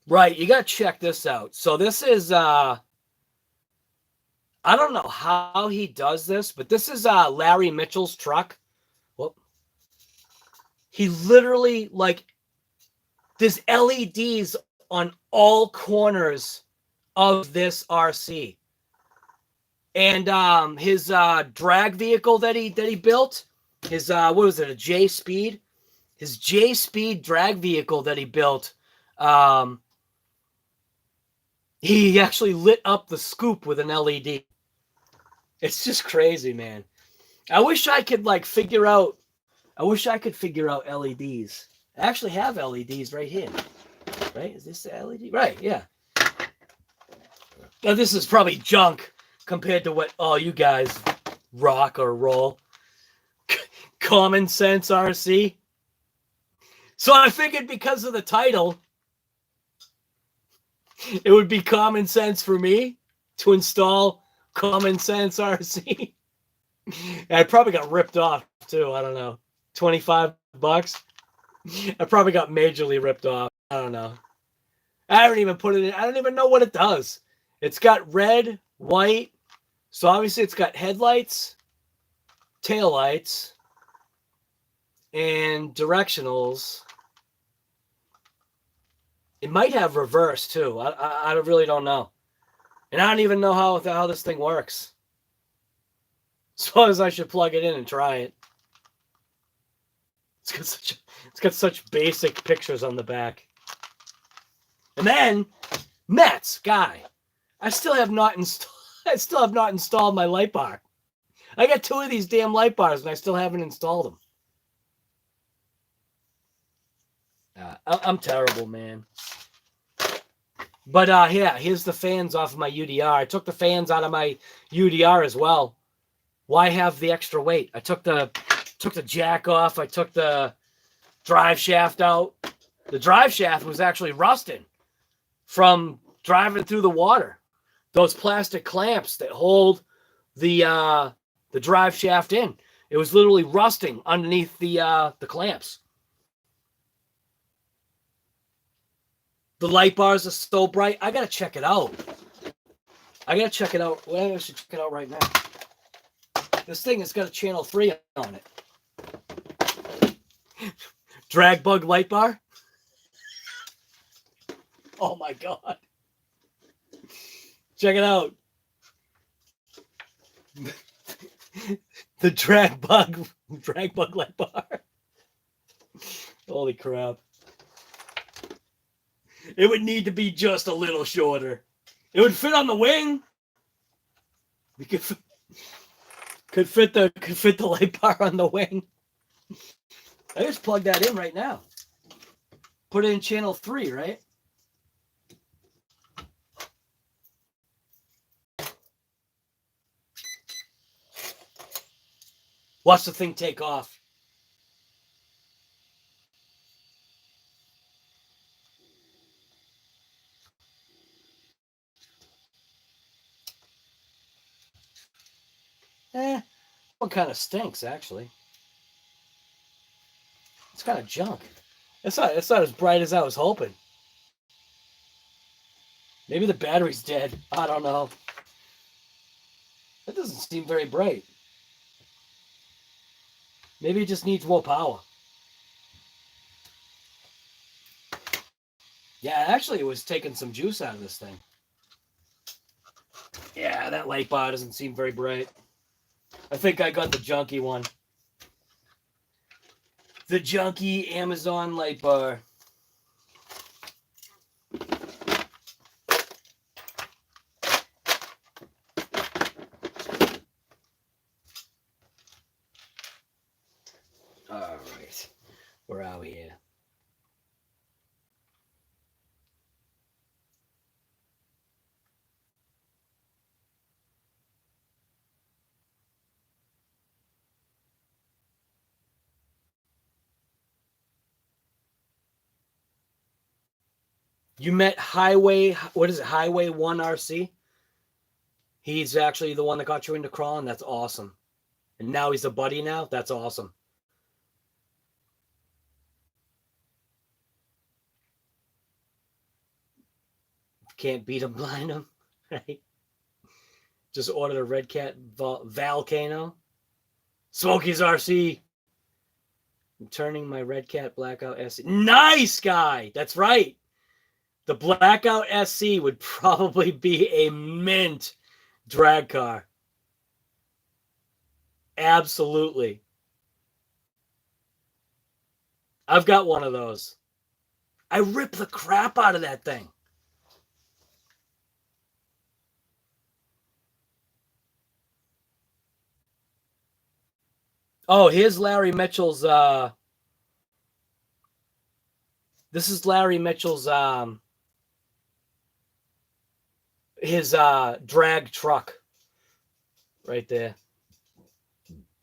[SPEAKER 2] Right, you got to check this out. So this is I don't know how he does this, but this is Larry Mitchell's truck. Whoop. He literally, like, there's LEDs on all corners of this RC. And his drag vehicle that he built, his what was it, a J Speed? His J Speed drag vehicle that he built, He actually lit up the scoop with an LED. It's just crazy, man. I wish I could figure out LEDs. I actually have LEDs right here. Right? Is this the LED? Right, yeah. Now this is probably junk compared to what all you guys rock or roll. Common Sense RC. So I figured because of the title, it would be common sense for me to install Common Sense RC. I probably got ripped off too. I don't know. $25. I probably got majorly ripped off. I don't know. I haven't even put it in. I don't even know what it does. It's got red, white. So obviously it's got headlights, taillights, and directionals. It might have reverse too. I really don't know. And I don't even know how this thing works. Suppose I should plug it in and try it. It's got such basic pictures on the back. And then Mets guy, I still have not installed my light bar. I got 2 of these damn light bars and I still haven't installed them. I'm terrible, man. But yeah, here's the fans off of my UDR. I took the fans out of my UDR as well. Why have the extra weight? I took the jack off. I took the drive shaft out. The drive shaft was actually rusting from driving through the water. Those plastic clamps that hold the drive shaft in. It was literally rusting underneath the clamps. The light bars are so bright. I gotta check it out. Well, I should check it out right now. This thing has got a channel 3 on it. Drag bug light bar. Oh my god. Check it out. The drag bug light bar. Holy crap. It would need to be just a little shorter. It would fit on the wing. We could fit the light bar on the wing. I just plug that in right now. Put it in channel 3, right? Watch the thing take off. One kind of stinks, actually. It's kind of junk. It's not as bright as I was hoping. Maybe the battery's dead. I don't know. That doesn't seem very bright. Maybe it just needs more power. Yeah, actually, it was taking some juice out of this thing. Yeah, that light bar doesn't seem very bright. I think I got the junky one. The junky Amazon light bar. All right. Where are we here? You met Highway 1 RC? He's actually the one that got you into crawling? That's awesome. And now he's a buddy now? That's awesome. Can't beat him, blind him, right? Just ordered a Red Cat Volcano. Smokey's RC. I'm turning my Red Cat Blackout SC. Nice guy! That's right. The Blackout SC would probably be a mint drag car. Absolutely. I've got one of those. I rip the crap out of that thing. Oh, here's Larry Mitchell's. This is Larry Mitchell's. His drag truck, right there.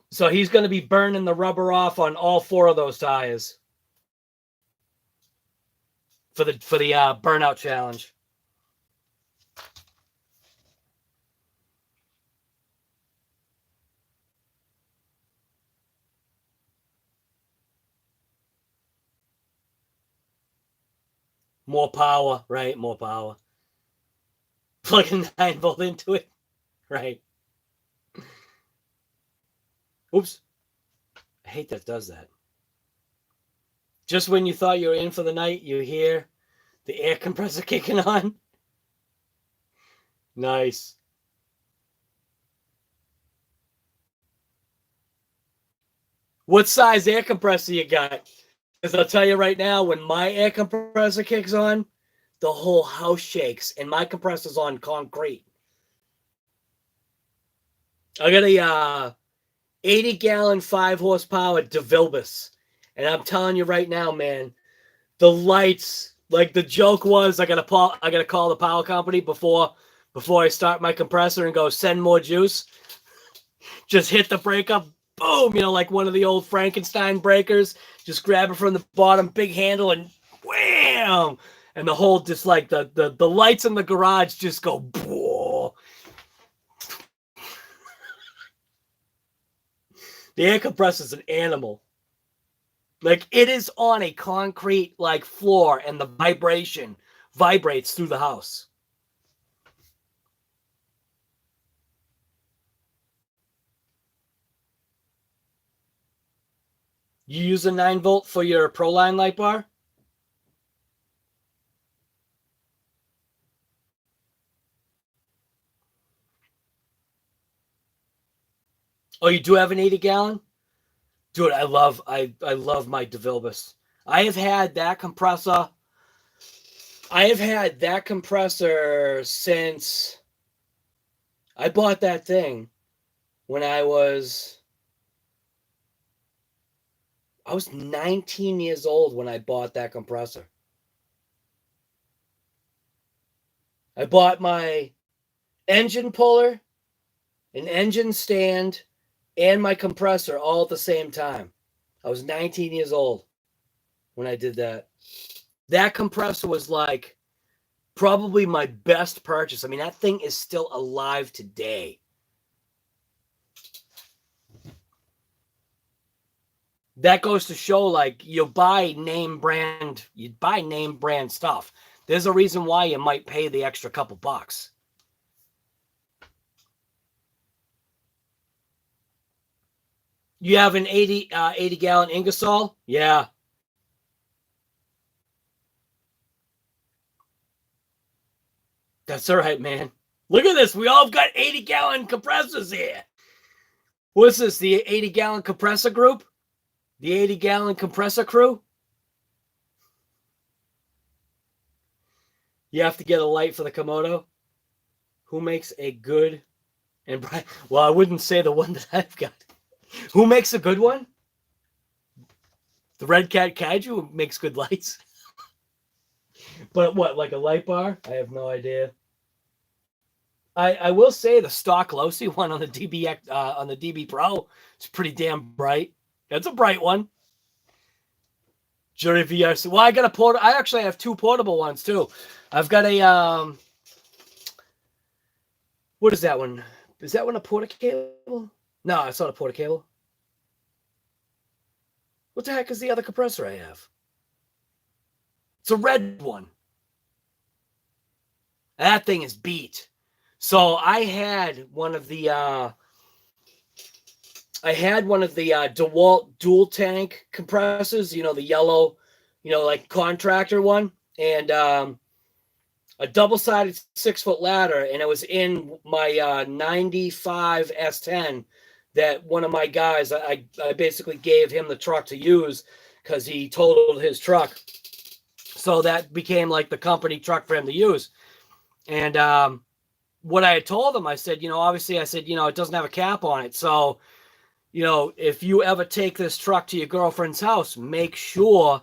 [SPEAKER 2] So he's going to be burning the rubber off on all 4 of those tires for the burnout challenge. More power, right? More power. Plug a 9-volt into it, right? Oops. I hate that it does that. Just when you thought you were in for the night, you hear the air compressor kicking on. Nice. What size air compressor you got? Because I'll tell you right now, when my air compressor kicks on, the whole house shakes, and my compressor's on concrete. I got a 80-gallon, 5-horsepower DeVilbiss, and I'm telling you right now, man, the lights. Like the joke was, I gotta call the power company before I start my compressor and go send more juice. Just hit the brake up, boom, like one of the old Frankenstein breakers. Just grab it from the bottom, big handle, and wham! And the whole just like the lights in the garage just go. Whoa. The air compressor's an animal. Like it is on a concrete like floor, and the vibration vibrates through the house. You use a 9-volt for your Proline light bar? Oh, you do have an 80-gallon? Dude, I love my DeVilbiss. I have had that compressor since I bought that thing when I was 19 years old when I bought that compressor. I bought my engine puller, an engine stand, and my compressor all at the same time. I was 19 years old when I did that. That compressor was like probably my best purchase. I mean, that thing is still alive today. That goes to show, like, you buy name brand stuff. There's a reason why you might pay the extra couple bucks. You have an 80-gallon Ingersoll? Yeah. That's all right, man. Look at this. We all got 80-gallon compressors here. What's this, the 80-gallon compressor group? The 80-gallon compressor crew? You have to get a light for the Komodo? Who makes a good and bright? Well, I wouldn't say the one that I've got. Who makes a good one? The Red Cat Kaiju makes good lights. But what, like a light bar? I have no idea. I will say the stock Losi one on the DB Pro is pretty damn bright. That's a bright one. Jury VRC. Well, I actually have 2 portable ones too. I've got a what is that one? Is that one a porta cable? No, it's not a porta cable. What the heck is the other compressor I have? It's a red one. That thing is beat. So I had one of the DeWalt dual tank compressors, the yellow, like contractor one, and a double-sided 6-foot ladder, and it was in my 95 S10 that one of my guys, I basically gave him the truck to use because he totaled his truck. So that became like the company truck for him to use. And what I had told him, I said, obviously, it doesn't have a cap on it. So, if you ever take this truck to your girlfriend's house, make sure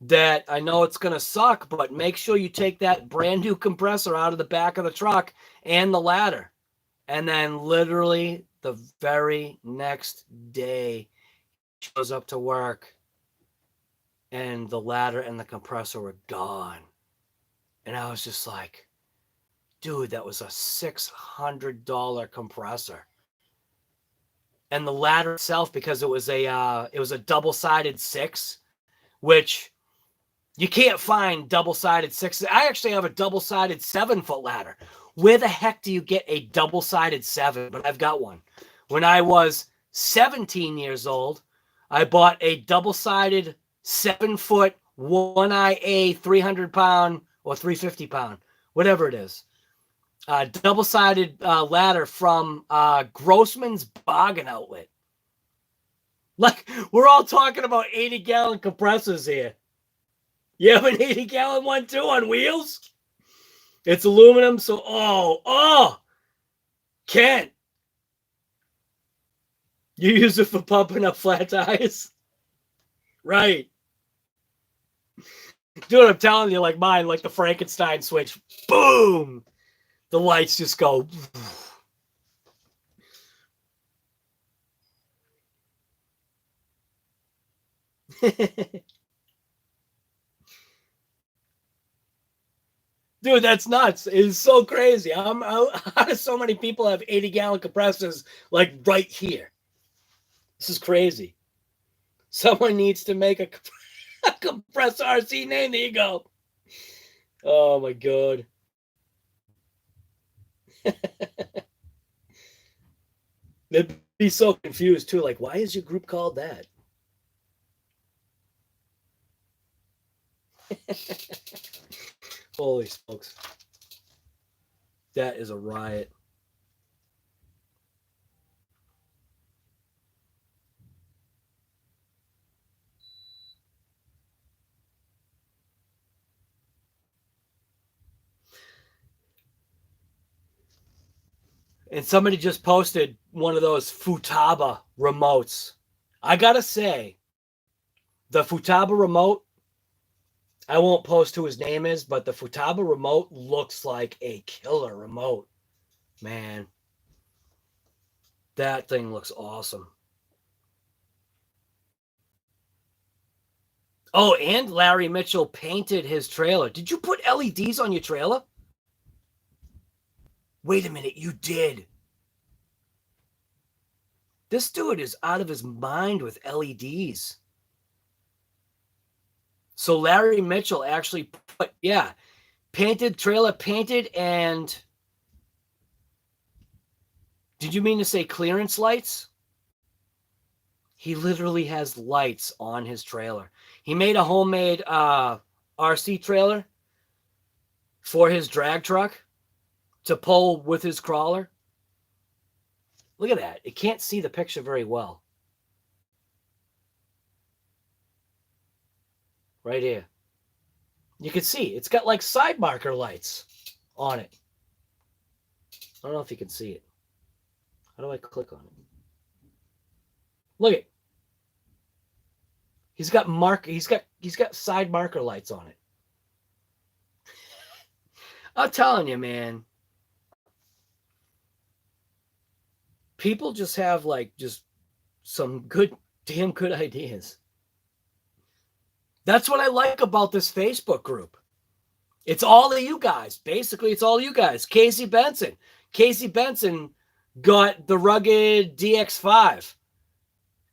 [SPEAKER 2] that, I know it's going to suck, but make sure you take that brand new compressor out of the back of the truck and the ladder. And then literally the very next day, he shows up to work and the ladder and the compressor were gone. And I was just like, dude, that was a $600 compressor. And the ladder itself, because it was a double-sided 6, which you can't find double-sided 6. I actually have a double-sided 7-foot ladder. Where the heck do you get a double-sided 7? But I've got one. When I was 17 years old, I bought a double-sided 7-foot 1IA 300-pound or 350-pound, whatever it is. Double-sided ladder from Grossman's Bargain Outlet. Like, we're all talking about 80-gallon compressors here. You have an 80-gallon one too on wheels? It's aluminum, so Kent, you use it for pumping up flat tires? Right. Dude, I'm telling you, like mine, like the Frankenstein switch, boom! The lights just go. Dude, that's nuts. It's so crazy. How do so many people have 80-gallon compressors like right here? This is crazy. Someone needs to make a compressor RC name. There you go. Oh my God. They'd be so confused too. Like, why is your group called that? Holy smokes. That is a riot. And somebody just posted one of those Futaba remotes. I gotta say, the Futaba remote, I won't post who his name is, but the Futaba remote looks like a killer remote. Man, that thing looks awesome. Oh, and Larry Mitchell painted his trailer. Did you put LEDs on your trailer? Wait a minute, you did. This dude is out of his mind with LEDs. So Larry Mitchell actually put, trailer painted, and did you mean to say clearance lights? He literally has lights on his trailer. He made a homemade RC trailer for his drag truck to pull with his crawler. Look at that. It can't see the picture very well. Right here. You can see it's got like side marker lights on it. I don't know if you can see it. How do I click on it? Look at. He's got side marker lights on it. I'm telling you, man. People just have just some damn good ideas. That's what I like about this Facebook group. It's all of you guys. Basically, it's all you guys. Casey Benson got the rugged DX5.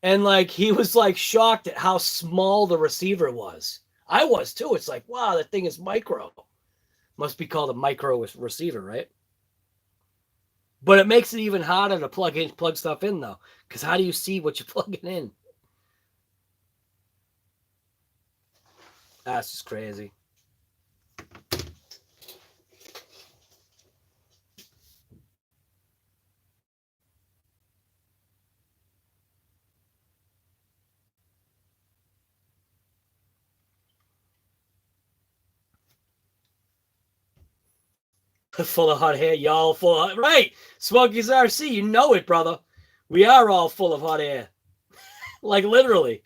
[SPEAKER 2] And he was shocked at how small the receiver was. I was too. It's like, wow, that thing is micro. Must be called a micro receiver, right? But it makes it even harder to plug stuff in, though. Because how do you see what you're plugging in? That's just crazy. Full of hot hair, y'all. Right. Smokey's RC. You know it, brother. We are all full of hot air. Like literally.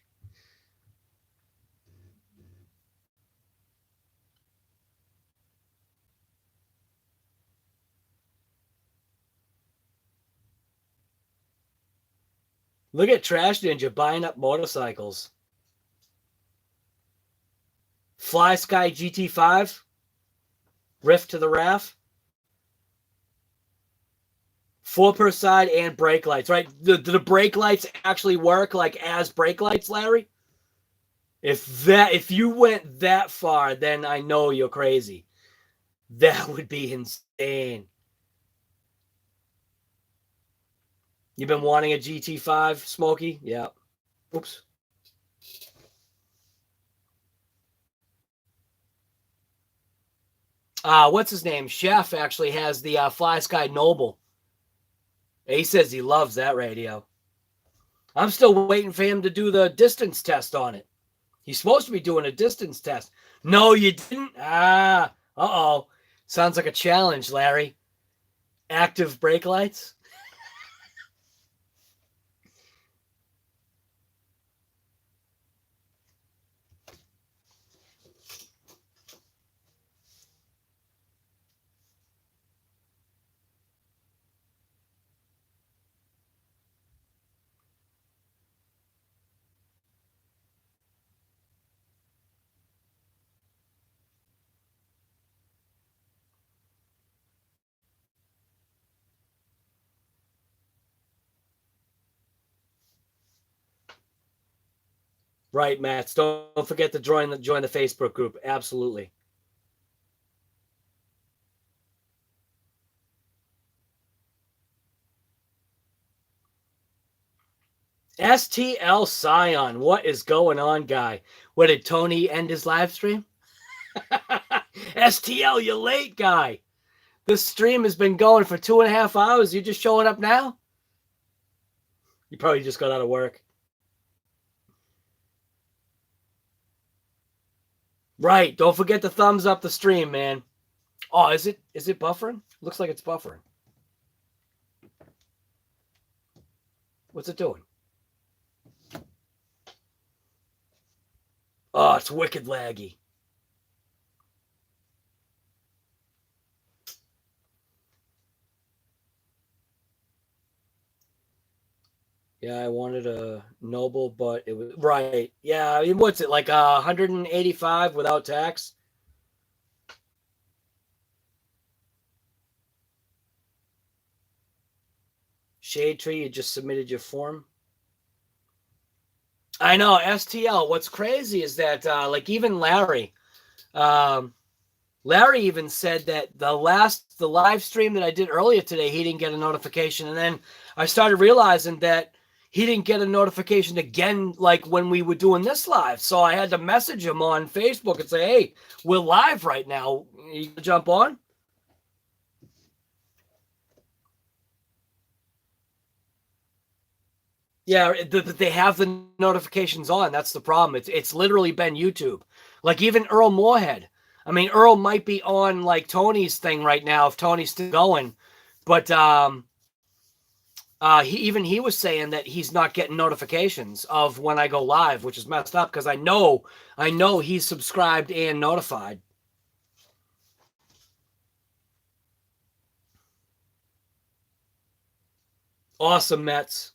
[SPEAKER 2] Look at Trash Ninja buying up motorcycles. Fly Sky GT5. Rift to the RAF. 4 per side and brake lights, right? Do the brake lights actually work like as brake lights, Larry? If you went that far, then I know you're crazy. That would be insane. You've been wanting a GT5, Smokey? Yeah. Oops. What's his name? Chef actually has the Fly Sky Noble. He says he loves that radio. I'm still waiting for him to do the distance test on it. He's supposed to be doing a distance test. No, you didn't? Uh-oh. Sounds like a challenge, Larry. Active brake lights? Right, Matt. Don't forget to join the Facebook group. Absolutely. STL Scion, what is going on, guy? What, did Tony end his live stream? STL, you're late, guy. This stream has been going for 2.5 hours. You just showing up now? You probably just got out of work. Right. Don't forget to thumbs up the stream, man. Oh, is it buffering? Looks like it's buffering. What's it doing? Oh, it's wicked laggy. Yeah, I wanted a Noble, but it was right. Yeah, I mean, what's it like 185 without tax? Shade Tree, you just submitted your form. I know, STL. What's crazy is that like even Larry even said that the live stream that I did earlier today, he didn't get a notification. And then I started realizing that he didn't get a notification again, like when we were doing this live. So I had to message him on Facebook and say, hey, we're live right now. You can jump on? Yeah, they have the notifications on. That's the problem. It's literally been YouTube. Like even Earl Moorhead. I mean, Earl might be on like Tony's thing right now if Tony's still going. But he was saying that he's not getting notifications of when I go live, which is messed up because I know he's subscribed and notified. Awesome, Mets.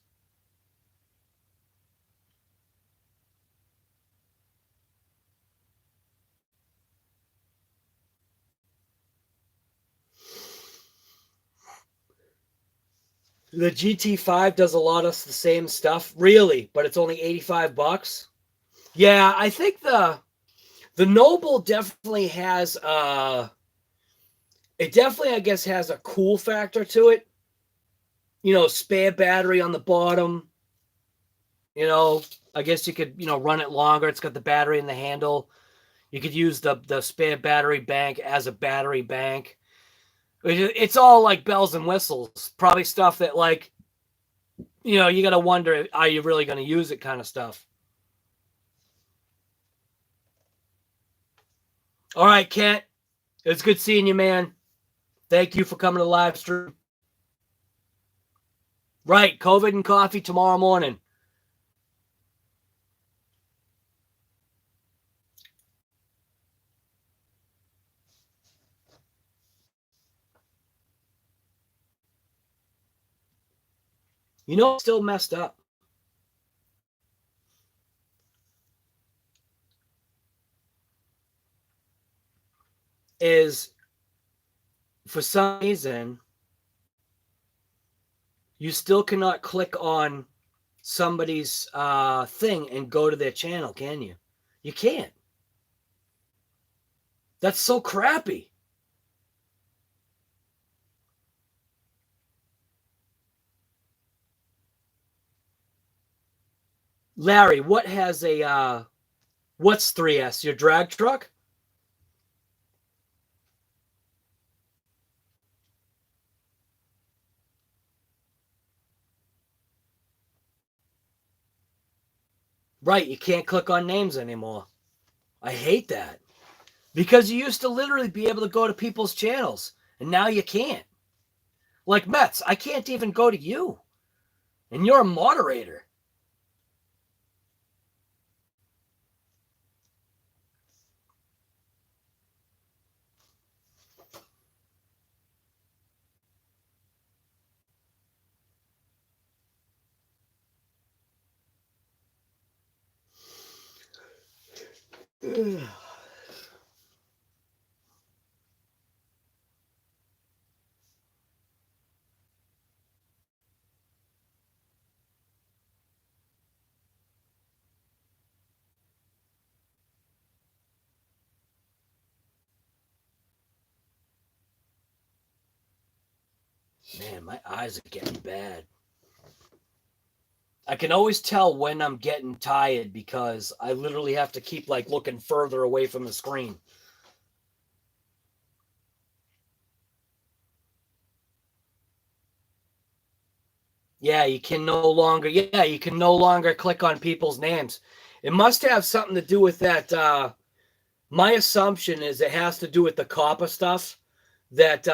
[SPEAKER 2] The GT5 does a lot of the same stuff, really, but it's only $85. Yeah, I think the Noble definitely has it definitely, I guess, has a cool factor to it. You know, spare battery on the bottom. You know, I guess you could, run it longer. It's got the battery in the handle. You could use the spare battery bank as a battery bank. It's all like bells and whistles. Probably stuff that like, you got to wonder, are you really going to use it kind of stuff. All right, Kent. It's good seeing you, man. Thank you for coming to the live stream. Right, COVID and coffee tomorrow morning. You know, still messed up. Is for some reason you still cannot click on somebody's thing and go to their channel, can you? You can't. That's so crappy. Larry, what has a what's 3S? Your drag truck? Right, you can't click on names anymore. I hate that. Because you used to literally be able to go to people's channels, and now you can't. Like Mets, I can't even go to you. And you're a moderator. Man, my eyes are getting bad. I can always tell when I'm getting tired because I literally have to keep like looking further away from the screen. Yeah, you can no longer click on people's names. It must have something to do with that. My assumption is it has to do with the COPPA stuff that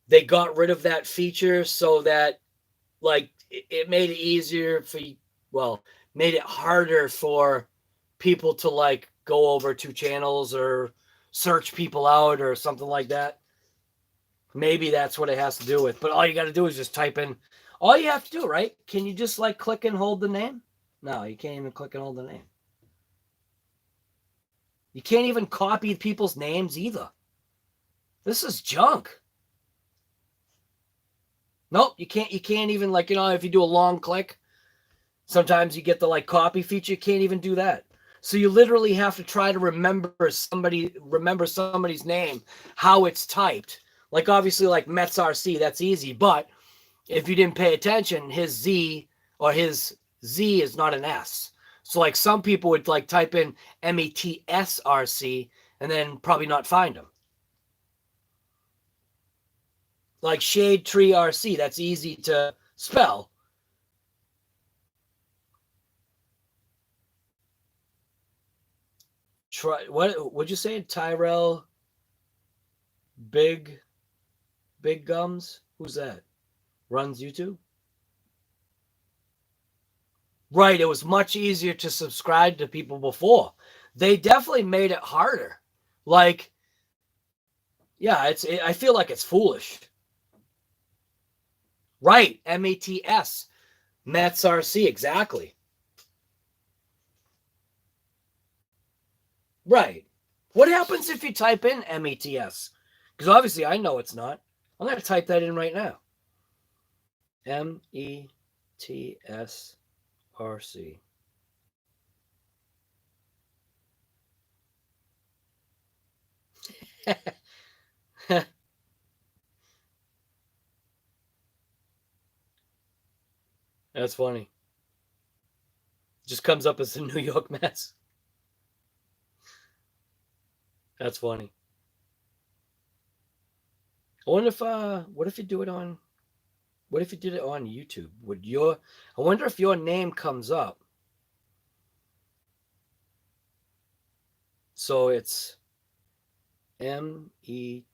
[SPEAKER 2] they got rid of that feature so that like it made it easier for made it harder for people to like go over to channels or search people out or something like that. Maybe that's what it has to do with. But all you got to do is just type in. All you have to do, right? Can you just like click and hold the name? No, you can't even click and hold the name. You can't even copy people's names either. This is junk. Nope, you can't. You can't even like if you do a long click, sometimes you get the like copy feature. You can't even do that. So you literally have to try to remember somebody's name, how it's typed. Like obviously like Mets RC, that's easy. But if you didn't pay attention, his Z is not an S. So like some people would like type in METSRC and then probably not find him. Like Shade Tree RC, that's easy to spell. What would you say? Tyrell Big Gums? Who's that? Runs YouTube? Right, it was much easier to subscribe to people before. They definitely made it harder. Like, yeah, I feel like it's foolish. Right, METS, Mets RC, exactly. Right. What happens if you type in METS? Because obviously I know it's not. I'm going to type that in right now. METSRC. That's funny. Just comes up as the New York Mets. That's funny. I wonder if what if you do it on what if you did it on YouTube? I wonder if your name comes up. So it's METSRC.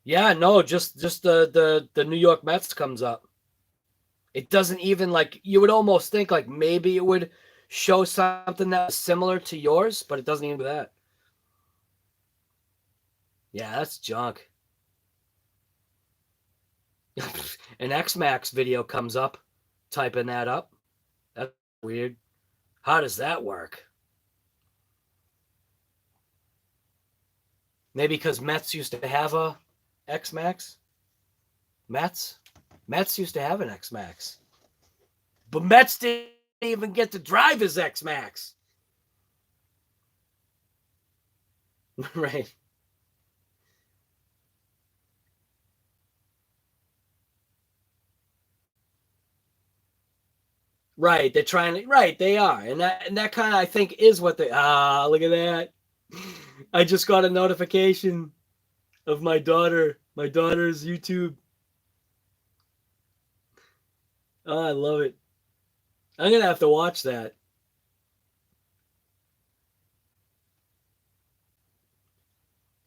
[SPEAKER 2] Yeah, no, just the New York Mets comes up. It doesn't even like you would almost think like maybe it would show something that was similar to yours, but it doesn't even do that. Yeah, that's junk. An X-Max video comes up, typing that up. That's weird. How does that work? Maybe because Mets used to have a X-Max? Mets? Mets used to have an X-Max. But Mets didn't even get to drive his X-Max. Right. Right. They're trying to, right, they are. And that kind of I think is what they look at that. I just got a notification of my daughter's YouTube. Oh, I love it. I'm gonna have to watch that.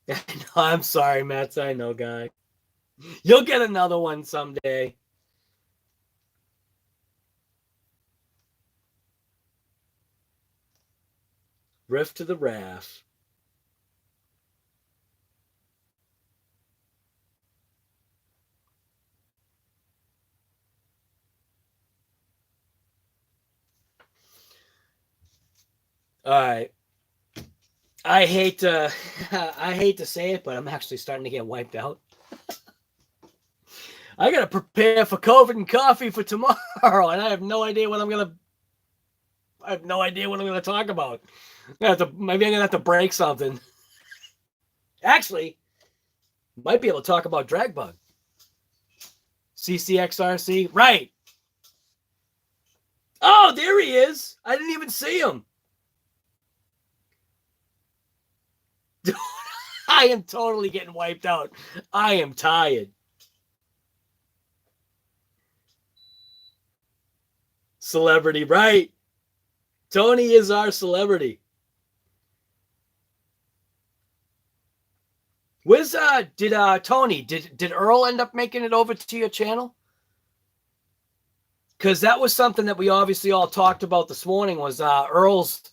[SPEAKER 2] I know, I'm sorry, Mets. I know, guy. You'll get another one someday. Riff to the raft. All right. I hate to I hate to say it, but I'm actually starting to get wiped out. I gotta prepare for COVID and coffee for tomorrow, and I have no idea what I'm gonna talk about. Maybe I'm gonna have to break something. Actually, might be able to talk about Dragbug. CCXRC. Right. Oh, there he is. I didn't even see him. I am totally getting wiped out. I am tired. Celebrity, right? Tony is our celebrity. Where's Tony? Did Earl end up making it over to your channel? Because that was something that we obviously all talked about this morning. Was Earl's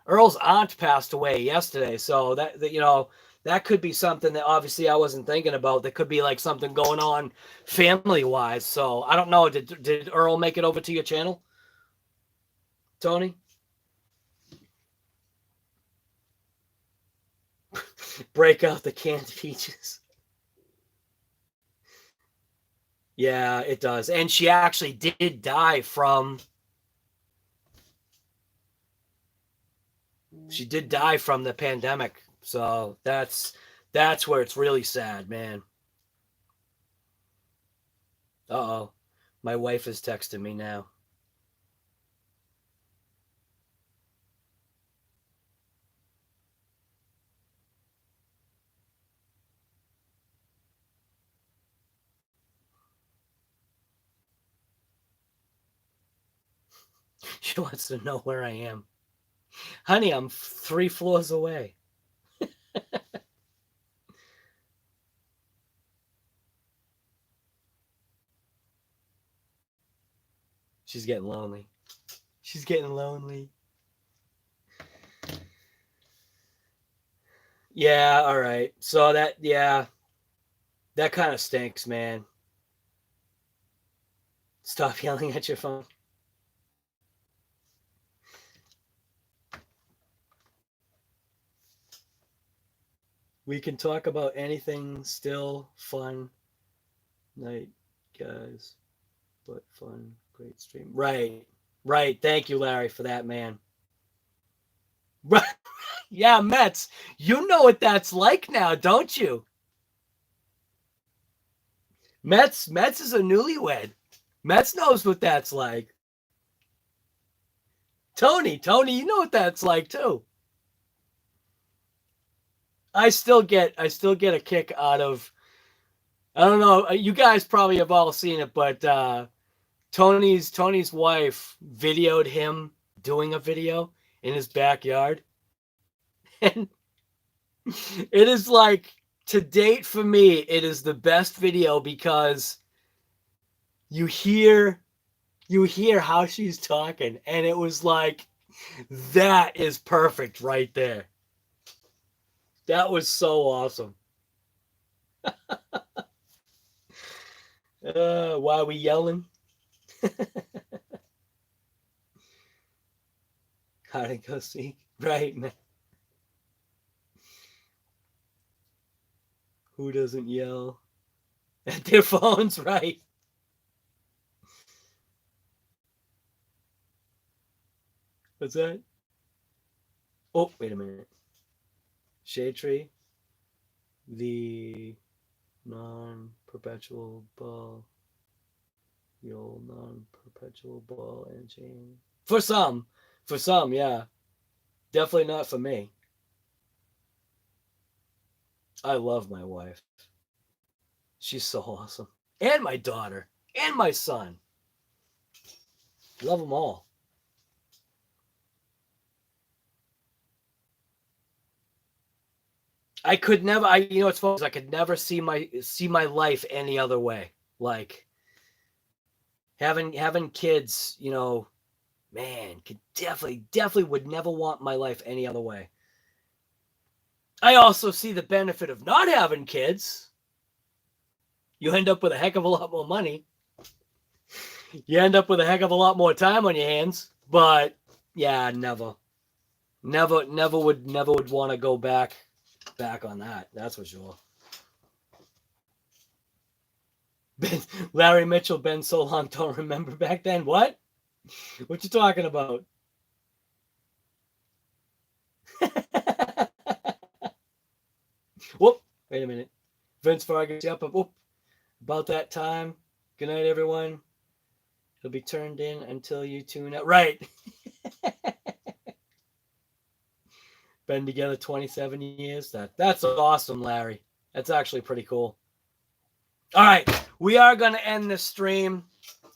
[SPEAKER 2] aunt passed away yesterday, so that could be something that obviously I wasn't thinking about. That could be like something going on family wise. So I don't know. Did Earl make it over to your channel, Tony? Break out the canned peaches. Yeah, it does. And she actually did die from the pandemic. So that's where it's really sad, man. Uh-oh. My wife is texting me now. She wants to know where I am. Honey, I'm 3 floors away. She's getting lonely. She's getting lonely. Yeah, all right. So that kind of stinks, man. Stop yelling at your phone. We can talk about anything still. Fun night, guys. But fun. Great stream. Right. Thank you, Larry, for that, man. Right. Yeah, Mets. You know what that's like now, don't you? Mets is a newlywed. Mets knows what that's like. Tony, you know what that's like too. I still get a kick out of, I don't know, you guys probably have all seen it, but Tony's wife videoed him doing a video in his backyard. And it is like to date for me, it is the best video because you hear how she's talking, and it was like, that is perfect right there. That was so awesome. Why are we yelling? Hide and go seek. Right, man. Who doesn't yell at their phones, right? What's that? Oh, wait a minute. Shade tree. The non-perpetual ball. The old non-perpetual ball and chain. For some, yeah. Definitely not for me. I love my wife. She's so awesome. And my daughter. And my son. Love them all. I could never, it's funny, I could never see my life any other way. Like having kids, man, could definitely would never want my life any other way. I also see the benefit of not having kids. You end up with a heck of a lot more money. You end up with a heck of a lot more time on your hands. But yeah, never would want to go back on that. That's for sure. Larry Mitchell, been so long, don't remember back then. What you talking about? Whoop, wait a minute. Vince Vargas, yep, whoop. About that time. Good night, everyone. It'll be turned in until you tune out. Right. Been together 27 years. That's awesome, Larry. That's actually pretty cool. All right, we are going to end this stream.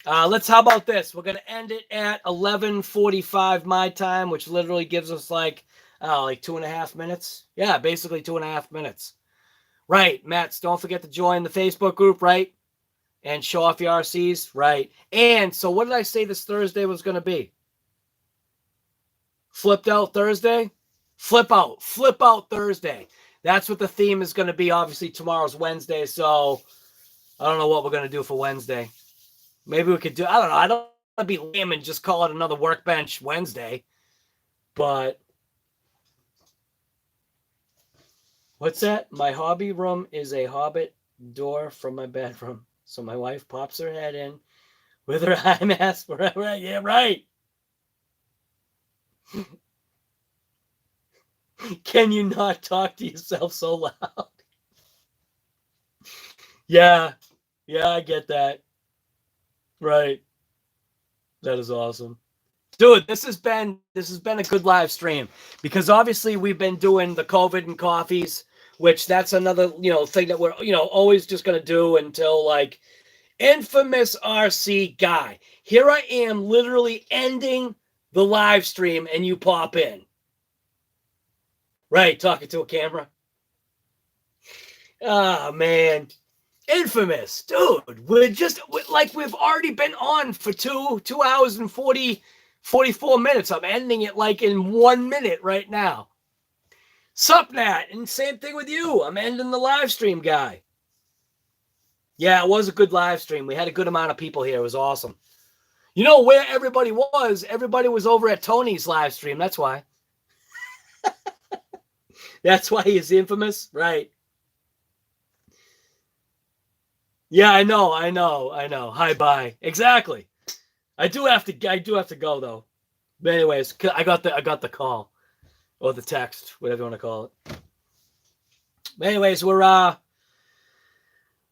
[SPEAKER 2] How about this? We're going to end it at 11:45 my time, which literally gives us like 2.5 minutes. Yeah, basically 2.5 minutes. Right, Mets, don't forget to join the Facebook group, right? And show off your RCs, right? And so what did I say this Thursday was going to be? Flipped out Thursday? Flip out Thursday. That's what the theme is going to be. Obviously, tomorrow's Wednesday, so I don't know what we're going to do for Wednesday. Maybe we could do, I don't know. I don't want to be lame and just call it another Workbench Wednesday. But what's that? My hobby room is a hobbit door from my bedroom. So my wife pops her head in with her eye mask. Right? Yeah, right. Can you not talk to yourself so loud? Yeah, I get that. Right. That is awesome. Dude, this has been a good live stream because obviously we've been doing the COVID and coffees, which that's another, thing that we're, always just going to do until like infamous RC guy. Here I am literally ending the live stream and you pop in. Right, talking to a camera. Oh, man. Infamous, dude. We've already been on for 2 hours and 44 minutes. I'm ending it like in 1 minute right now. Sup, Nat? And same thing with you. I'm ending the live stream, guy. Yeah, it was a good live stream. We had a good amount of people here. It was awesome. You know where everybody was? Everybody was over at Tony's live stream. That's why. That's why he's infamous, right? Yeah, I know. Hi, bye. Exactly. I do have to go though. But anyways, I got the call or the text, whatever you want to call it. But anyways, we'll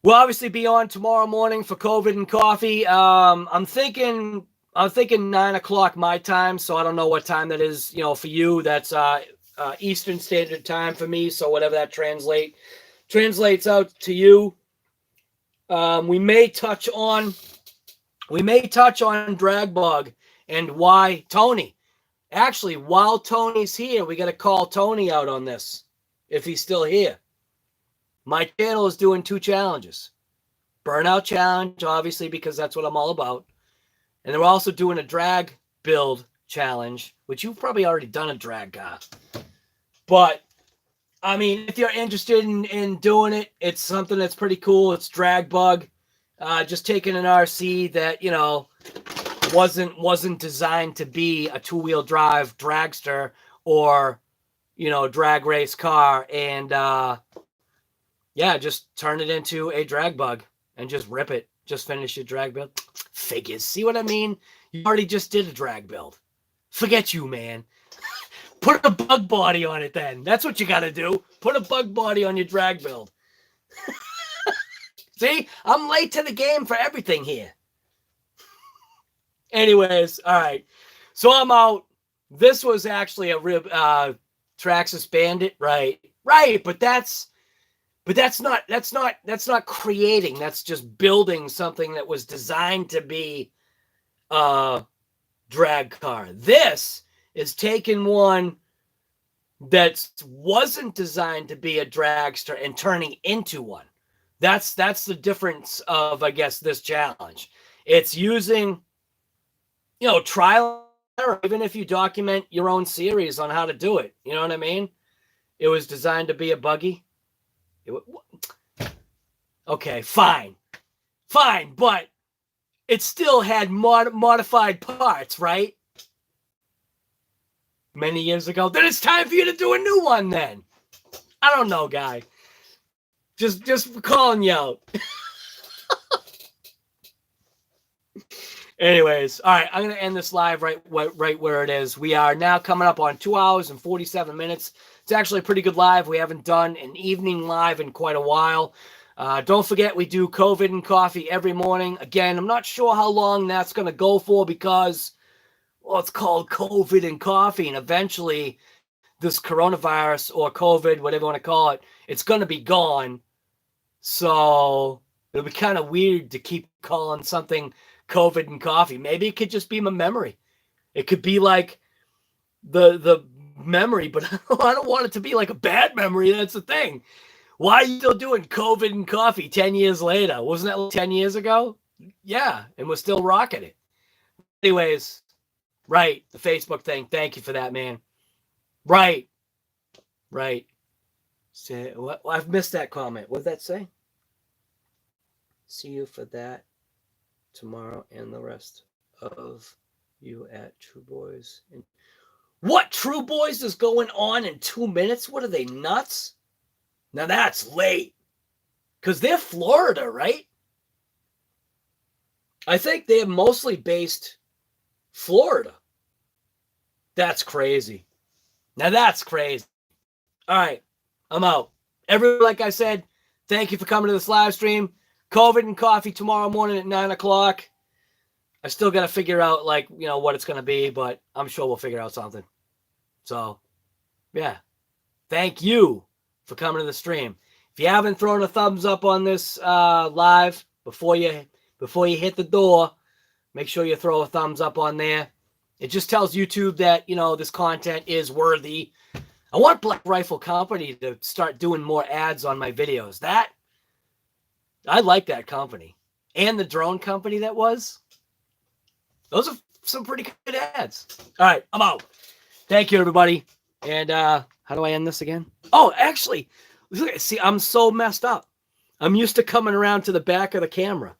[SPEAKER 2] obviously be on tomorrow morning for COVID and coffee. I'm thinking 9:00 my time, so I don't know what time that is. For you, that's Eastern Standard Time for me. So whatever that translates out to you. We may touch on Dragbug and why Tony. Actually, while Tony's here, we got to call Tony out on this if he's still here. my channel is doing 2 challenges. Burnout challenge, obviously, because that's what I'm all about. And they're also doing a drag build challenge, which you've probably already done a drag car. But, I mean, if you're interested in doing it, it's something that's pretty cool. It's drag bug. Just taking an RC that, you know, wasn't designed to be a 2-wheel drive dragster or, you know, drag race car. And, yeah, just turn it into a drag bug and just rip it. Just finish your drag build. Figures. See what I mean? You already just did a drag build. Forget you, man. Put a bug body on it then. That's what you got to do. Put a bug body on your drag build. See? I'm late to the game for everything here. Anyways, all right. So I'm out. This was actually a rib Traxxas Bandit, right? Right, but that's not creating. That's just building something that was designed to be a drag car. This is taking one that wasn't designed to be a dragster and turning into one. That's the difference of, I guess, this challenge. It's using, you know, trial and error, even if you document your own series on how to do it. You know what I mean? It was designed to be a buggy. Okay, fine, but it still had modified parts, right? Many years ago. Then it's time for you to do a new one then. I don't know, guy. Just calling you out. Anyways, all right, I'm going to end this live right where it is. We are now coming up on 2 hours and 47 minutes. It's actually a pretty good live. We haven't done an evening live in quite a while. Don't forget, we do COVID and coffee every morning. Again, I'm not sure how long that's going to go for because, well, it's called COVID and coffee. And eventually, this coronavirus or COVID, whatever you want to call it, it's going to be gone. So it'll be kind of weird to keep calling something COVID and coffee. Maybe it could just be my memory. It could be like the memory, but I don't want it to be like a bad memory. That's the thing. Why are you still doing COVID and coffee 10 years later? Wasn't that like 10 years ago? Yeah, and we're still rocking it. Anyways, right, the Facebook thing. Thank you for that, man. Right. Say what? I've missed that comment. What did that say? See you for that tomorrow and the rest of you at True Boys. What True Boys is going on in 2 minutes? What are they, nuts? Now that's late. Because they're Florida, right? I think they're mostly based Florida. That's crazy. Now that's crazy. All right, I'm out. Everyone, like I said, thank you for coming to this live stream. COVID and coffee tomorrow morning at 9 o'clock. I still got to figure out, like, you know, what it's going to be, but I'm sure we'll figure out something. So, yeah. Thank you for coming to the stream. If you haven't thrown a thumbs up on this live before you hit the door, make sure you throw a thumbs up on there. It just tells YouTube that, you know, this content is worthy. I want Black Rifle Company to start doing more ads on my videos. I like that company. And the drone company that was. Those are some pretty good ads. All right, I'm out. Thank you, everybody. And how do I end this again? Oh, actually, see, I'm so messed up. I'm used to coming around to the back of the camera.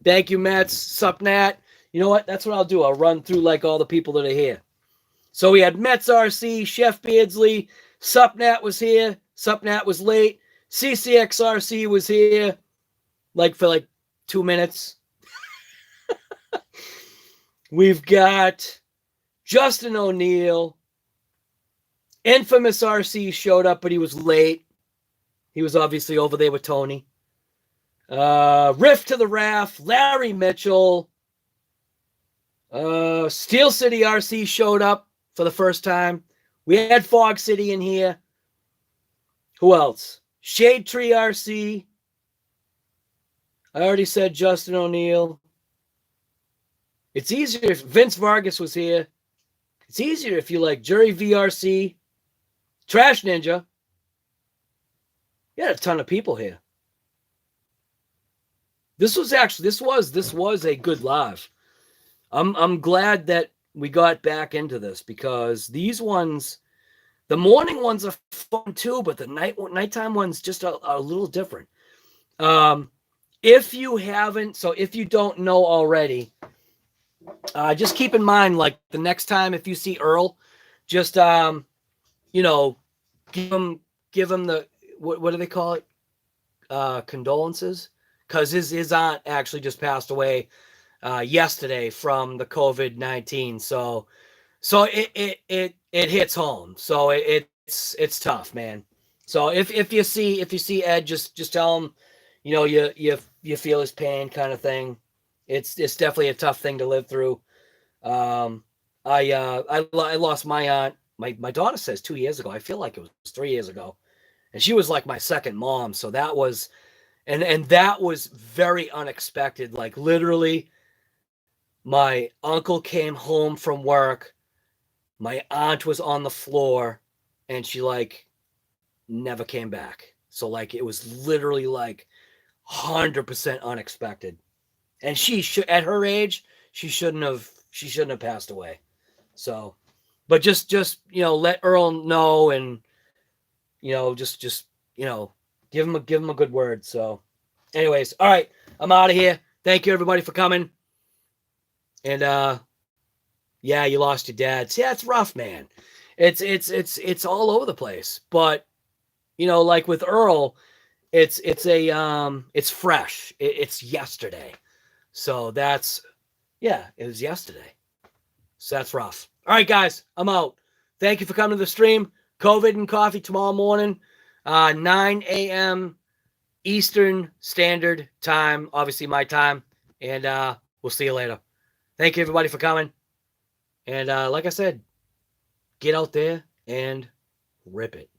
[SPEAKER 2] Thank you, Mets, Sup Nat. You know what? That's what I'll do. I'll run through like all the people that are here. So we had Mets RC, Chef Beardsley, Sup Nat was here. Sup Nat was late. CCX RC was here for 2 minutes. We've got Justin O'Neill. Infamous RC showed up, but he was late. He was obviously over there with Tony. Riff to the Raft, Larry Mitchell. Steel City RC showed up for the first time. We had Fog City in here. Who else? Shade Tree RC. I already said Justin O'Neill. It's easier if Vince Vargas was here. It's easier if you like Jury VRC, Trash Ninja, You had a ton of people here. This was a good live. I'm glad that we got back into this because these ones, the morning ones are fun too, but the nighttime ones just are a little different. If you don't know already, just keep in mind, like the next time if you see Earl, just give him the what do they call it? Condolences, because his aunt actually just passed away yesterday from the COVID-19. So it hits home. So it's tough, man. So if you see Ed, just tell him, you feel his pain, kind of thing. It's definitely a tough thing to live through. I lost my aunt. My daughter says 2 years ago. I feel like it was 3 years ago, and she was like my second mom. So that was, and that was very unexpected. Like literally, my uncle came home from work. My aunt was on the floor, and she like never came back. So like it was literally like 100% unexpected. And she should, at her age, she shouldn't have passed away. So, but just let Earl know, and just give him a good word. So, anyways, all right, I'm out of here. Thank you everybody for coming. And yeah, you lost your dad. See, that's rough, man. It's all over the place. But like with Earl, it's fresh. It's yesterday. So it was yesterday. So that's rough. All right, guys, I'm out. Thank you for coming to the stream. COVID and coffee tomorrow morning, 9 a.m. Eastern Standard Time, obviously my time. And we'll see you later. Thank you, everybody, for coming. And like I said, get out there and rip it.